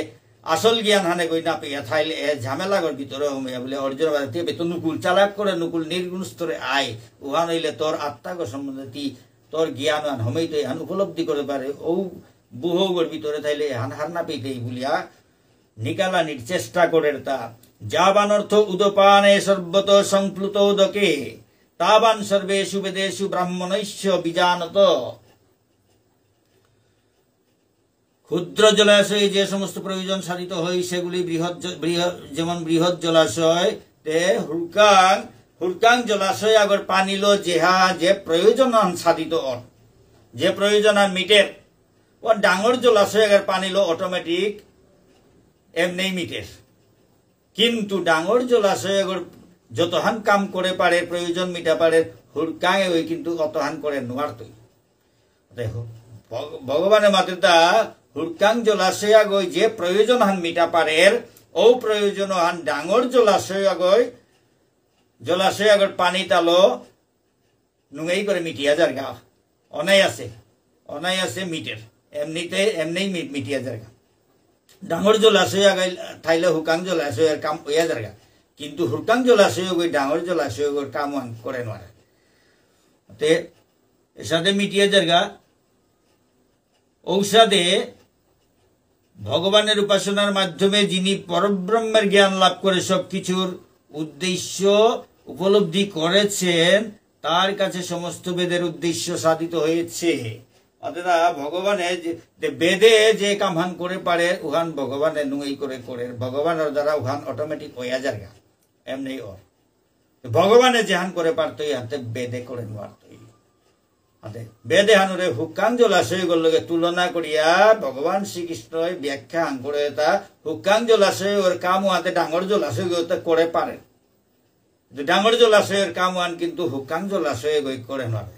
আসল জ্ঞান হানে কই না পেয়া থাইলে এ ঝামেলাগর ভিতরে হোমেয়া বলে অর্জুন নুকুল চালাক করে নুকুল নির্গুণ স্তরে আয় উহান হইলে তোর আত্মাগর সম্বন্ধে তোর জ্ঞান হান হোমেই তো হান উপলব্ধি করে পারে ও বুহগর ভিতরে থাইলে হান হার না পেতেই বলিয়া নিকালানির চেষ্টা করে তা যাবান অর্থ উদপানে সর্বত সংপ্লুত উদকে তাবান সর্বেষু বেদেষু ব্রাহ্মণৈশ্য বিজানত ক্ষুদ্র জলাশয়ে যে সমস্ত প্রয়োজন সাধিত হয় সেগুলি যেমন বৃহৎ জলাশয় তে হুরকাং জলাশয় আগর পানিলো যেহা যে প্রয়োজন সাধিত যে প্রয়োজন মিটের ও ডাঙর জলাশয় আগর পানিলো অটোমেটিক এমনি মিটের কিন্তু ডাঙর জলাশয় আগর যতহান কাম করে পারে প্রয়োজন মিটা পারে হুরকাঙে ওই কিন্তু অতহান করে নোয়ারতই দেখো ভগবানের মাতৃতা হুরকাং জলাশয় আগই যে প্রয়োজন হান মিটা পারে ও প্রয়োজন হান ডাঙর জলাশয় আগর পানি তালো নুঙেই করে মিটিয়া যার গা অনাই আছে মিটের এমনি মিটিয়া যার গা ডাঙর জলাশয় আগাই থাইলে হুকাং জলাশয়ের কাম হইয়া যার গা কিন্তু হুরকাং জলাশয় ওই ডাঙর জলাশয় ওর কামান করে নয় তে এসাদে মিটিয়ে জায়গা ঔষধে ভগবানের উপাসনার মাধ্যমে যিনি পরব্রহ্মের জ্ঞান লাভ করে সবকিছুর উদ্দেশ্য উপলব্ধি করেছেন তার কাছে সমস্ত বেদের উদ্দেশ্য সাধিত হয়েছে। অর্থাৎ ভগবানের বেদে যে কামহান করে পারে উহান ভগবানের নুই করে করে ভগবানের দ্বারা উহান অটোমেটিক হইয়া জায়গা এমনি ওর ভগবানে যেহান করে পারতই হাতে বেদে করে পারতই হাতে বেদে হানুরে হুক্কাং জলাশয় গুলোকে তুলনা করিয়া ভগবান শ্রীকৃষ্ণ ব্যাখ্যা হান করে তা হুক্কাং জলাশয় ওর কাম হাতে ডাঙর জলাশয় করে পারে ডাঙর জলাশয়ের কাম হান কিন্তু হুক্কাং জলাশয় করে নয়।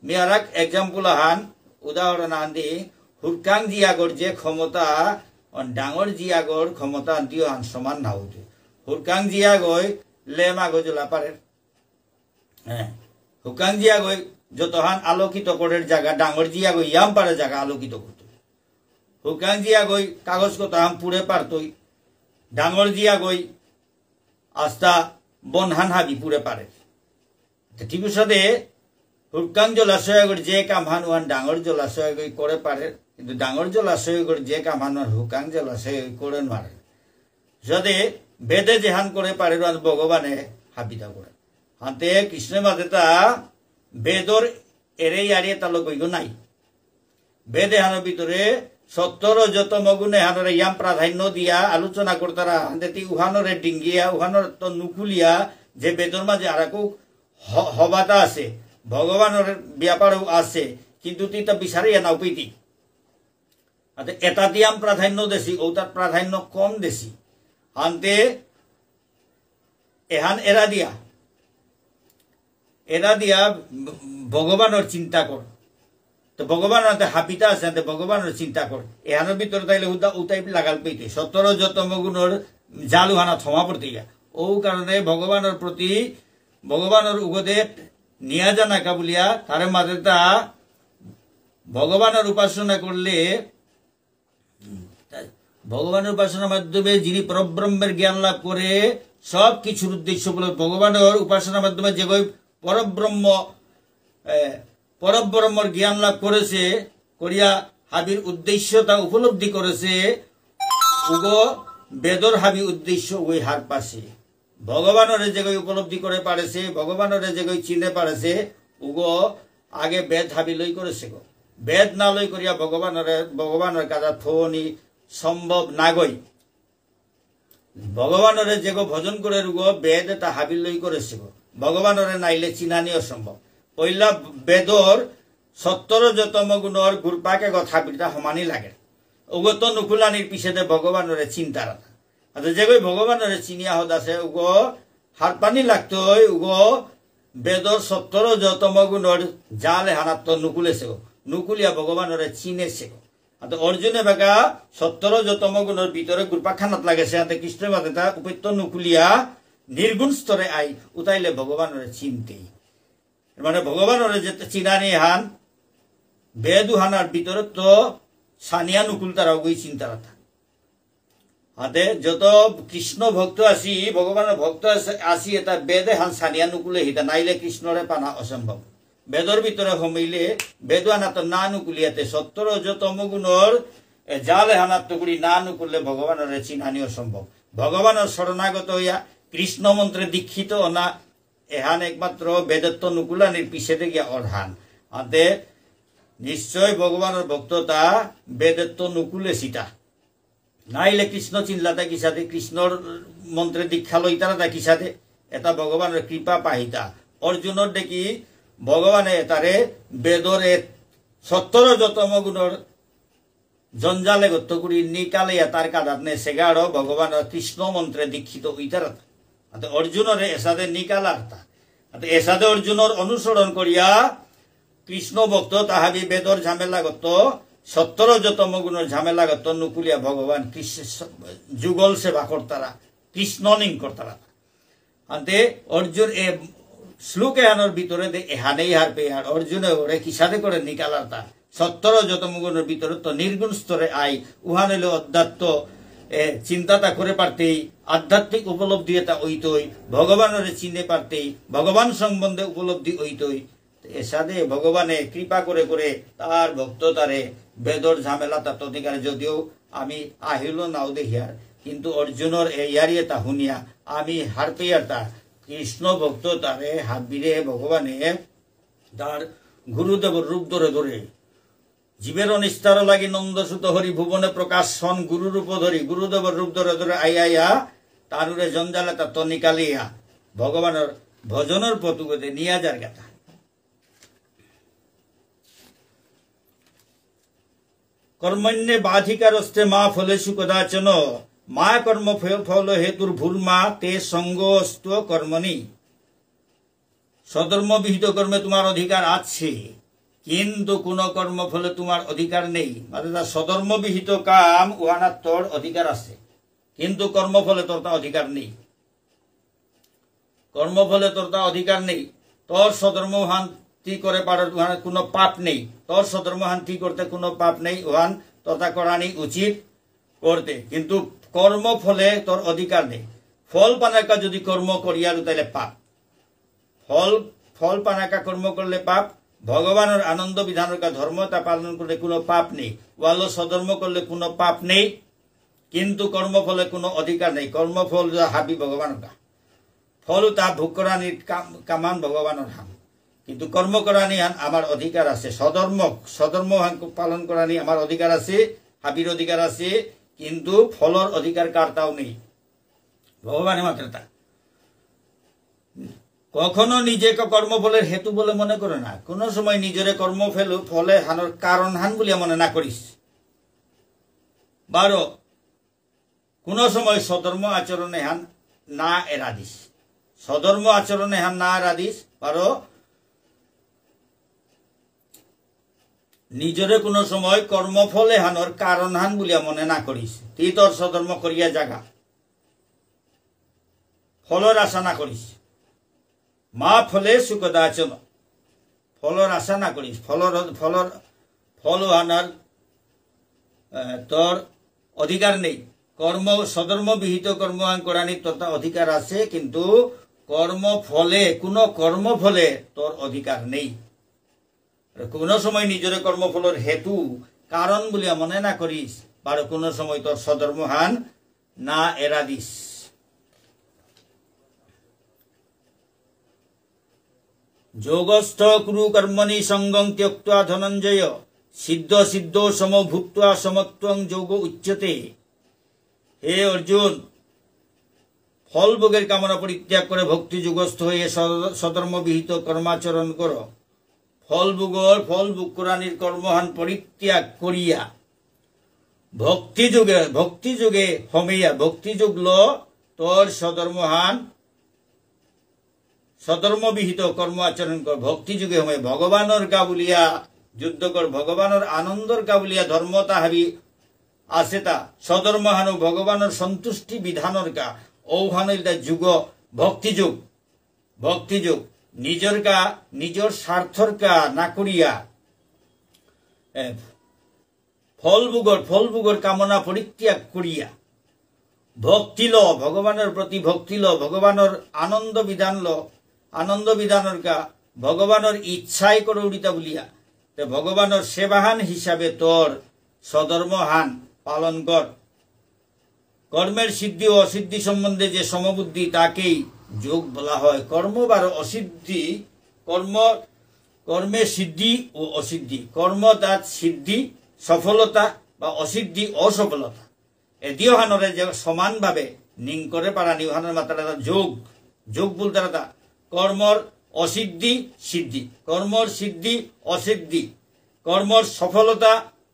মিয়ারাক এক্সাম্পল হান উদাহরণ আন দি হুক্কাং জিয়াগর যে ক্ষমতা ডাঙর জিয়াগর ক্ষমতা দিও হান সমান না হইতে হুক্কাং জিয়াগই লেমা গজলা পারে হ্যাঁ হুক্কাং জিয়াগই যতহান আলোকিত করের জায়গা ডাঙর জিয়াগই ইয়াম পারে জায়গা আলোকিত করত হুক্কাং জিয়াগই কাগজ কত হাম পুড়ে পারতই ডাঙর জিয়াগই আস্তা বনহান হাবি পুড়ে পারে ঠিক সাথে হুক্কাং জলাশয় যে কাম হান ওহান ডাঙর জলাশয় করে পারে কিন্তু ডাঙর জলাশয় যে কাম হান হুক্কাং জলাশয় করে মারে যদি বেদে যেহান করে পারে ভগবানে হাবিতা করে হাতে কৃষ্ণ মাতে তা বেদর এরে আরিয়ে তালো কইগো নাই বেদে হানোর ভিতরে 17 যত মগুনে হানরে ইয়াম প্রাধান্য দিয়া আলোচনা করতারা হাতে উহানরে ডিঙ্গিয়া উহানর তো নুকুলিয়া যে বেদর মাঝে আর হবাতা আছে ভগবানের ব্যাপারেও আছে কিন্তু তুই তা বিচারিয়া নাও পেতি এটা দিয়াম প্রাধান্য দেশি ওটার প্রাধান্য কম দেশি হানতে এহান এরা দিয়া ভগবানের চিন্তা কর তো ভগবান হাপিতা আছে ভগবানের চিন্তা কর এহানোর ভিতরে তাইলে উতাই লাগাল পেইতে 17 যত মগুনের জালু হানা থমা পড়তে গিয়া ও কারণে ভগবানের প্রতি ভগবানের উগদে নিয়া জানা কাবুলিয়া তার মাঝে তা ভগবানের উপাসনা করলে ভগবানের উপাসনার মাধ্যমে যিনি পরব্রহ্মের জ্ঞান লাভ করে সব কিছুর উদ্দেশ্য বলে ভগবানের উপাসনার মাধ্যমে যে পরব্রহ্মর জ্ঞান লাভ করেছে করিয়া হাবির উদ্দেশ্য তা উপলব্ধি করেছে উগো বেদর হাবি উদ্দেশ্য ওই হার পাশে ভগবানের যে উপলব্ধি করে পারেছে ভগবানের যে চিনে পারেছে উগো আগে বেদ হাবি লই করেছে গো বেদ না লই করিয়া ভগবানের কাজা থনি সম্ভব না গই ভগবানের যে ভজন করে গো বেদ তা হাবি লই করেছে গো ভগবানের নাইলে চিনানি অসম্ভব পইলা বেদর 17 যতম গুণর গুরপাকে কথা বিটা সমানি লাগে ওগো তো নুকুলানির পিছনে ভগবানের চিন্তা রাখা যে ভগবানের চিনিয়া হদ আছে উগো হাত পানি লাগতো উগো বেদর 17 যতম গুণর জালে হানাত নুকুলেছে নুকুলিয়া ভগবানের চিনেছে অর্জুনে বেগা 17 যতম গুণর ভিতরে গুরপা খানাত লাগেছে হাতে কৃষ্ণ বাদে তা উপেত্য নুকুলিয়া নির্গুণ স্তরে আই উতাইলে ভগবানের চিনতেই মানে ভগবানের যে চিনানি হান বেদু হানার ভিতরে তো সানিয়া নুকুল তারা ওই চিন্তা রাখা হাতে যত কৃষ্ণ ভক্ত আসি ভগবানের ভক্ত আসি এটা বেদে হান সানিয়া নুকুলে হিতা নাইলে কৃষ্ণরে পানা অসম্ভব বেদর ভিতরে হমিলে বেদু হানাত না নুকুলিয়াতে 17 যতম গুণর জালে হানাত টুকুরি না নুকুললে ভগবানের চিনানি অসম্ভব ভগবানের শরণাগত হইয়া কৃষ্ণ মন্ত্রে দীক্ষিত না এহান একমাত্র বেদত্ব নুকুলানির পিছেতে গিয়া অর্হান হাতে নিশ্চয় ভগবানের ভক্ততা বেদত্ব নুকুলে সীতা নাইলে কৃষ্ণ চিনলাতা কি সাথে কৃষ্ণর মন্ত্রে দীক্ষা লইতারা তা কি সাথে এটা ভগবানের কৃপা পাহিতা অর্জুনের দেখি ভগবানে তারে বেদরে 17 যতম গুণর জঞ্জালে গত্য করি নিকালিয়া তার কাদাত নে সেগাড় ভগবানের কৃষ্ণ মন্ত্রে দীক্ষিত হইতারা অর্জুনের এসাদে নিকালার্তা এসাদে অর্জুনের অনুসরণ করিয়া কৃষ্ণ ভক্ত তাহাবি বেদর ঝামেলা গত 17 যতম গুণের ঝামেলা গত নুকুলিয়া ভগবান কৃষ্ণ যুগল সেবা করতারা কৃষ্ণ নিং করতারা আন্তে অর্জুন এ শ্লোকে আনোর ভিতরে এহানেই হার পেয়ে আর অর্জুনে ওরে কিসাদে করে নিকালার্তা 17 যতম গুণের ভিতরে তো নির্গুণ স্তরে আই উহান হইল অধ্যাত্ম চিন্তাটা করে পারতেই আধ্যাত্মিক উপলব্ধি এটা হইতই ভগবানের চিনে পারতেই ভগবান সম্বন্ধে উপলব্ধি হইতই এসাদে ভগবানে কৃপা করে করে তার ভক্ত তারে বেদর ঝামেলা তার অধিকারে যদিও আমি আহিল নাও দেখিয়ার কিন্তু অর্জুনের ইয়ারি এটা শুনিয়া আমি হার পেয়ারটা কৃষ্ণ ভক্ত তারে হাবিরে ভগবানে তার গুরুদেবর রূপ ধরে ধরে জীবের নিস্তার লাগি নন্দসুত হরি ভুবনে প্রকাশ সন গুরুরূপ ধরি গুরুদেবর রূপ ধরে ধরে আইয়া তারুরে জঞ্জালে তা তনিকালিয়া ভগবানের ভজনের পতুগতে নিয়া যার কথা কর্মণ্যে বাধিকারস্তে মা ফলেষু কদাচন মা কর্ম ফল হেতুর ভূর্মা তে সঙ্গস্ত কর্মণি সধর্মবিহিত কর্মে তোমার অধিকার আছে কিন্তু কোন কর্মফলে তোমার অধিকার নেই মানে সধর্মবিহিত কাম উহানার তোর অধিকার আছে কিন্তু কর্মফলে তোর তা অধিকার নেই কর্মফলে তোর তা অধিকার নেই তোর সধর্মহান্তি করে পারার উহান কোনো পাপ নেই তোর সধর্মহান্তি করতে কোনো পাপ নেই উহান তথা করানি উচিত করতে কিন্তু কর্মফলে তোর অধিকার নেই ফল পানাকা যদি কর্ম করিয়ার তাইলে পাপ ফল ফল পানাকা কর্ম করলে পাপ ভগবানের আনন্দ বিধানের ধর্মতা পালন করলে কোনো পাপ নেই ওয়ালো সধর্ম করলে কোনো পাপ নেই কিন্তু কর্মফলে কোনো অধিকার নেই কর্মফল হাবি ভগবানের ফল তা ভোগ করানির কামান ভগবানের হাম কিন্তু কর্ম করানি হান আমার অধিকার আছে সধর্ম পালন করানি আমার অধিকার আছে হাবির অধিকার আছে কিন্তু ফলর অধিকার কারটাও নেই ভগবানের মাত্র তা কখনো নিজেকে কর্মফলের হেতু বলে মনে করে না কোনো সময় নিজের কর্ম ফলে হানোর কারণ হান বলিয়া মনে না করিস 12 কোন সময় সধর্ম আচরণে হান না এরা দিস সধর্ম আচরণে হান না এরা দিস 12 নিজরে কোন সময় কর্মফলে হানোর কারণ হান বলিয়া মনে না করিস তুই তোর সধর্ম করিয়া জাগা ফলর আশা না করিস মা ফলে সুকদাচন ফলর আশা না করিস ফল আনার তোর অধিকার নেই কর্ম সধর্মবিহিত কর্ম করানি তোর অধিকার আছে কিন্তু কর্মফলে তোর অধিকার নেই কোন সময় নিজের কর্মফলের হেতু কারণ বলিয়া মনে না করিস বা কোন সময় তোর সধর্মহান না এরা দিস যোগস্থ কুরু কর্মণি সঙ্গং ত্যক্তা ধনঞ্জয় সিদ্ধ সিদ্ধ সমভূত্বা সমত্বং যোগ উচ্যতে হে অর্জুন ফল ভোগের কামনা পরিত্যাগ করে ভক্তি যুগস্থ হয়ে সধর্মবিহিত কর্মাচরণ কর ফল ভোগ করানির কর্মহান পরিত্যাগ করিয়া ভক্তি যুগে হমেয়া ভক্তি যুগল তোর সধর্মবিহিত কর্ম আচরণ কর ভক্তি যুগে হমে ভগবানের গা বলিয়া যুদ্ধ কর ভগবানের আনন্দর গা বলিয়া ধর্মতা হাবি আছে তা সধর্মহানু ভগবানের সন্তুষ্টি বিধানের গা ঔহানের যুগ ভক্তি যুগ নিজের স্বার্থর কা না করিয়া ফল ভোগর কামনা পরিত্যাগ করিয়া ভক্তি ল ভগবানের প্রতি ভক্তি ল ভগবানের আনন্দ বিধানের কা ভগবানের ইচ্ছাই করে উড়িতা বলিয়া ভগবানের সেবাহান হিসাবে তোর সধর্মহান পালন কর কর্মের সিদ্ধি ও অসিদ্ধি সম্বন্ধে যে সমবুদ্ধি তাকেই যোগ বলা হয় কর্ম বা অসিদ্ধি কর্মে সিদ্ধি ও অসিদ্ধি কর্ম তার সিদ্ধি সফলতা বা অসিদ্ধি অসফলতা এদিও হানরে যে সমানভাবে নিং করে পারা নিহানের মাত্রা যোগ বলতে তা কর্মর অসিদ্ধি সিদ্ধি কর্মর সিদ্ধি অসিদ্ধি কর্মর সফলতা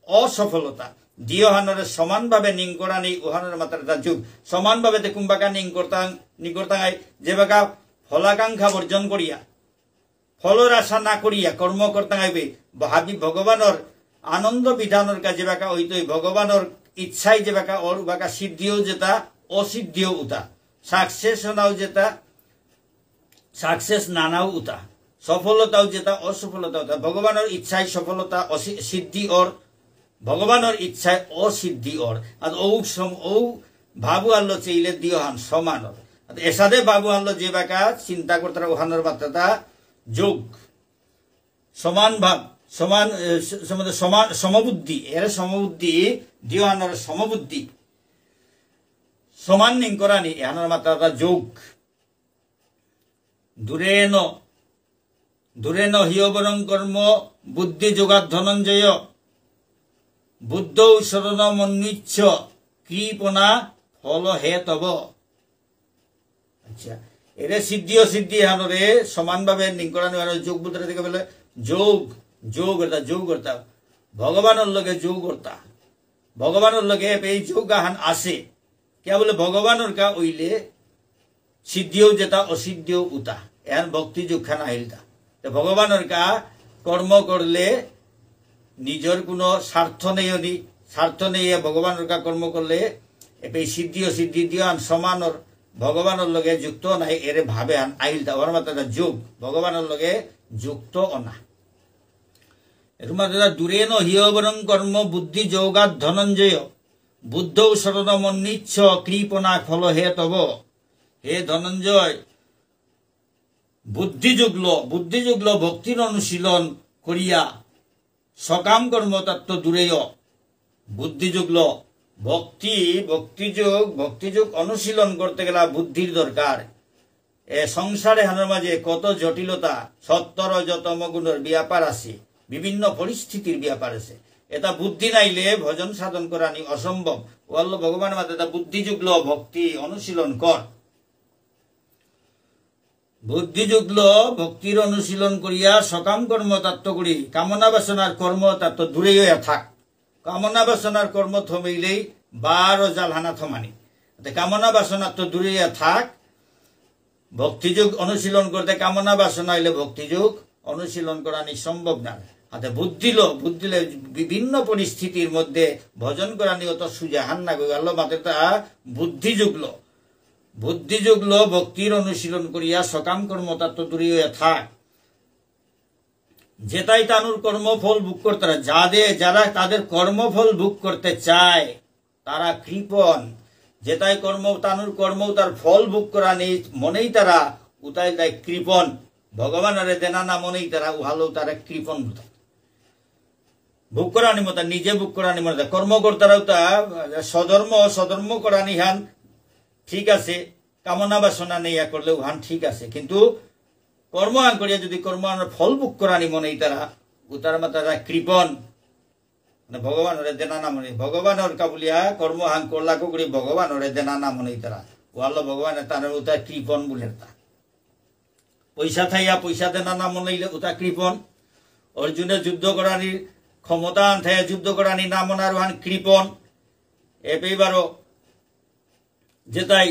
অসফলতা দিও হানরে সমানভাবে নিং করা নেই উহানের মাত্রা যুগ সমানভাবে কুম্বাকা নিং করতাঙাই যে বাকা ফলাকাঙ্ক্ষা বর্জন করিয়া ফলর আশা না করিয়া কর্ম করতাঙাইবে ভাবি ভগবানের আনন্দ বিধানের কাজে বাকা হইতই ভগবানের ইচ্ছাই যে বাকা ওর বাকা সিদ্ধিও যেটা অসিদ্ধিও উতা সাকসেস নাও যেটা সাকসেস নানাও উতা সফলতাও যেটা অসফলতা উতা ভগবানের ইচ্ছাই সফলতা সিদ্ধি ওর ভগবানের ইচ্ছায় অসিদ্ধি ওর আর ও ভাবু আল্লো চেইলে দিও হান সমানর এসাদে বাবু আল্লো যে বাকা চিন্তা করতে ওখানোর মাত্রাটা যোগ সমান ভাব সমান সমান সমবুদ্ধি এর সমবুদ্ধি দিও হানোর সমবুদ্ধি সমান নিং করানি এহানোর মাত্রাটা যোগ দূরেন হিয়বরং কর্ম বুদ্ধি যোগাত ধনঞ্জয় বুদ্ধ শরণ মন্নিচ্ছ কৃপনা ফল হে তব। আচ্ছা এরে সিদ্ধি অসিদ্ধি হানরে সমানভাবে নিংকরানি যোগ বুদ্ধ থেকে বলে যোগ যোগ অর্থাৎ যোগ অর্থাৎ ভগবানের লগে যোগ অর্থাৎ ভগবানের লগে এই যোগ হান আসে কে বলে ভগবানের কা ওইলে সিদ্ধিও যেটা অসিদ্ধিও উতা এর ভক্তি যোগ খান আহিলতা ভগবানের কা কর্ম করলে নিজের কোনো স্বার্থ নেই ভগবানের কা কর্ম করলে এই সিদ্ধি অসিদ্ধি দিও আন সমানর ভগবানের লগে যুক্ত নাই এরে ভাবে আন আহিলতা ওর মাত্রা যোগ ভগবানের লগে যুক্ত অনা এর মাত্রা দূরে ন হিয়বরং কর্ম বুদ্ধি যোগাত ধনঞ্জয় বুদ্ধ শরণ মন্নিচ্ছ কৃপনা ফল হে তব। হে ধনঞ্জয় বুদ্ধিযুগল ভক্তির অনুশীলন করিয়া সকাম কর্মতত্ত্ব দূরেয় বুদ্ধিযুগল ভক্তিযোগ অনুশীলন করতে গেলে বুদ্ধির দরকার এ সংসারে হানোর মাঝে কত জটিলতা সত্তর যতম গুণের ব্যাপার আছে বিভিন্ন পরিস্থিতির ব্যাপার আছে এটা বুদ্ধি নাইলে ভজন সাধন করানি অসম্ভব ওয়াল্ল ভগবান মাতে বুদ্ধিযুগল ভক্তি অনুশীলন কর বুদ্ধিযুগল ভক্তির অনুশীলন করিয়া সকাম কর্ম তত্ত্ব করি কামনা বাসনার কর্ম তত্ত্ব দূরে হইয়া থাক কামনা বাসনার কর্ম থমাইলেই 12 জাল হানা থমানি কামনা বাসনার তো দূরে হইয়া থাক ভক্তিযুগ অনুশীলন করতে কামনা বাসনা হইলে ভক্তিযুগ অনুশীলন করানি সম্ভব না হাতে বুদ্ধিলে বিভিন্ন পরিস্থিতির মধ্যে ভজন করানি অত সুজা হান না গই আল্লাহ মাতে তা বুদ্ধিযুগল ভক্তির অনুশীলন করিয়া সকাম কর্ম তত্ত্ব দূরে হইয়া থাক যেটাই তানুর কর্মফল ভোগ করতে যারা তাদের কর্মফল ভোগ করতে চায় তারা কৃপণ যেটাই তানুর কর্ম তার ফল ভোগ করা নেই মনেই তারা উতাই দেয় কৃপণ ভগবানের দেনা না মনেই তারা উহালো তারা কৃপণ ভোগ করানি মতো নিজে ভোগ করানি মতো কর্মকর্তারাও তা সধর্ম করানি হান ঠিক আছে কামনা বাসনা নেই করলে উহান ঠিক আছে কিন্তু কর্মহান করিয়া যদি কর্মহানের ফল ভোগ করানি মনেই তারা উতার মাতা কৃপণ মানে ভগবানের দেনা না মনে ভগবানের কাবুলিয়া কর্মহান করলাকো করি ভগবানের দেনা না মনেই তারা ওয়াল্ল ভগবানের তার উতা কৃপণ বলে তা পয়সা থাইয়া পয়সা দেনা না মনেইলে উতা কৃপণ অর্জুনের যুদ্ধ করানির ক্ষমতা আন থাইয়া যুদ্ধ করানি না মনার ওহান কৃপণ এবারও যেটাই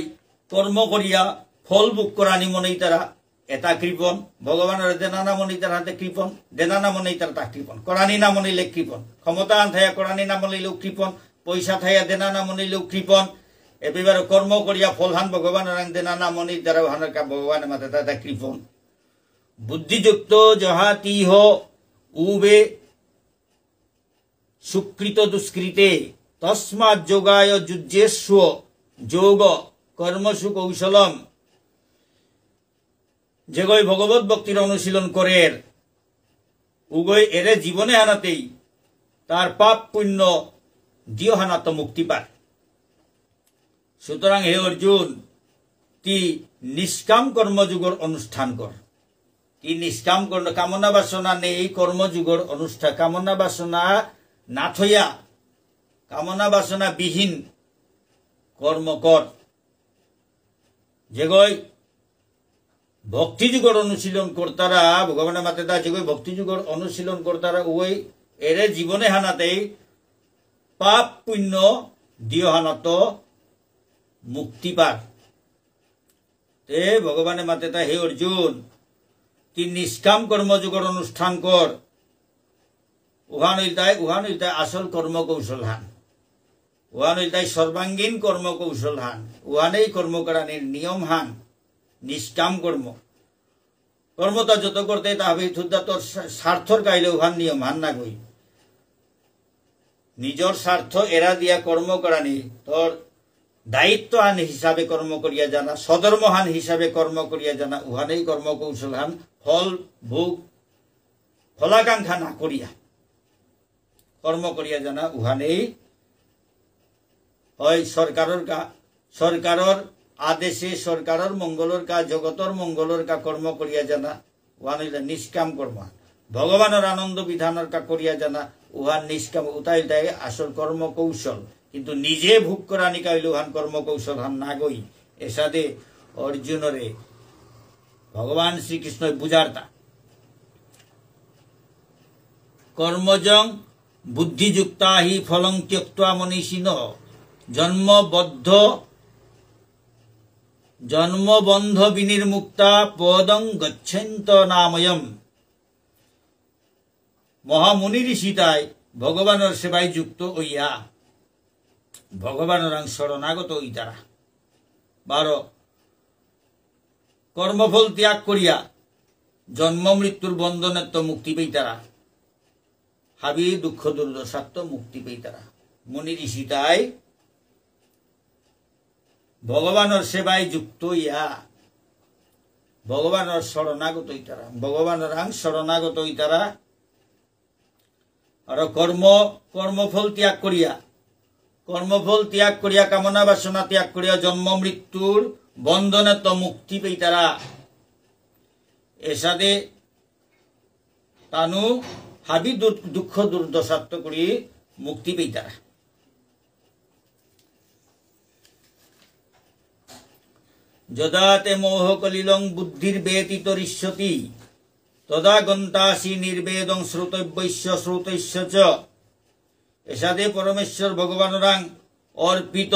কর্ম করিয়া ফল ভোগ করানি মনেই তারা এটা কৃপণ ভগবানের দেনা না মনেই তার হাতে কৃপণ দেনা না মনেই তার তা কৃপণ করানি না মনেইলে কৃপণ ক্ষমতা আন থাইয়া করানি না মনেইলেও কৃপণ পয়সা থাইয়া দেনা না মনেইলেও কৃপণ এবার কর্ম করিয়া ফলহান ভগবানের দেনা না মনেই তারা হানের ভগবানের মাথা তা কৃপণ বুদ্ধিযুক্ত যাহা তিহ উবে সুকৃত দুষ্কৃতে তস্মাৎ যোগায় যুজ্যেস্ব যোগ কর্মসু কৌশলম যেগই ভগবত ভক্তির অনুশীলন করে উগই এরে জীবনে হানাতেই তার পাপ পুণ্য দিও হানাত মুক্তি পায় সুতরাং হে অর্জুন তি নিষ্কাম কর্মযুগর অনুষ্ঠান কর তি নিষ্কাম কর্ম কামনা বাসনা নেই কর্মযুগর অনুষ্ঠান কামনা বাসনা না থইয়া কামনা বাসনা বিহীন কর্ম কর যেগই ভক্তিযুগর অনুশীলন করতারা ভগবানের মাতে তা যেগই ভক্তিযুগর অনুশীলন করতারা ওই এরে জীবনে হানাতেই পাপ পুণ্য দিও হানত মুক্তি পার তে ভগবানের মাতে তা হে অর্জুন কি নিষ্কাম কর্মযুগর অনুষ্ঠান কর উহান হইতায় আসল কর্মকৌশল হান উহান হইতায় সর্বাঙ্গীন কর্মকৌশল হান উহানেই কর্ম করানির নিয়ম হান নিষ্কাম কর্মটা যত করতে তা হবে তোর স্বার্থর গাইলে উহান নিয়ম হান না গই নিজর স্বার্থ এরা দিয়া কর্ম করানি তোর দায়িত্বহান হিসাবে কর্ম করিয়া জানা, সধর্মহান হিসাবে কর্ম করিয়া জানা, উহানেই কর্মকৌশলহান, ফল ভোগ ফলাকাঙ্ক্ষা না করিয়া কর্ম করিয়া জানা, উহানেই হয় সরকারের আদেশে সরকারের মঙ্গলের কা জগতর মঙ্গলের কা কর্ম করিয়া জানা, উহান হইলে নিষ্কাম কর্ম। ভগবানের আনন্দ বিধানের কা করিয়া জানা, উহান নিষ্কাম, উতাইটাই আসল কর্ম কৌশল। কিন্তু নিজে ভোগ করা নিকা হইলে উহান কর্ম কৌশল হান না গই। এসাদে অর্জুনরে ভগবান শ্রীকৃষ্ণ বুঝারতা কর্মজং বুদ্ধিযুক্তা হি ফলং ত্যক্তা মনীষিণ জন্মবন্ধ বিনির্মুক্তা পদং গচ্ছন্ত নাময়ম। মহামুনি ঋষিতায় ভগবানের সেবায় যুক্ত হইয়া ভগবানের শরণাগত হই তারা। 12 কর্মফল ত্যাগ করিয়া জন্ম মৃত্যুর বন্ধনের তো মুক্তি পেই তারা, হাবি দুঃখ দুর্দশার তো মুক্তি পেই তারা। মুনি ঋষিতায় ভগবানের সেবায় যুক্ত হইয়া ভগবানের শরণাগত হই তারা, ভগবানের শরণাগত হই তারা। আর কর্মফল ত্যাগ করিয়া কামনা বাসনা ত্যাগ করিয়া জন্ম মৃত্যুর বন্ধনে তো মুক্তি পেই তারা। এসাদে তানু হাবি দুঃখ দুর্দশাত্ম করি মুক্তি পেই তারা। যদাতে মোহ কলিলং বুদ্ধির বেতিত ঋষ্যতি তদা গন্তাসি নির্বেদং শ্রুতব্যস্য শ্রুতস্য চ। এসাদে পরমেশ্বর ভগবানরাং অর্পিত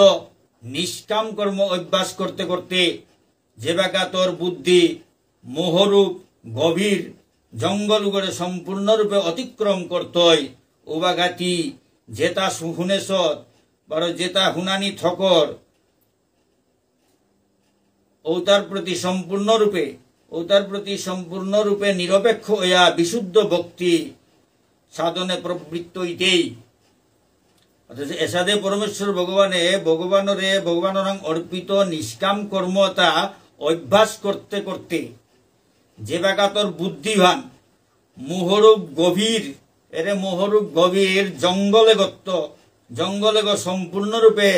নিষ্কাম কর্ম অভ্যাস করতে করতে যে বাকা তোর বুদ্ধি মোহরূপ গভীর জঙ্গল উগড়ে সম্পূর্ণরূপে অতিক্রম করতই, ওবাগাতি যেতা শুনেছত বড় যেতা হুনানি থকর ওতার প্রতি সম্পূর্ণরূপে নিরপেক্ষ হইয়া বিশুদ্ধ ভক্তি সাধনে প্রবৃত্ত হইতেই। অথচ এসাদে পরমেশ্বর ভগবানের অর্পিত নিষ্কাম কর্মতা অভ্যাস করতে করতে যে বাকাতর বুদ্ধিবান মোহরূপ গভীর জঙ্গলে সম্পূর্ণরূপে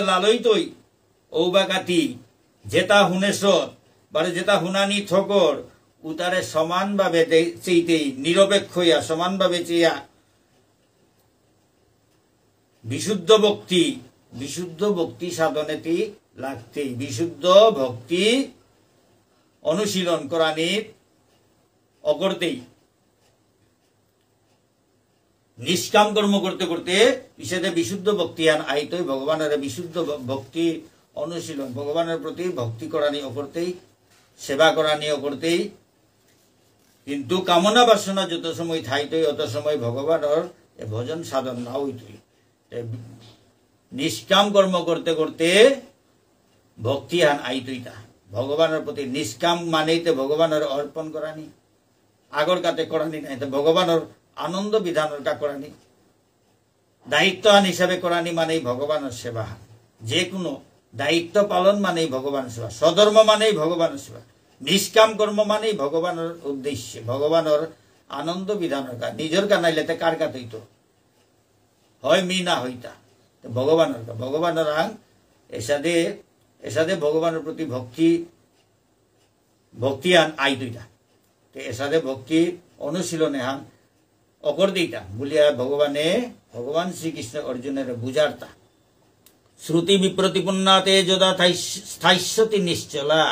লালইতই ঔবাকাতি যেতা হুনেশ্বর বারে যেতা হুনানি থকর উতারে সমানভাবে চেইতেই নিরপেক্ষ হইয়া সমানভাবে চেয়া বিশুদ্ধ ভক্তি সাধনেতি লাগতেই, বিশুদ্ধ ভক্তি অনুশীলন করানির অকরতেই নিষ্কাম কর্ম করতে করতে বিষয়ে বিশুদ্ধ ভক্তি আইতই ভগবানের বিশুদ্ধ ভক্তি অনুশীলন, ভগবানের প্রতি ভক্তি করানি অকরতেই, সেবা করানি অকরতেই। কিন্তু কামনা বাসনা যত সময় থাইতই অত সময় ভগবানের ভজন সাধন না হইতই। নিষ্কাম কর্ম করতে করতে ভক্তি হান আইতই তা ভগবানের প্রতি। নিষ্কাম মানেইতে ভগবানের অর্পণ করানি, আগর কাতে করানি নাই, ভগবানের আনন্দ বিধানের কা করানি, দায়িত্বহান হিসাবে করানি মানেই ভগবানের সেবা। যে কোনো দায়িত্ব পালন মানেই ভগবানের সেবা, সধর্ম মানেই ভগবানের সেবা, নিষ্কাম কর্ম মানেই ভগবানের উদ্দেশ্যে ভগবানের আনন্দ বিধানের কা। নিজের কা নাইলে কার কা তৈত হয় মি না হইতা ভগবানের এসাদে ভগবানের প্রতি ভক্তি আন আই দুইটা এসাদে ভক্তি অনুশীলনে হান অকর দিইটা বলিয়া ভগবান শ্রীকৃষ্ণ অর্জুনের বুঝারতা। শ্রুতি বিপ্রতিপন্নাতে যদা স্থায়িষ্যতি নিশ্চলা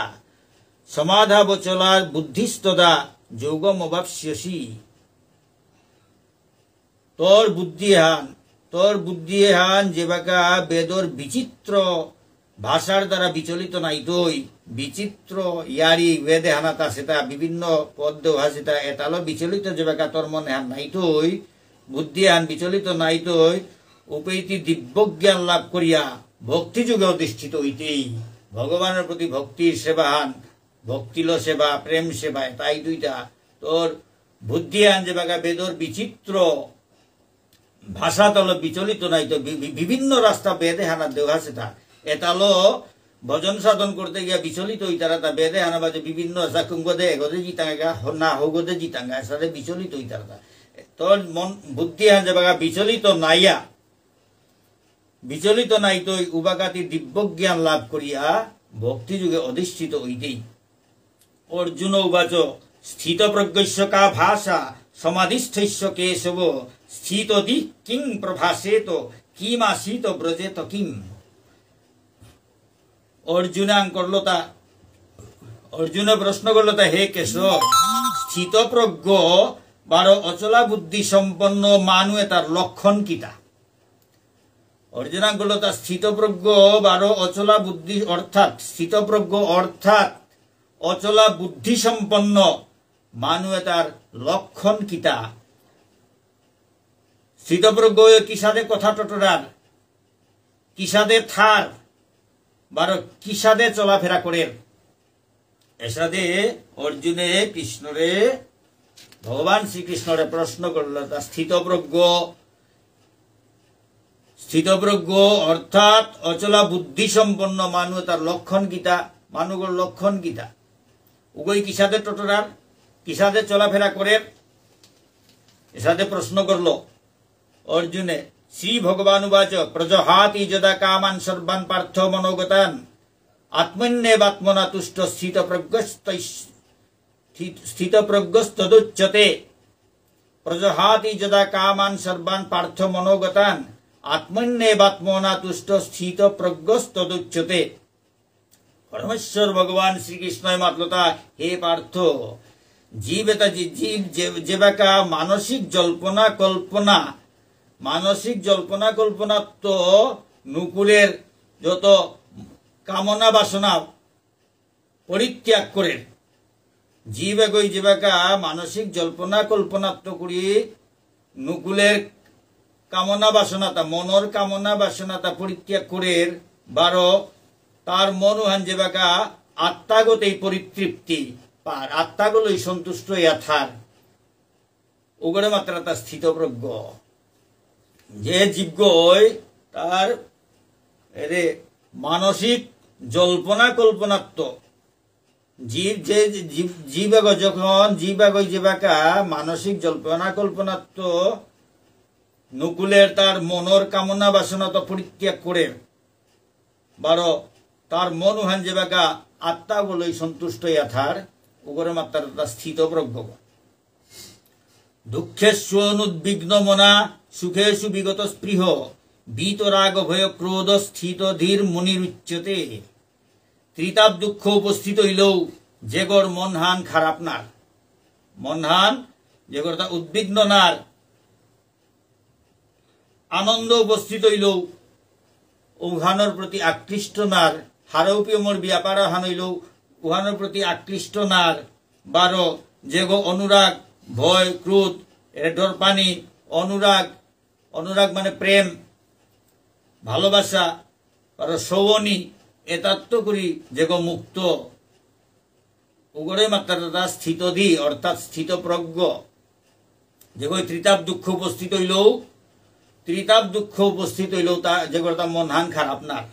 সমাধাবচলা বুদ্ধিস্তদা যোগম অবাপ্স্যসি। তোর বুদ্ধি হান যে বাকা বেদর বিচিত্র ভাষার দ্বারা বিচলিত নাইতই, বিচিত্র ইয়ারি বেদে হানাতা সেটা বিভিন্ন পদ্য ভাষিতা এতালো বিচলিত যে বাকা তোর মনে হান নাইতই, বুদ্ধি হান বিচলিত নাইতই, উপৈতি দিব্যজ্ঞান লাভ করিয়া ভক্তিযুগে অধিষ্ঠিত হইতেই। ভগবানের প্রতি ভক্তির সেবা হান ভক্তিল সেবা প্রেম সেবা, তাই দুইটা তোর বুদ্ধি আন যে বাগা বেদর বিচিত্র ভাষা তল বিচলিত নাই তো বিভিন্ন রাস্তা বেদে হানা দেওয়া আছে তা এতালো ভজন সাধন করতে গিয়া বিচলিত হই তারা তা বেদে হানা বাজে বিভিন্ন সাকুঙ্গদে এগদে জিতাঙ্গা না হোগদে জিতাঙ্গা সাথে বিচলিত হই তারা তোর মন বুদ্ধি আন যে বাগা বিচলিত নাইয়া বিচলিত নাই তো উবাগাতি দিব্য জ্ঞান লাভ করিয়া ভক্তি যুগে অধিষ্ঠিত হইতেই অর্জুন উবাচ স্থিত প্রজ্ঞস্য কা ভাষা সমাধিষ্ঠস্য কেশব স্থিতদি কিং প্রভাসেত কিম আসিত ব্রজেত কিম অর্জুনাং করল তা অর্জুন প্রশ্ন করল তা হে কেশব স্থিত প্রজ্ঞ বারো অচলা বুদ্ধি সম্পন্ন মানুয়ে তার লক্ষণ কিতা অর্জুনাং করল তা স্থিতপ্রজ্ঞ বারো অচলা বুদ্ধি অর্থাৎ স্থিতপ্রজ্ঞ অর্থাৎ অচলা বুদ্ধি সম্পন্ন মানুয়ে তার লক্ষণ কিতা স্থিতপ্রজ্ঞ কিসাদে কথা টটরার কিসাদে থার বারো কিসাদে চলাফেরা করে এসাদে অর্জুনে কৃষ্ণরে ভগবান শ্রীকৃষ্ণরে প্রশ্ন করল তা স্থিতপ্রজ্ঞ অর্থাৎ অচলা বুদ্ধি সম্পন্ন মানুষ তার লক্ষণ গীতা মানুষের লক্ষণ গীতা উগই কিসাদে টটরার কিসাদে চলাফেরা করে এসাদে প্রশ্ন করল অর্জুনে শ্রী ভগবান উবাচ প্রজহাতি যদা কামান সর্বান পার্থ মনোগতান আত্মন্যেবাত্মনা তুষ্ট স্থিতপ্রজ্ঞস্তদুচ্যতে প্রজহাতি যদা কামান সর্বান পার্থ মনোগতান আত্মন্যেবাত্মনা তুষ্ট স্থিতপ্রজ্ঞস্তদুচ্যতে পরমেশ্বর ভগবান শ্রীকৃষ্ণ মাতলতা হে পার্থ জীব যেবাকা মানসিক জল্পনা কল্পনা তো নুকুলের যত কামনা বাসনা পরিত্যাগ করে জীব এগোই যেবাকা মানসিক জল্পনা কল্পনাত্ম করি নুকুলের কামনা বাসনাতা মনর কামনা বাসনাতা পরিত্যাগ করে বারো তার মনুহান যেবাকা আত্মাগতেই পরিতৃপ্তি পার আত্মাগুলোই সন্তুষ্ট ইয়াথার উগরে মাত্রা তার স্থিতপ্রজ্ঞ যে জীবগই তার এরে মানসিক জল্পনা কল্পনাত্ম জীব যে জীবাগ যখন জীবাগই যেবাকা মানসিক জল্পনা কল্পনাত্ম নুকুলের তার মনর কামনা বাসনা তো পরিত্যাগ করে বারো তার মনুহান যেবাকা আত্মাগুলোই সন্তুষ্ট ইয়াথার উগরে মাত্রা তার স্থিতপ্রজ্ঞ দুঃখেষু অনুদ্বিগ্ন মনা সুখেষু বিগত স্পৃহ বীতরাগ ভয় ক্রোধ স্থিত ধীর মুনিরুচ্যতে ত্রিতাপ দুঃখ উপস্থিত হইলেও যেগর মনহান খারাপ নার মনহান যেগর তা উদ্বিগ্ন নার আনন্দ উপস্থিত হইলেও উহানোর প্রতি আকৃষ্ট নার হারৌপিয়মর ব্যাপার হান হইলেও উহানোর প্রতি আকৃষ্ট নার বারো যেগো অনুরাগ ভয় ক্রোধ এর ডরপানি অনুরাগ মানে প্রেম ভালোবাসা আর সৌবনী এতাত্ম করি যেগো মুক্ত উগরে মাত্রা স্থিতধি অর্থাৎ স্থিতপ্রজ্ঞ যেগো ত্রিতাপ দুঃখ উপস্থিত হইলেও তা যেগো তার মনহান খারাপ নার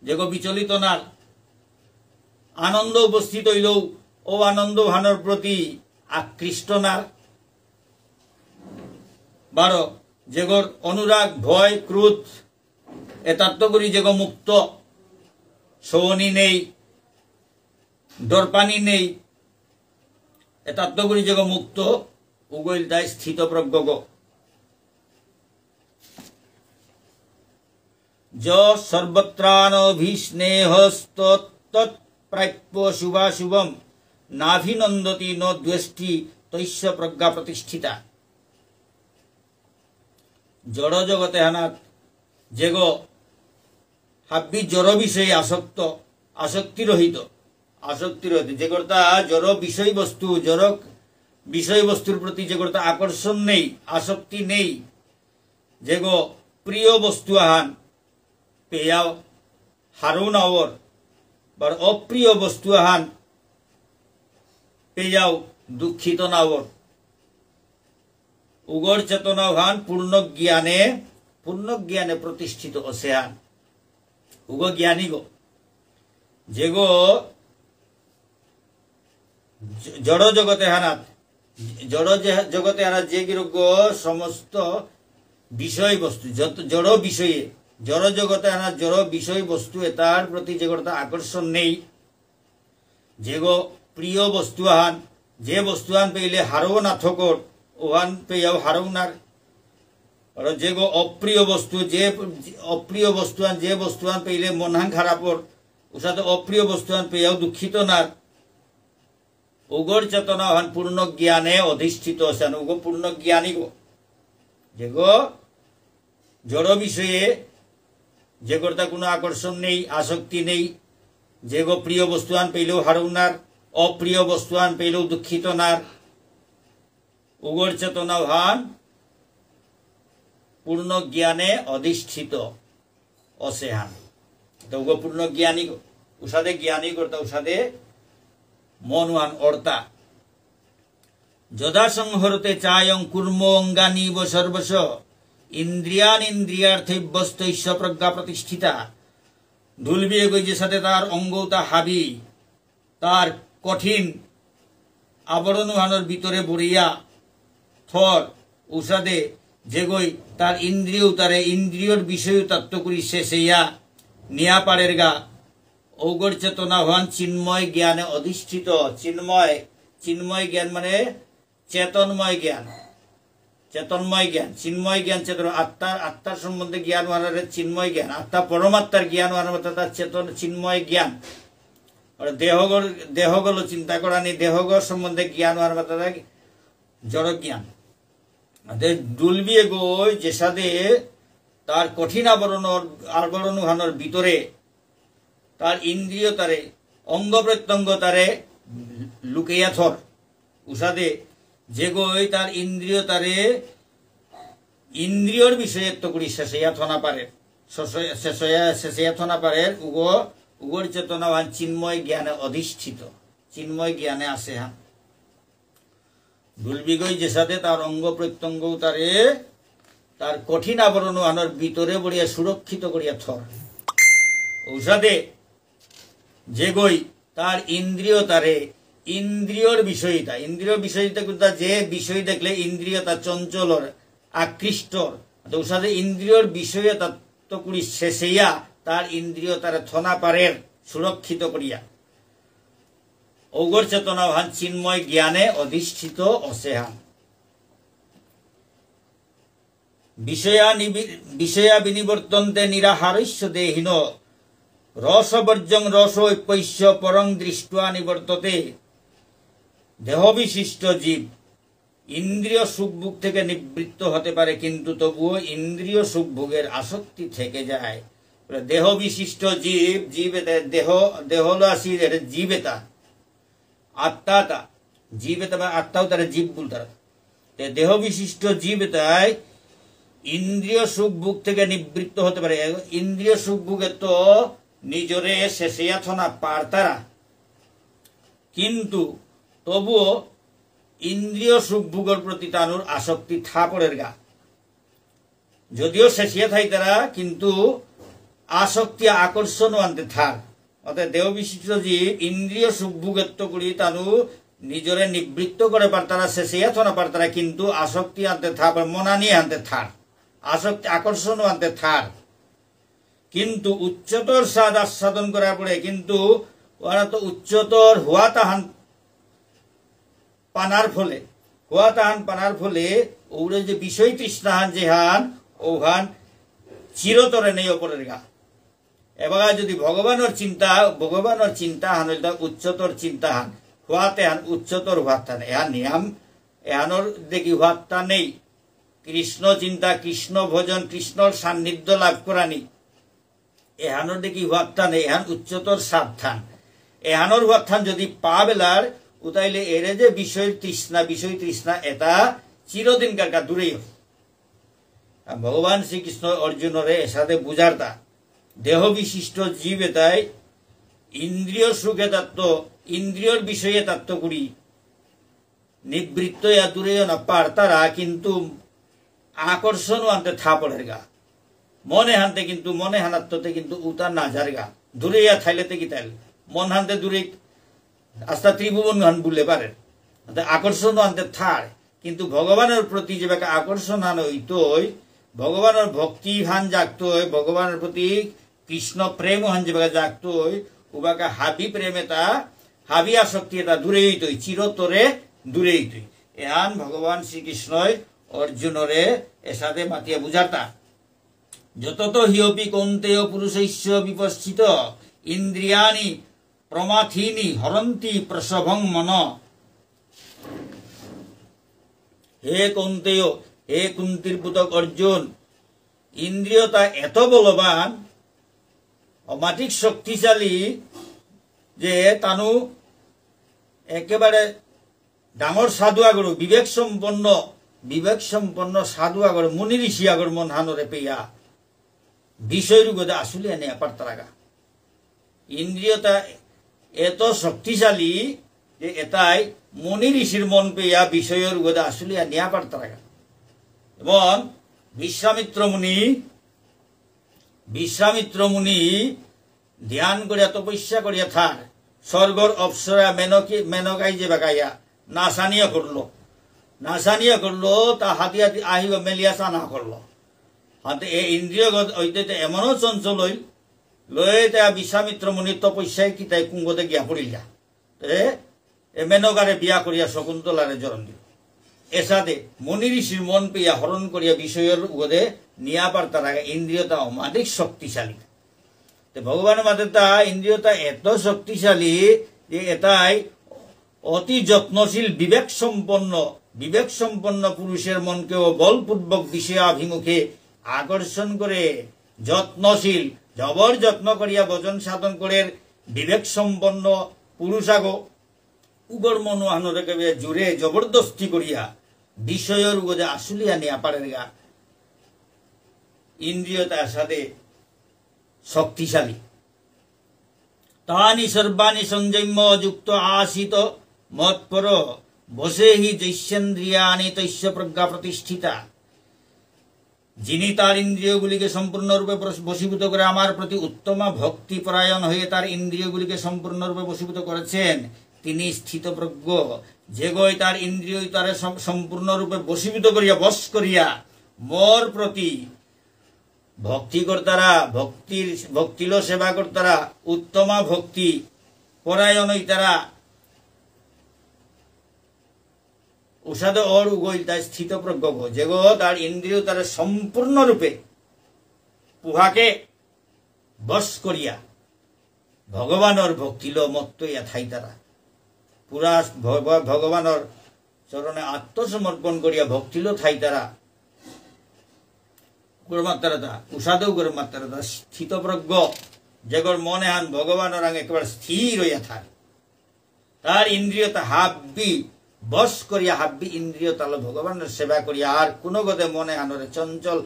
যেগো বিচলিত নার আনন্দ উপস্থিত হইলেও ও আনন্দ ভানোর প্রতি আকৃষ্ট নার বারো যেগর অনুরাগ ভয় ক্রোধ এতাত্ম করি যেগো মুক্ত সৌবনী নেই ডরপানি নেই এতাত্ম করি যেগো মুক্ত উগৈল তাই স্থিতপ্রজ্ঞ য সর্বত্রানভিস্নেহস্তৎপ্রাপ্য শুভাশুভম নাভিনন্দতি ন দ্বেষ্টি তৈস্য প্রজ্ঞা প্রতিষ্ঠিতা জড় জগতে হানাত যেগো হাব্বি জড় বিষয়ে আসক্তি রহিত যেগর্তা জড় বিষয়বস্তুর প্রতি যেগর্তা আকর্ষণ নেই আসক্তি নেই যেগো প্রিয় বস্তু আহান পেয়াও হারুন আওর বা অপ্রিয় বস্তু আহান পেয়াও দুঃখিত নাওর উগর চেতনাভান পূর্ণ জ্ঞানে প্রতিষ্ঠিত অসেহান উগ জ্ঞানী গো যে গো জড় জগতে হানাত যে গিরোগ্য সমস্ত বিষয় বস্তু জড় বিষয়ে জড় জগতে হানাত জড় বিষয় বস্তু তার প্রতি যে গোটা আকর্ষণ নেই যে গো প্রিয় বস্তু আহান যে বস্তু আন পেলে হারও না থকর ওহান পেয়াও হারও নার আর যে গো অপ্রিয় বস্তু আন যে বস্তু আন পেলে মনহাং খারাপর ওসাতে অপ্রিয় বস্তু আন পেয়াও দুঃখিত নার উগর চেতনা হন পূর্ণ জ্ঞানে অধিষ্ঠিত আছেন উগ পূর্ণ জ্ঞানী গো যে গো জড় বিষয়ে যে গোটা কোনো আকর্ষণ নেই আসক্তি নেই যে গো প্রিয় বস্তু আন পেলেও হারও নার অপ্রিয় বস্তু আন পেলেও দুঃখিত নার উগর চেতনা হন পূর্ণ জ্ঞানে অধিষ্ঠিত অসেহান তো উগ পূর্ণ জ্ঞানী গো উষাদে জ্ঞানী করতা উষাদে মনওয়ান অর্তা যদা সংহরতে চায়ং কুর্ম অঙ্গানীব সর্বস ইন্দ্রিয়ান ইন্দ্রিয়ার্থব্যস্তৈশ্য প্রজ্ঞা প্রতিষ্ঠিতা ঢুলবিয়ে গই যে সাথে তার অঙ্গতা হাবি তার কঠিন আবরণহানোর ভিতরে বড়িয়া থর উষাদে যে গই তার ইন্দ্রিয় তারে ইন্দ্রিয়র বিষয় তত্ত্ব করি শেষেয়া নিয়া পারের গা ঔগর চেতনা হন চিন্ময় জ্ঞানে অধিষ্ঠিত চিন্ময় জ্ঞান মানে চেতনময় জ্ঞান চিন্ময় জ্ঞান চেতন আত্মার সম্বন্ধে জ্ঞান হওয়ার চিন্ময় জ্ঞান আত্মা পরমাত্মার জ্ঞান হওয়ার তার চেতন চিন্ময় জ্ঞান দেহগুলো চিন্তা করা নেই দেহগর সম্বন্ধে জ্ঞান হওয়ার তারা জড় জ্ঞান ডুলবিয়ে গই যে সাথে তার কঠিন আবরণ ভিতরে তার ইন্দ্রিয় তারে অঙ্গ প্রত্যঙ্গ তারে লুকাইয়া থর উষাদে যে গই তার ইন্দ্রিয় তারে ইন্দ্রিয়র বিষয়ত্ব করি শেষেয়া থনা পারে শেষেয়া থনা পারে উগর চেতনাবান চিন্ময় জ্ঞানে অধিষ্ঠিত চিন্ময় জ্ঞানে আসে হ্যাঁ ডুলবিগই যে সাথে তার অঙ্গ প্রত্যঙ্গ তারে তার কঠিন আবরণ আনার ভিতরে বড়িয়া সুরক্ষিত করিয়া থর ঔষধে যে গই তার ইন্দ্রিয় তারে ইন্দ্রিয়র বিষয়টা যে বিষয় দেখলে ইন্দ্রিয় তার চঞ্চলর আকৃষ্ট ঔষধে ইন্দ্রিয়র বিষয়ে তত্ত্বকুড়ি শেষেয়া তার ইন্দ্রিয় তারে থনা পারের সুরক্ষিত করিয়া ঔগর চেতনা ভান চিন্ময় জ্ঞানে অধিষ্ঠিত অসেহান বিষয়া বিনিবর্তন্তে নিরাহারস্য দেহিন রসবর্জং রসৈপৈশ্য পরং দৃষ্টা নিবর্ততে দেহবিশিষ্ট জীব ইন্দ্রিয় সুখভোগ থেকে নিবৃত্ত হতে পারে কিন্তু তবুও ইন্দ্রিয় সুখভোগের আসক্তি থেকে যায় দেহ বিশিষ্ট জীব দেহলাসীর জীবেতা আত্মাতা জীবেতা বা আত্মাও তারা জীব বলতার দেহ বিশিষ্ট জীবেতায় ইন্দ্রিয় সুখভোগ থেকে নিবৃত্ত হতে পারে ইন্দ্রিয় সুখভোগে তো নিজরে শেষিয়া থনা পারতারা কিন্তু তবুও ইন্দ্রিয় সুখভোগের প্রতি তানুর আসক্তি থাপড়ের গা যদিও শেষিয়া থাই তারা কিন্তু আসক্তি আকর্ষণ আনতে থাক অর্থাৎ দেহ বিশিষ্ট জীব ইন্দ্রিয় সুখভোগত্ব করি তানু নিজরে নিবৃত্ত করে পারতারা শেষিয়া থনা পারতারা কিন্তু আসক্তি আনতে থাক মনা নিয়ে আনতে থাক আসক্তি আকর্ষণ আনতে থাক কিন্তু উচ্চতর স্বাদ আস্বাদন করার পরে কিন্তু ওরা তো উচ্চতর হওয়া তাহান পানার ফলে ওরে যে বিষয় তৃষ্ণাহান যে হান ওহান চিরতরে নেই অপরের গা এবার যদি ভগবানের চিন্তা হান উচ্চতর চিন্তা হান হওয়াতে হান উচ্চতর হওয়াতা নেই এহান নিয়াম এহানোর দেখি হওয়াতা নেই কৃষ্ণ চিন্তা কৃষ্ণ ভজন কৃষ্ণর সান্নিধ্য লাভ করানি এহানোর দেখি হওয়াতা নেই এহান উচ্চতর সাবধান এহানোর হওয়াত্থান যদি পা বেলার উতাইলে এরে যে বিষয় তৃষ্ণা এটা চিরদিনকার কা দূরেই ভগবান শ্রীকৃষ্ণ অর্জুনরে এসাথে বুঝারতা দেহ বিশিষ্ট জীব এটাই ইন্দ্রিয় সুখে তত্ত্ব ইন্দ্রিয়র বিষয়ে তত্ত্ব করি নিবৃত্ত ইয়া দূরে না পার তারা কিন্তু আকর্ষণ আনতে থা পড়ের গা মনে হানতে কিন্তু মনে হানাত্মতে কিন্তু উতার না যার গা দূরে ইয়া থাইলেতে কি তাইল মন হানতে দূরে আস্তা ত্রিভুবন হান বললে পারে আকর্ষণ আনতে থার কিন্তু ভগবানের প্রতি যে আকর্ষণ আন হইতই ভগবানের ভক্তি হান জাগতই ভগবানের প্রতি কৃষ্ণ প্রেম হান যে জাগতই উবাকা হাবি প্রেমে তা হাবি আসক্তি এটা দূরে হইতই চিরতরে দূরে হইতই এহান ভগবান শ্রীকৃষ্ণই অর্জুনরে এসাথে মাতিয়া বুঝাতা যতত হিয়পি কৌন্তেয় পুরুষৈশ্য বিপশ্চিত ইন্দ্রিয়ানি প্রমাথিনি হরন্তি প্রসভং মন হে কৌন্তেয় হে কুন্তির পুতক অর্জুন ইন্দ্রিয়তা এত বলবান অমাটিক শক্তিশালী যে তানু একেবারে ডাঙর সাধু আগর বিবেক সম্পন্ন সাধু আগর মুনি ঋষি আগর মন হানরে পেয়া বিষয় রুগদে আসলে এনে পারতারাগা ইন্দ্রিয়তা এত শক্তিশালী যে এটাই মুনি ঋষির মন পেয়া বিষয়ের রুগদে আসলে নেয়া পারতারাগা এবং বিশ্বামিত্র মুনি ধ্যান করিয়া তপস্যা করিয়া থার স্বর্গর অপ্সরা মেনকাই যে বাগাইয়া নাসানিয়া করলো তা হাতি হাতি আহিব মেলিয়া চানা করলো হাতে এই ইন্দ্রিয়গত ঐতে এমনও চঞ্চল লই তা বিশ্বামিত্র মুনির তপস্যায় কি তাই কুঙ্গতে গিয়া পড়িলা মেনকারে বিয়া করিয়া শকুন্তলারে জরণ দিল এসাদে মুনি ঋষির মন পেয়া হরণ করিয়া বিষয়ের উগদে নিয়া পারতার আগে ইন্দ্রিয়তা অমাধিক শক্তিশালী ভগবানের মাঝে তা ইন্দ্রিয়তা এত শক্তিশালী যে এটাই অতি যত্নশীল বিবেক সম্পন্ন পুরুষের মনকেও বলপূর্বক বিষয়াভিমুখে আকর্ষণ করে যত্নশীল জবর যত্ন করিয়া ভজন সাধন করে বিবেক সম্পন্ন পুরুষাগ উগর মনো আনরেকে জুড়ে জবরদস্তি করিয়া বিষয়ের উগদে আসলিয়া নেয়া পারের গা ইন্দ্রিয়তার সাথে শক্তিশালী তানি সর্বাণি সংযম্য যুক্ত আসিত মৎপর বসে হি জৈষ্যেন্দ্রিয়ানি তৈশ্য প্রজ্ঞা প্রতিষ্ঠিতা যিনি তার ইন্দ্রিয়গুলিকে সম্পূর্ণরূপে বশীভূত করে আমার প্রতি উত্তম ভক্তি পরায়ণ হয়ে তার ইন্দ্রিয়গুলিকে সম্পূর্ণরূপে বশীভূত করেছেন তিনি স্থিতপ্রজ্ঞ যে গই তার ইন্দ্রিয় তার সম্পূর্ণরূপে বশীভূত করিয়া বশ করিয়া মোর প্রতি ভক্তি কর্তারা ভক্তিল সেবা কর্তারা উত্তমা ভক্তি পরায়ণ তারা উষাদ অর উগইল তাই স্থিতপ্রজ্ঞ যে গো তার ইন্দ্রিয় তার সম্পূর্ণরূপে পুহাকে বশ করিয়া ভগবানের ভক্তিল মত্তইয়া থাই তারা পুরা ভগবানের চরণে আত্মসমর্পণ করিয়া ভক্তিল থাই তারা গুরুমাত্রাতা উষাদৌ গুরুমাত্রাতা স্থিতপ্রজ্ঞ যেগর মনে হান ভগবানের আগে একেবারে স্থির হইয়া থাক তার ইন্দ্রিয়তা হাব্বি বশ করিয়া হাব্বি ইন্দ্রিয় তাল ভগবানের সেবা করিয়া আর কোনো গদে মনে হানরে চঞ্চল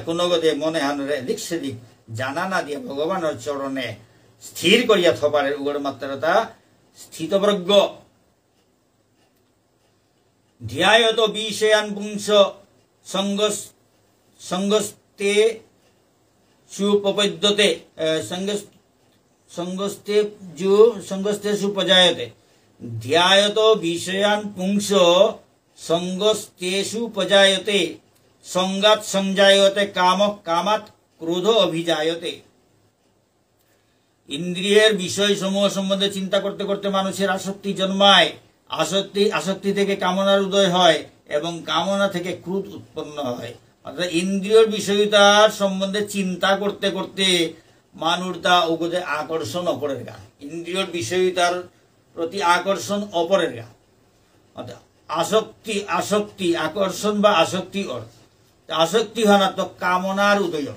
কোনো গদে মনে হানরে এদিক সেদিক জানা না দিয়া ভগবানের চরণে স্থির করিয়া থপারের গুরুমাত্রাতা স্থিতপ্রজ্ঞ ধ্যায়ত বিষয়ান পুংস সংগস্তে সুপপদ্যতে সংগস্তে সুপজায়তে ধ্যায়ত বিষয়ান পুংস সংগস্তেষু পজায়তে সংগাত সংজায়তে কামাত ক্রোধ অভিজায়তে ইন্দ্রিয়ের বিষয় সমূহ সম্বন্ধে চিন্তা করতে করতে মানুষের আসক্তি জন্মায় আসক্তি থেকে কামনার উদয় হয় এবং কামনা থেকে ক্রোধ উৎপন্ন হয় অর্থাৎ ইন্দ্রিয়র বিষয়টার সম্বন্ধে চিন্তা করতে করতে মানুষ তা ওগদে আকর্ষণ অপরের গা ইন্দ্রিয়র বিষয়টার প্রতি আকর্ষণ অপরের গা অর্থাৎ আসক্তি আকর্ষণ বা আসক্তি আসক্তি হন তো কামনার উদয়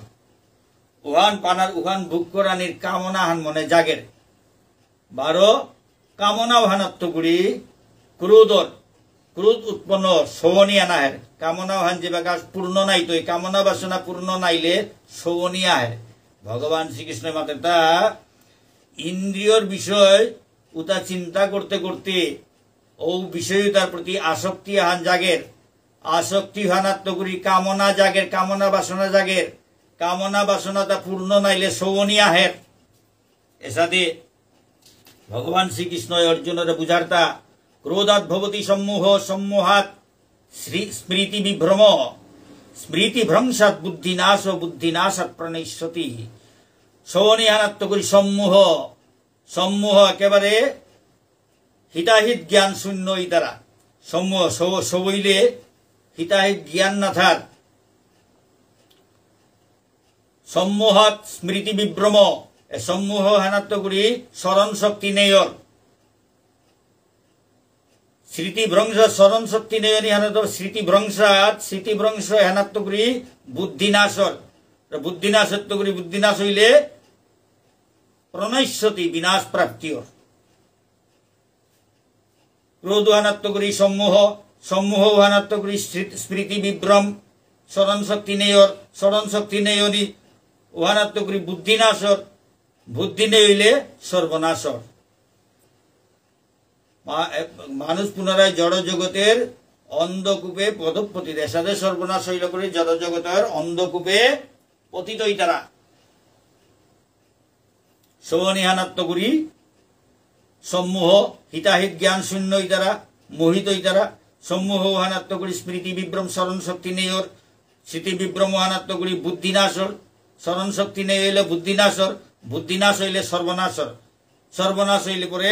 উহান পানার উহান ভোগ করানির কামনা হান মনে জাগের বারো কামনা হানাত্মগুড়ি ক্রোধ উৎপন্ন শোভনীয় নাহের কামনা হান যে বাগাস পূর্ণ নাই তো কামনা বাসনা পূর্ণ নাইলে শোভনীয় আহের ভগবান শ্রীকৃষ্ণের মাতে তা ইন্দ্রিয়র বিষয় উতা চিন্তা করতে করতে ও বিষয়তার প্রতি আসক্তি হান জাগের, আসক্তি হানাত্মগুরি কামনা জাগের, কামনা বাসনা জাগের, কামনা বাসনাটা পূর্ণ নাইলে সৌবনী আহের। এসাদে ভগবান শ্রীকৃষ্ণ অর্জুনের বুঝারতা ক্রোধাৎ ভবতি সম্মোহ, সম্মোহাৎ স্মৃতি বিভ্রম, স্মৃতি ভ্রংসাৎ বুদ্ধিনাশ, বুদ্ধিনাশাৎ প্রণশ্যতি। সৌবনী হানাত্মগুরি সম্মোহ, সম্মোহ একেবারে হিতাহিত জ্ঞান শূন্য ইতারা। সম্মোহ সবইলে হিতাহিত জ্ঞান না থাক। সম্মোহাৎ স্মৃতি বিভ্রম, সম্মোহ হেনাত্মগুড়ি স্মরণ শক্তি নেয়র, স্মৃতিভ্রংশ স্মরণ শক্তি নেয়নি হেনাত স্মৃতিভ্রংসাৎ, স্মৃতিভ্রংশ হেনাত্মগুড়ি বুদ্ধিনাশর, বুদ্ধিনাশত্বগুড়ি বুদ্ধিনাশ হইলে প্রণশ্যতি বিনাশ প্রাপ্তিয়র। ক্রোধ হানাত্মগুড়ি সম্মোহ, সম্মোহ হানাত্মগুড়ি স্মৃতি বিভ্রম, স্মরণ শক্তি নেয়র, স্মরণ শক্তি নেয়নি ওহানাত্মগুড়ি বুদ্ধিনাশর, বুদ্ধি নেই হইলে সর্বনাশর। মানুষ পুনরায় জড় জগতের অন্ধকূপে পদপতিত, এসাদে সর্বনাশ হইল করে জড় জগতের অন্ধকূপে পতিত ইতারা। সৌবনিহানাত্মগুড়ি সম্মোহ হিতাহিত জ্ঞান শূন্য ইতারা, মোহিত ইতারা। সম্মোহ হানাত্মগুড়ি স্মৃতি বিভ্রম, স্মরণ শক্তি নেয়র, স্মৃতি বিভ্রম হানাত্মগুড়ি বুদ্ধিনাশর, স্মরণ শক্তি নেই হইলে বুদ্ধিনাশর, বুদ্ধিনাশ হইলে সর্বনাশর। সর্বনাশ হইলে পরে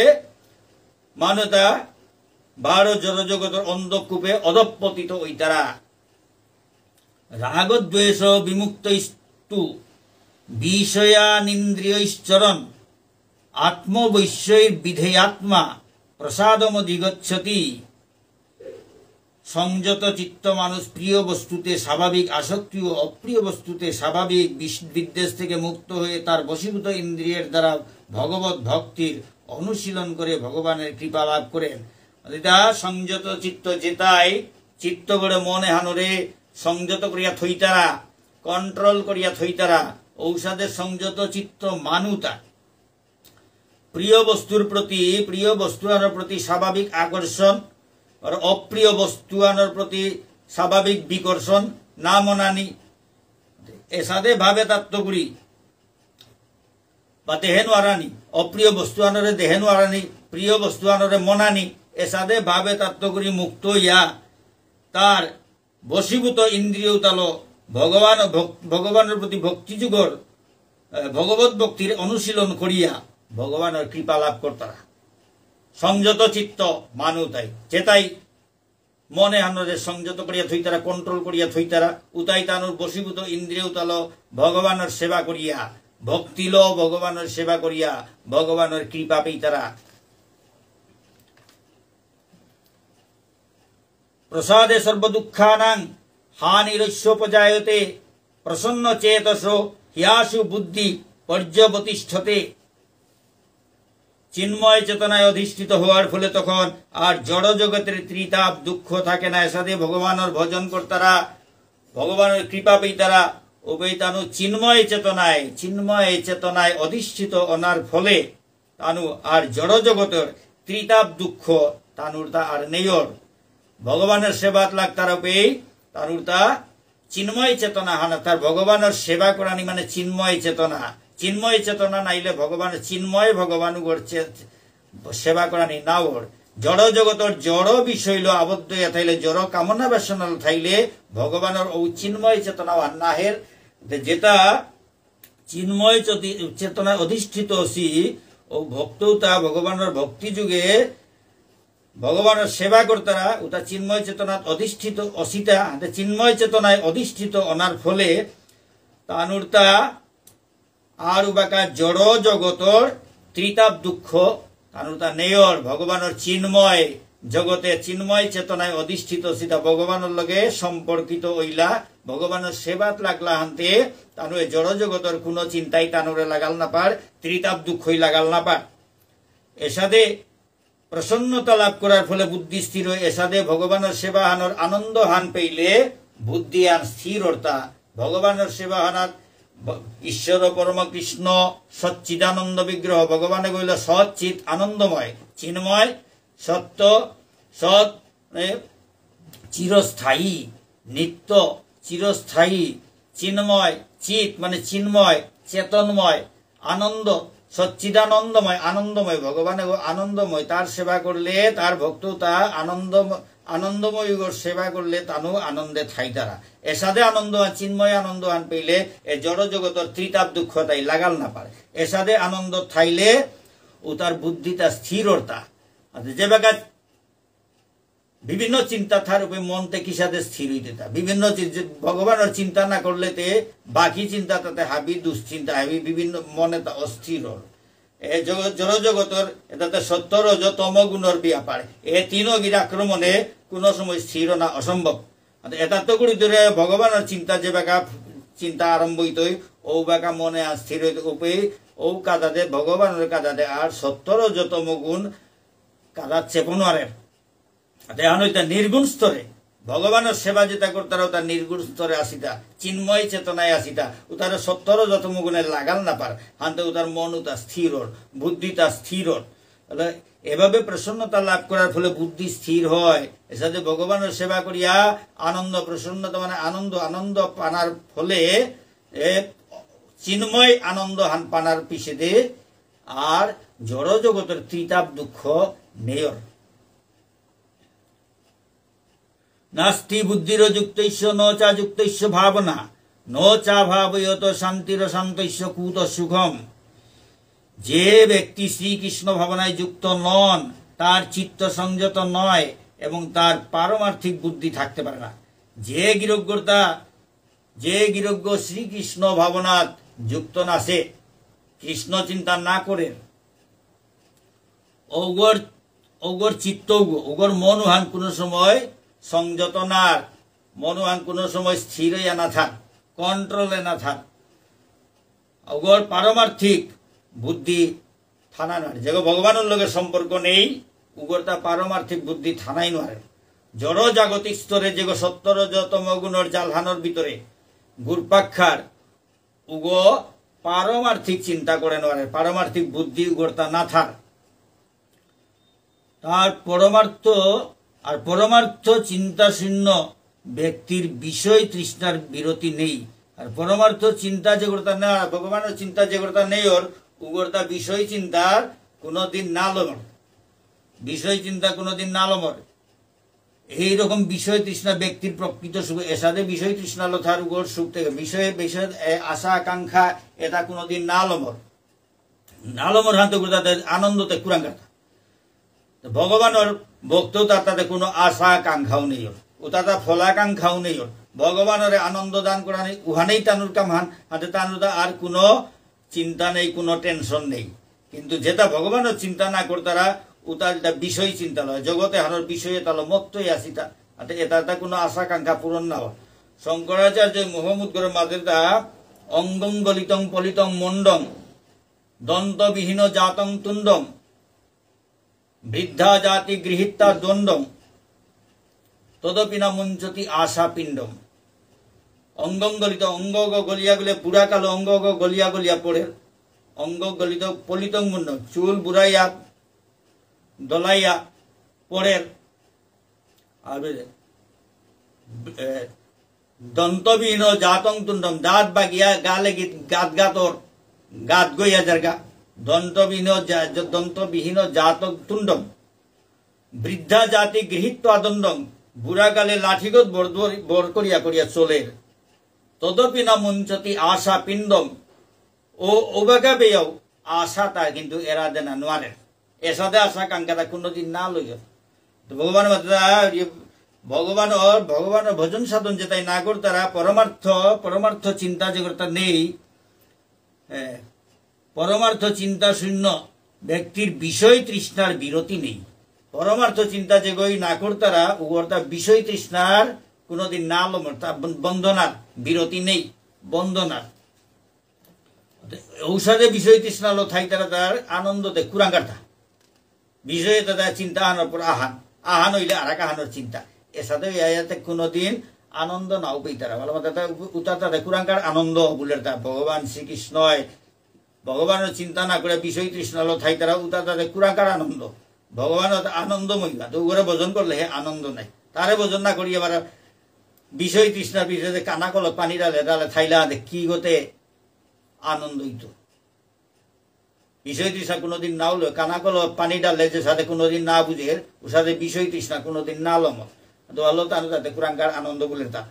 মানতা বারো জড়জগতের অন্ধকূপে অধঃপতিত ওইতারা। রাগদ্বেষ বিমুক্তস্তু বিষয়ানিন্দ্রিয়শ্চরণ আত্মবৈশ্যৈর বিধেয়াত্মা প্রসাদমধিগচ্ছতি। সংযত চিত্ত মানুষ প্রিয় বস্তুতে স্বাভাবিক আসক্তি ও অপ্রিয় বস্তুতে স্বাভাবিক বিদ্বেষ থেকে মুক্ত হয়ে তার বশীভূত ইন্দ্রিয়ের দ্বারা ভগবত ভক্তির অনুশীলন করে ভগবানের কৃপা লাভ করেন। এটা সংযত চিত্ত যেতাই চিত্ত গড়ে মনে হানরে সংযত করিয়া থইতারা, কন্ট্রোল করিয়া থইতারা, ঔষধের সংযত চিত্ত মানুতা। প্রিয় বস্তুর প্রতি, প্রিয় বস্তুয়ানোর প্রতি স্বাভাবিক আকর্ষণ আর অপ্রিয় বস্তুয়ানোর প্রতি স্বাভাবিক বিকর্ষণ না মনানি। এসাদে ভাবে তাত্ত্বগুড়ি বা দেহেনু আরানি, অপ্রিয় বস্তু আনরে দেহেনু আরানি, প্রিয় বস্তু আনরে মনানি। এসাদে ভাবে তাত্ত্বগুড়ি মুক্ত ইয়া তার বশীভূত ইন্দ্রিয় তালো ভগবান ভগবানের প্রতি ভক্তি যুগর ভগবত ভক্তির অনুশীলন করিয়া ভগবানের কৃপা লাভ করতারা। সংযত চিত্ত মানু তাই চেতাই মনে হানরে সংযত করিয়া থইতারা, কন্ট্রোল করিয়া থইতারা। উতাই তানুর বশীভূত ইন্দ্রিয় তালো ভগবানের সেবা করিয়া, ভক্তিল ভগবানের সেবা করিয়া ভগবানের কৃপা পেইতারা। প্রসাদে সর্বদুঃখানাং হানিরস্যোপজায়তে প্রসন্ন চেতস হিয়াসু বুদ্ধি পর্যবতিষ্ঠতে। চিন্ময় চেতনায় অধিষ্ঠিত হওয়ার ফলে তখন আর জড় জগতের ত্রিতাপ দুঃখ থাকে না। এসাদে ভগবানের ভজন করতারা, ভগবানের কৃপা পেইতারা। ওবেই তানু চিন্ময় চেতনায় অধিষ্ঠিত অনার ফলে তানু আর জড় জগতের ত্রিতাপ দুঃখ তানুর তা আর নেয়র। ভগবানের সেবাত লাগ তারা পেয়ে তানুর তা চিন্ময় চেতনা হানা। তার ভগবানের সেবা করানি মানে চিন্ময় চেতনা। চিন্ময় চেতনা নাইলে ভগবানের চিন্ময় ভগবান সেবা করানি না ওর। জড় জগতের জড় বিষয় আবদ্ধ হইয়া থাইলে, জড় কামনা বাসনা থাইলে ভগবানের ও চিন্ময় চেতনা নাহের। যেটা চিন্ময় চেতনায় অধিষ্ঠিত অসি ও ভক্ততা ভগবানের ভক্তি যুগে ভগবানের সেবা করতারা ওটা চিন্ময় চেতনা অধিষ্ঠিত অসিতা। চিন্ময় চেতনায় অধিষ্ঠিত অনার ফলে তানুরতা আর উবাকা জড় জগতর ত্রিতাপ দুঃখ তানুরতা নেয়র। ভগবানের চিন্ময় জগতে চিন্ময় চেতনায় অধিষ্ঠিত সীতা ভগবানের লগে সম্পর্কিত ওইলা ভগবানের সেবাত লাগলা হানতে তানু জড় জগতের কোন চিন্তাই তানুরে লাগাল না পার, ত্রিতাপ দুঃখই লাগাল না পার। এসাদে প্রসন্নতা লাভ করার ফলে বুদ্ধি স্থির হয়। এসাদে ভগবানের সেবা হানোর আনন্দ হান পেইলে বুদ্ধি আর স্থির অর্থা। ভগবানের সেবা হানার ঈশ্বর পরম কৃষ্ণ সচ্চিদানন্দ বিগ্রহ ভগবানে কইল সচ্চিত আনন্দময়, চিন্ময়, সত্য, সৎ চিরস্থায়ী, নিত্য, চিরস্থায়ী, চিন্ময়, চিত মানে চিন্ময়, চেতনময়, আনন্দ, সচ্চিদানন্দময়, আনন্দময়, ভগবান আনন্দময়। তার সেবা করলে তার ভক্ত তা আনন্দময় সেবা করলে তানু আনন্দে থাই তারা। এসাদে আনন্দ চিন্ময় আনন্দ আন পেলে এ জড় জগতর ত্রিতাপ দুঃখ তাই লাগাল না পারে। এসাদে আনন্দ থাইলে ও তার বুদ্ধিটা স্থিরতা যে বেগা বিভিন্ন চিন্তা থার উপরে মনতে কিসাদে স্থির হইতে তা বিভিন্ন ভগবানের চিন্তা না করলে তে বাকি চিন্তা তাতে হাবি, দুশ্চিন্তা হাবি, বিভিন্ন মনে তা অস্থির। এ জড় জগতর এটাতে সত্য রজ তম গুণর ব্যাপার। এ তিনগির আক্রমণে কোনো সময় স্থির না অসম্ভব। এটা তো করি ধরে ভগবানের চিন্তা যে বেকা চিন্তা আরম্ভ হইতই ও বেকা মনে আর স্থির হইতে উপে ও কাদাদে ভগবানের কাদাদে আর সত্য রজ তম গুণ কাদার চেপনোয়ারের। এখন ওইটা নির্গুণ স্তরে ভগবানের সেবা যেটা করতারা ওটা নির্গুণ স্তরে আসিতা, চিন্ময় চেতনায় আসিতা, ও তার সত্তর যত মুগুণে লাগাল না পার হানতে ও তার মন তা স্থির, বুদ্ধি তা স্থির। তাহলে এভাবে প্রসন্নতা লাভ করার ফলে বুদ্ধি স্থির হয়। এর সাথে ভগবানের সেবা করিয়া আনন্দ, প্রসন্নতা মানে আনন্দ, আনন্দ পানার ফলে চিন্ময় আনন্দ হান পানার পিছে দে আর জড় জগতের ত্রিতাপ দুঃখ নেয়র। নাস্তি বুদ্ধির যুক্তৈশ্য ন চা যুক্তৈশ্য ভাবনা ন চা ভাবয়ত শান্তির শান্তৈশ্য কুত সুখম। যে ব্যক্তি শ্রীকৃষ্ণ ভাবনায় যুক্ত নন তার চিত্ত সংযত নয় এবং তার পারমার্থিক বুদ্ধি থাকতে পারে না। যে গিরজ্ঞ শ্রীকৃষ্ণ ভাবনা যুক্ত না সে কৃষ্ণ চিন্তা না করে ওগর চিত্ত ওগর মনুহান কোনো সময় সংযত না, মনোহান কোনো সময় স্থির হইয়া না থাক, কন্ট্রোলে না থাক, ওগর পারমার্থিক বুদ্ধি থানা নয়। যে ভগবানের লোকের সম্পর্ক নেই উগর তা পারমার্থিক বুদ্ধি থানাই নয়। জড় জাগতিক স্তরে যে সত্তর যতম গুণর জালহানোর ভিতরে ঘুরপাক্ষার উগ পারমার্থিক চিন্তা করে নয়, পারমার্থিক বুদ্ধি উগর তা না থাক। তার পরমার্থ চিন্তা শূন্য ব্যক্তির বিষয় তৃষ্ণার বিরতি নেই। আর পরমার্থ চিন্তা যে করতা না, ভগবানের চিন্তা যে করতা নেই ওর উগরতা বিষয় চিন্তার কোনোদিন না লমর, বিষয় চিন্তা কোনোদিন না লমর। এইরকম বিষয় তৃষ্ণা ব্যক্তির প্রকৃত সুখ। এসাদে বিষয় তৃষ্ণা লথার উগর সুখ থেকে বিষয়ে বিষয় আশা আকাঙ্ক্ষা এটা কোনোদিন না লমর, না লমর হাতে তাদের আনন্দতে কুরাঙ্গাতা। ভগবানের ভক্ত তাতে কোনো আশা আকাঙ্ক্ষাও নেই ও তাতা ফলাকাঙ্ক্ষাও নেই। ভগবানের আনন্দ দান করা নেই উহানেই তানুর কাম হান হাতে তানুর আর কোনো চিন্তা নেই, কোনো টেনশন নেই। কিন্তু যেটা ভগবানের চিন্তা না করতারা ও তার যেটা বিষয় চিন্তা লয় জগতে হানোর বিষয়ে তাহলে মত্তই আসিতা এটা কোনো আশা আকাঙ্ক্ষা পূরণ না হয়। শঙ্করাচার্য মোহাম্মদগর মাদের তা অঙ্গং গলিতং পলিতং মন্ডং দন্তবিহীন জাতং তুণ্ডং বৃদ্ধা জাতি গৃহীতা দ্বন্দ্বম তদপি না মুঞ্চতি আশা পিণ্ডম। অঙ্গং গলিত অঙ্গ গলিয়া গলিয়া পুরা কালো অঙ্গ গলিয়া গলিয়া পড়ে অঙ্গ গলিত পলিতং মুন্ডম চুল বুড়াইয়া দলাইয়া পড়ে আর দন্তবিহীন জাতং তুণ্ডম দাঁত বাগিয়া গালে গাত গাতর গাত গইয়া জারগা দন্তবিহীন জাতক তুণ্ডম বৃদ্ধা জাতি গৃহীত আদণ্ডম বুড়া কালে লাঠিগত বর করিয়া করিয়া চলের তদপি না মুঞ্চতি আশা পিণ্ডম ও ওবাগা বেয়াও আশা তার কিন্তু এরা দেনা নোয়ারে এসাদে আশা কাঙ্ক্ষাটা কোনোদিন না লইল। ভগবান ভগবানের ভজন সাধন যেটাই না কর তারা পরমার্থ চিন্তা যে করতে নেই, পরমার্থ চিন্তা শূন্য ব্যক্তির বিষয় তৃষ্ণার বিরতি নেই। পরমার্থ চিন্তা যে গই না করতারা উগরতা বিষয় তৃষ্ণার কোনোদিন না লমর তা বন্ধনার বিরতি নেই, বন্ধনার ঔষধে বিষয় তৃষ্ণা লো থাই তারা তার আনন্দতে কুরাঙ্গারতা বিষয়ে তাদের চিন্তা আনার পর আহান হইলে আর এক আহানোর চিন্তা এসাথে ইয়াতে কোনোদিন আনন্দ নাও পেই তারা ভালো উতার তাদের কুরাঙ্গার আনন্দ বলে তা ভগবান শ্রীকৃষ্ণয় ভগবানের চিন্তা না করে বিষয় তৃষ্ণালো থাই তারা উতার তাদের কুরাঙ্গার আনন্দ ভগবান আনন্দময় তো ওগুলো ভোজন করলে হে আনন্দ নাই তারে ভোজন না করি এবার বিষয় তৃষ্ণার বিষয়ে কানা কলত পানি ডালে ডালে থাইলা কি গতে আনন্দ হইতো বিষয় তৃষ্ণা কোনোদিন না হলো কানা কলত পানি ডালে যে সাথে কোনোদিন না বুঝে ওর সাথে বিষয় তৃষ্ণা কোনোদিন না লমত তো আল্লাহ তার যাতে কুরাঙ্কার আনন্দ বলে তা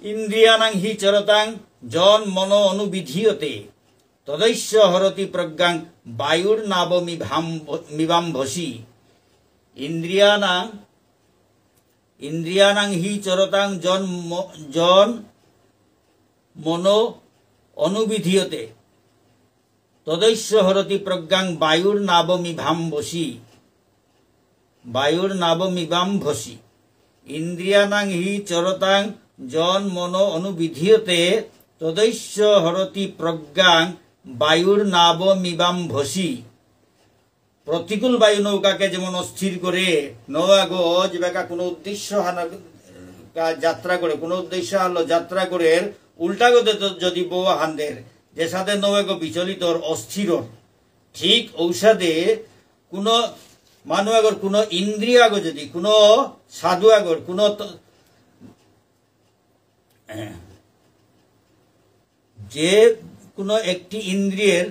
ইন্দ্রিয়ানাং হি চরতাং জন মন অনুবিধীয়তে তদৈশ্য হরতি প্রজ্ঞাং বায়ুর নাবমিবাম্ভসি ইন্দ্রিয়ানাং হি চরতাং জন মনো অনুবিধীয়তে তদৈশ্য হরতি প্রজ্ঞাং বায়ুর নাবমিবাম্ভসি ইন্দ্রিয়ানাং হি চরতাং জন মনো অনুবিধীয়তে তদৈশ্য হরতি প্রজ্ঞাং বায়ুর নাবমিবাম্ভসি প্রতিকূল বায়ু নৌকাকে যেমন অস্থির করে নৌকাগো যেবাকা কোনো উদ্দেশ্য যাত্রা করে কোনো উদ্দেশ্য হলো যাত্রা করে উল্টা গতে যদি বউ হানদের যে সাথে নৌকাগো বিচলিত অস্থির ঠিক ঔষধে কোনো মানুষ আগর কোনো ইন্দ্রিয় আগর যদি কোনো সাধু আগর কোনো যে কোনো একটি ইন্দ্রিয়ের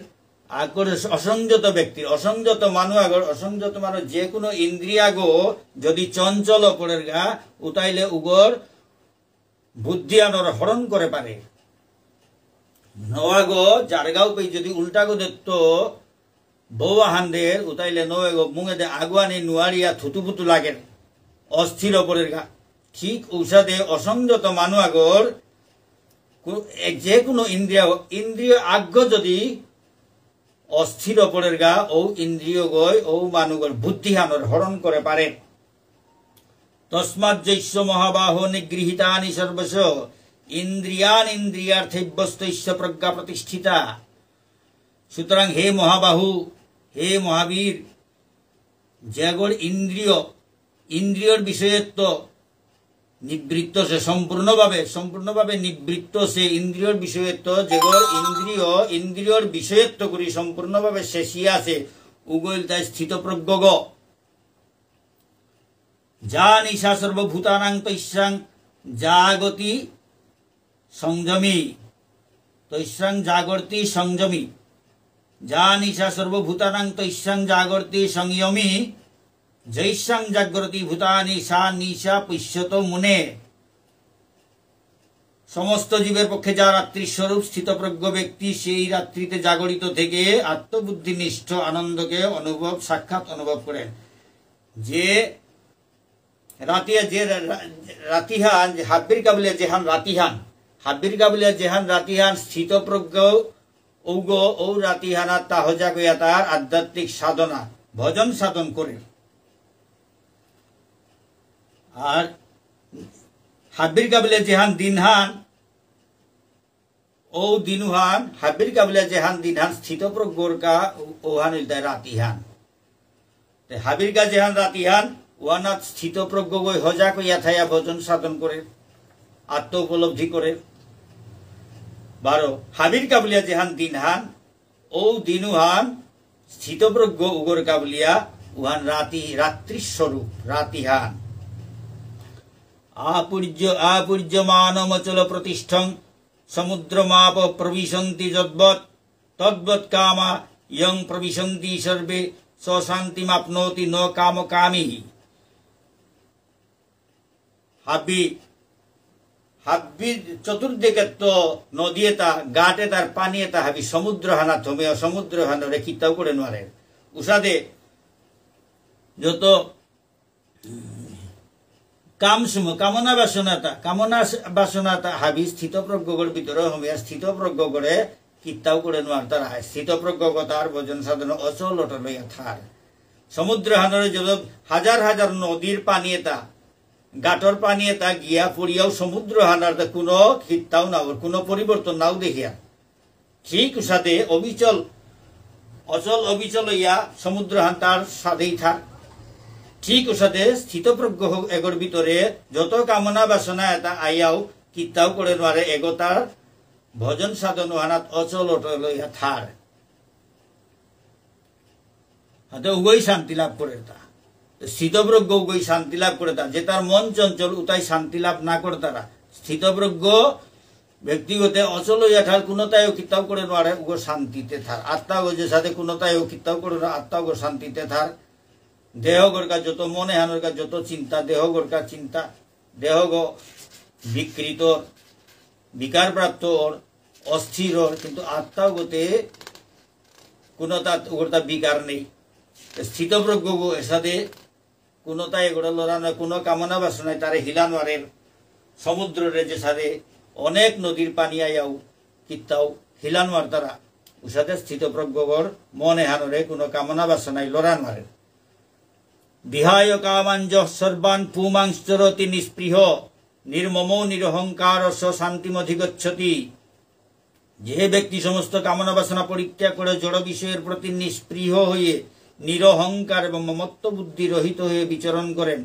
আগর অসংযত ব্যক্তির অসংযত মানুষ আগর অসংযত মানুষ যে কোনো ইন্দ্রিয়াগো যদি চঞ্চল পড়ের গা উতাইলে উগর বুদ্ধি আনর হরণ করে পারে নওয়াগো জারগাও পেয়ে যদি উল্টাগো দেখত বউ হান্দের উতাইলে নওয়াগো মুঙে দে আগুয়ানি নুয়ারিয়া থুতুপুতু লাগে অস্থির পড়ের গা ঠিক ঔষধে অসংযত মানুষ আগর যে কোনো ইন্দ্রিয় আজ্ঞ যদি অস্থির পড়ের গা ও ইন্দ্রিয় গয় ও মানুগর বুদ্ধিহানর হরণ করে পারে তস্মাৎ জৈশ্য মহাবাহ নিগৃহীতানি সর্বশ ইন্দ্রিয়ান ইন্দ্রিয়ার্থেভ্যস্তৈশ্য প্রজ্ঞা প্রতিষ্ঠিতা সুতরাং হে মহাবাহু হে মহাবীর যেগর ইন্দ্রিয়র বিষয়ত্ব নিবৃত্ত সে সম্পূর্ণভাবে নিবৃত্ত সে ইন্দ্রিয়র বিষয়ত্ব যেগর ইন্দ্রিয়র বিষয়ত্ব করি সম্পূর্ণভাবে শেষিয়া আছে উগল তাই স্থিতপ্রজ্ঞ যা নিশা সর্বভূতানাং তৈশ্যাং জাগতি সংযমী তৈশ্যাং জাগর্তি সংযমী যা নিশা সর্বভূতানাং তৈশ্যাং জাগর্তি সংযমী জৈশ্যাং জাগ্রতি ভূতানি সা নিশা পুষ্যত মুনে সমস্ত জীবের পক্ষে যা রাত্রির স্বরূপ স্থিতপ্রজ্ঞ ব্যক্তি সেই রাত্রিতে জাগরিত থেকে আত্মবুদ্ধিনিষ্ঠ আনন্দকে সাক্ষাৎ অনুভব করেন যে রাতিহান হাব্বির কাবিলিয়া জেহান রাতিহান স্থিতপ্রজ্ঞ ঔগ ও রাতিহানা তাহজা গইয়া তার আধ্যাত্মিক সাধনা ভজন সাধন করে আর হাব্বির কাবিলে জেহান দিনহান ও দিনুহান হাব্বির কাবিলে জেহান দিনহান স্থিতপ্রজ্ঞর কা ওহান রাতিহান হাবির কা জেহান রাতিহান ওয়ানাথ স্থিতপ্রজ্ঞ গই হজা কইয়া থাইয়া ভজন সাধন করে আত্ম উপলব্ধি করে 12 হাবির কাবলিয়া জেহান দিনহান ও দিনুহান স্থিতপ্রজ্ঞ উগর কাবলিয়া উহান রাত্রির স্বরূপ রাতিহান আপূর্যমানমচল প্রতিষ্ঠং সমুদ্রমাপ প্রবিশন্তি যদ্বৎ তদ্বৎ কামা ইয়ং প্রবিশন্তি সর্বে শান্তিমাপ্নোতি ন কামকামী হাব্বির চতুর্দিকে তো নদীয়ে তা গাটে তার পানিয়ে তা হাবি সমুদ্র হানা থমে সমুদ্র হানা রে কিতাও করে নোয়ারে উষাদে যত কামনা বাসনাতা হাবি স্থিতপ্রজ্ঞর ভিতরে হমিয়া স্থিতপ্রজ্ঞ করে কিতাও করে নোয়ার তারা স্থিতপ্রজ্ঞ তার ভজন সাধন অচল লইয়া থার সমুদ্র হানরে যত হাজার হাজার নদীর পানিয়ে তা গাটর পানিয়ে তা গিয়া পড়িয়াও সমুদ্র হানার কোনো খিত্তাও না কোনো পরিবর্তন নাও দেখিয়া ঠিক সাথে অচল অবিচল ইয়া সমুদ্র হান তার সাথেই থাক ঠিক সাথে স্থিতপ্রজ্ঞ হোক এগোর ভিতরে যত কামনা বাসনা এটা আইয়াও কিতাও করে নোয়ারে এগোতার ভজন সাধন হানাত অচল লইয়া থার হাতে উগই শান্তি লাভ করে তা স্থিতপ্রজ্ঞ উগই শান্তি লাভ করে তা যে তার মন চঞ্চল উতাই শান্তি লাভ না করে তারা স্থিতপ্রজ্ঞ ব্যক্তিগত অচল হইয়া ঠার কোনোটাই কিতাব করে নোয়ারে উগো শান্তিতে থার আত্মা গো যে সাথে কোনোটাই কিতাব করে আত্মা গো শান্তিতে থার দেহ গরকা যত মনে হানরকা যত চিন্তা দেহ গরকা চিন্তা দেহ গো বিকৃত বিকার প্রাপ্ত অস্থির কিন্তু আত্মা গতে কোনোটা বিকার নেই স্থিতপ্রজ্ঞ গো এর সাথে কোনোটা এগুলো লড়ানো কোনো কামনা বাসনায় তারে হিলানোয়ারের সমুদ্রের যে সাথে অনেক নদীর পানি আয়াও কিত্তাও হিলানোয়ার তারা ওর সাথে স্থিতপ্রজ্ঞগর মনে হানরে কোনো কামনা বাসনায় লড়ানোয়ারের বিহায় কামাঞ্জ সর্বান পুমাংশ্চরতি নিস্পৃহ নির্মম নিরহংকার শান্তিমধিগচ্ছতি যে ব্যক্তি সমস্ত কামনা বাসনা পরিত্যাগ করে জড় বিষয়ের প্রতি নিষ্পৃহ হয়ে নিরহংকার এবং মমত্ব বুদ্ধি রহিত হয়ে বিচরণ করেন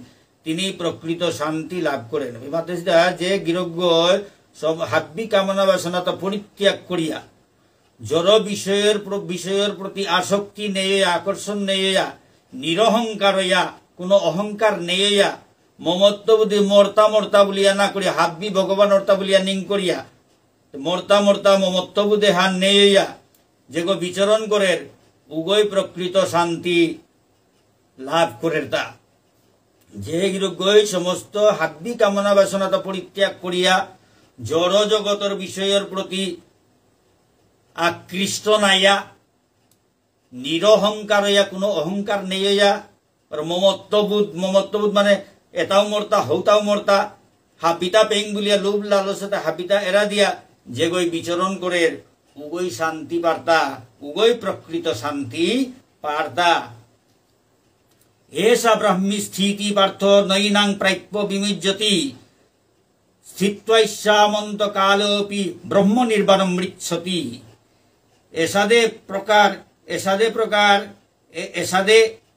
তিনি প্রকৃত শান্তি লাভ করেন যে গিরজ্ঞ সব হাব্বি কামনা বাসনা তা পরিত্যাগ করিয়া জড় বিষয়ের প্রতি আসক্তি নেই আকর্ষণ নেই নিরহংকার হইয়া কোনো অহংকার নেই মমত্ব বুদ্ধি মর্তা মর্তা বলিয়া না করিয়া হাব্বি ভগবান অর্তা বলিয়া নিং করিয়া মর্তা মর্তা মমত্ব বুদ্ধে হান নেইয়া যে গো বিচরণ করে উগই প্রকৃত শান্তি লাভ করে তা যে গিরগই সমস্ত হাব্বি কামনা বাসনাটা পরিত্যাগ করিয়া জড় জগতর বিষয়ের প্রতি আকৃষ্ট নাইয়া নিরহংকার হইয়া কোনো অহংকার নেই হইয়া মমত্ববোধ মানে এটাও মর্তা হৌতাও মর্তা হাবিতা পেং বলিয়া লোভ লালসতা হাবিতা এরা দিয়া যে গই বিচরণ করে উগই শান্তি বার্তা উগই প্রকৃত শান্তি বার্তা এসা ব্রহ্মী স্থিতি পার্থ নৈনাং প্রাপ্য বিমুজ্যতি স্থিত্বৈশ্যামন্ত কালোপি ব্রহ্ম নির্বাণম মৃচ্ছতি এসাদে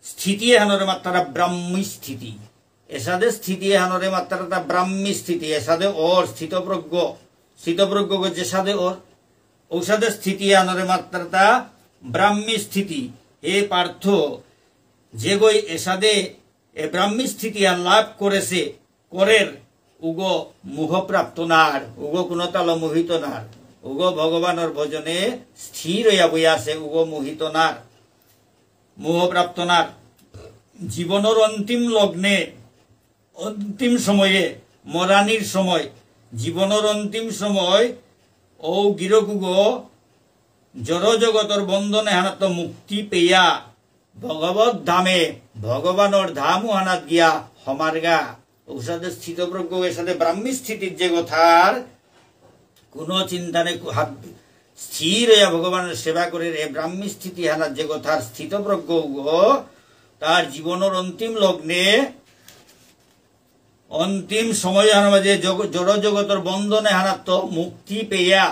স্থিতি হানরে মাত্রা ব্রাহ্মী স্থিতি এসাদে স্থিতি হানরে মাত্রাটা ব্রাহ্মী স্থিতি এসাদে ওর স্থিতপ্রজ্ঞ যে সাদে ওর ঔষধে স্থিতি হানরে মাত্রাটা ব্রাহ্মী স্থিতি এ পার্থ যে গই এসাদে এ ব্রাহ্মী স্থিতি লাভ করেছে করের উগো মোহপ্রাপ্ত নার উগো কোনো তাল মোহিত নার উগো ভগবানের ভজনে স্থির হইয়া বই আছে উগো মোহিত নার মোহপ্রাপ্ত নার জীবনের অন্তিম লগ্নে অন্তিম সময়ে মরানির সময় জীবনের অন্তিম সময় ও গিরকুগো জড় জগতর বন্ধনে হানাত মুক্তি পেয়া ভগবত ধামে ভগবানের ধাম হানাত গিয়া হমারগা ওর সাথে স্থিতপ্রজ্ঞ এর সাথে ব্রাহ্মী স্থিতির যে কথার কোনো চিন্তা নেই স্থির হইয়া ভগবানের সেবা করে এ ব্রাহ্মী স্থিতি হানার যে কথার স্থিতপ্রজ্ঞ তার জীবনের অন্তিম লগ্নে অন্তিম সময় হানামাঝে জড় জগতর বন্ধনে হানাত মুক্তি পেয়া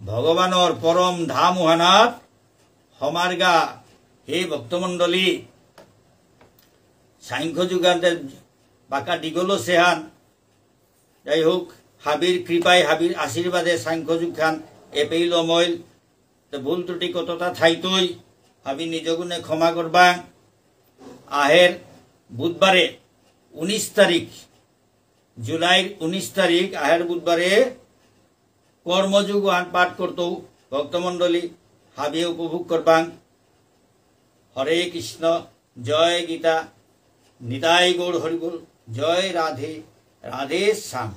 ভগবানের পরম ধাম হানাত হমারগা হে ভক্তমণ্ডলী সাংখ্য যুগান্তের বাঁকা ডিগলো সেহান যাই হোক হাবির কৃপায় হাবির আশীর্বাদে সাংখ্য যুগ খান এ পেইল মইল ভুল ত্রুটি কতটা থাইতই হাবি নিজ গুণে ক্ষমা করবা আহের বুধবারে 19 তারিখ জুলাইর 19 তারিখ আহের বুধবারে কর্মযুগ পাঠ করত ভক্তমণ্ডলী হাবি উপভোগ করবাং হরে কৃষ্ণ জয় গীতা নিতাই গৌর হরিবল জয় রাধে রাধে শ্যাম।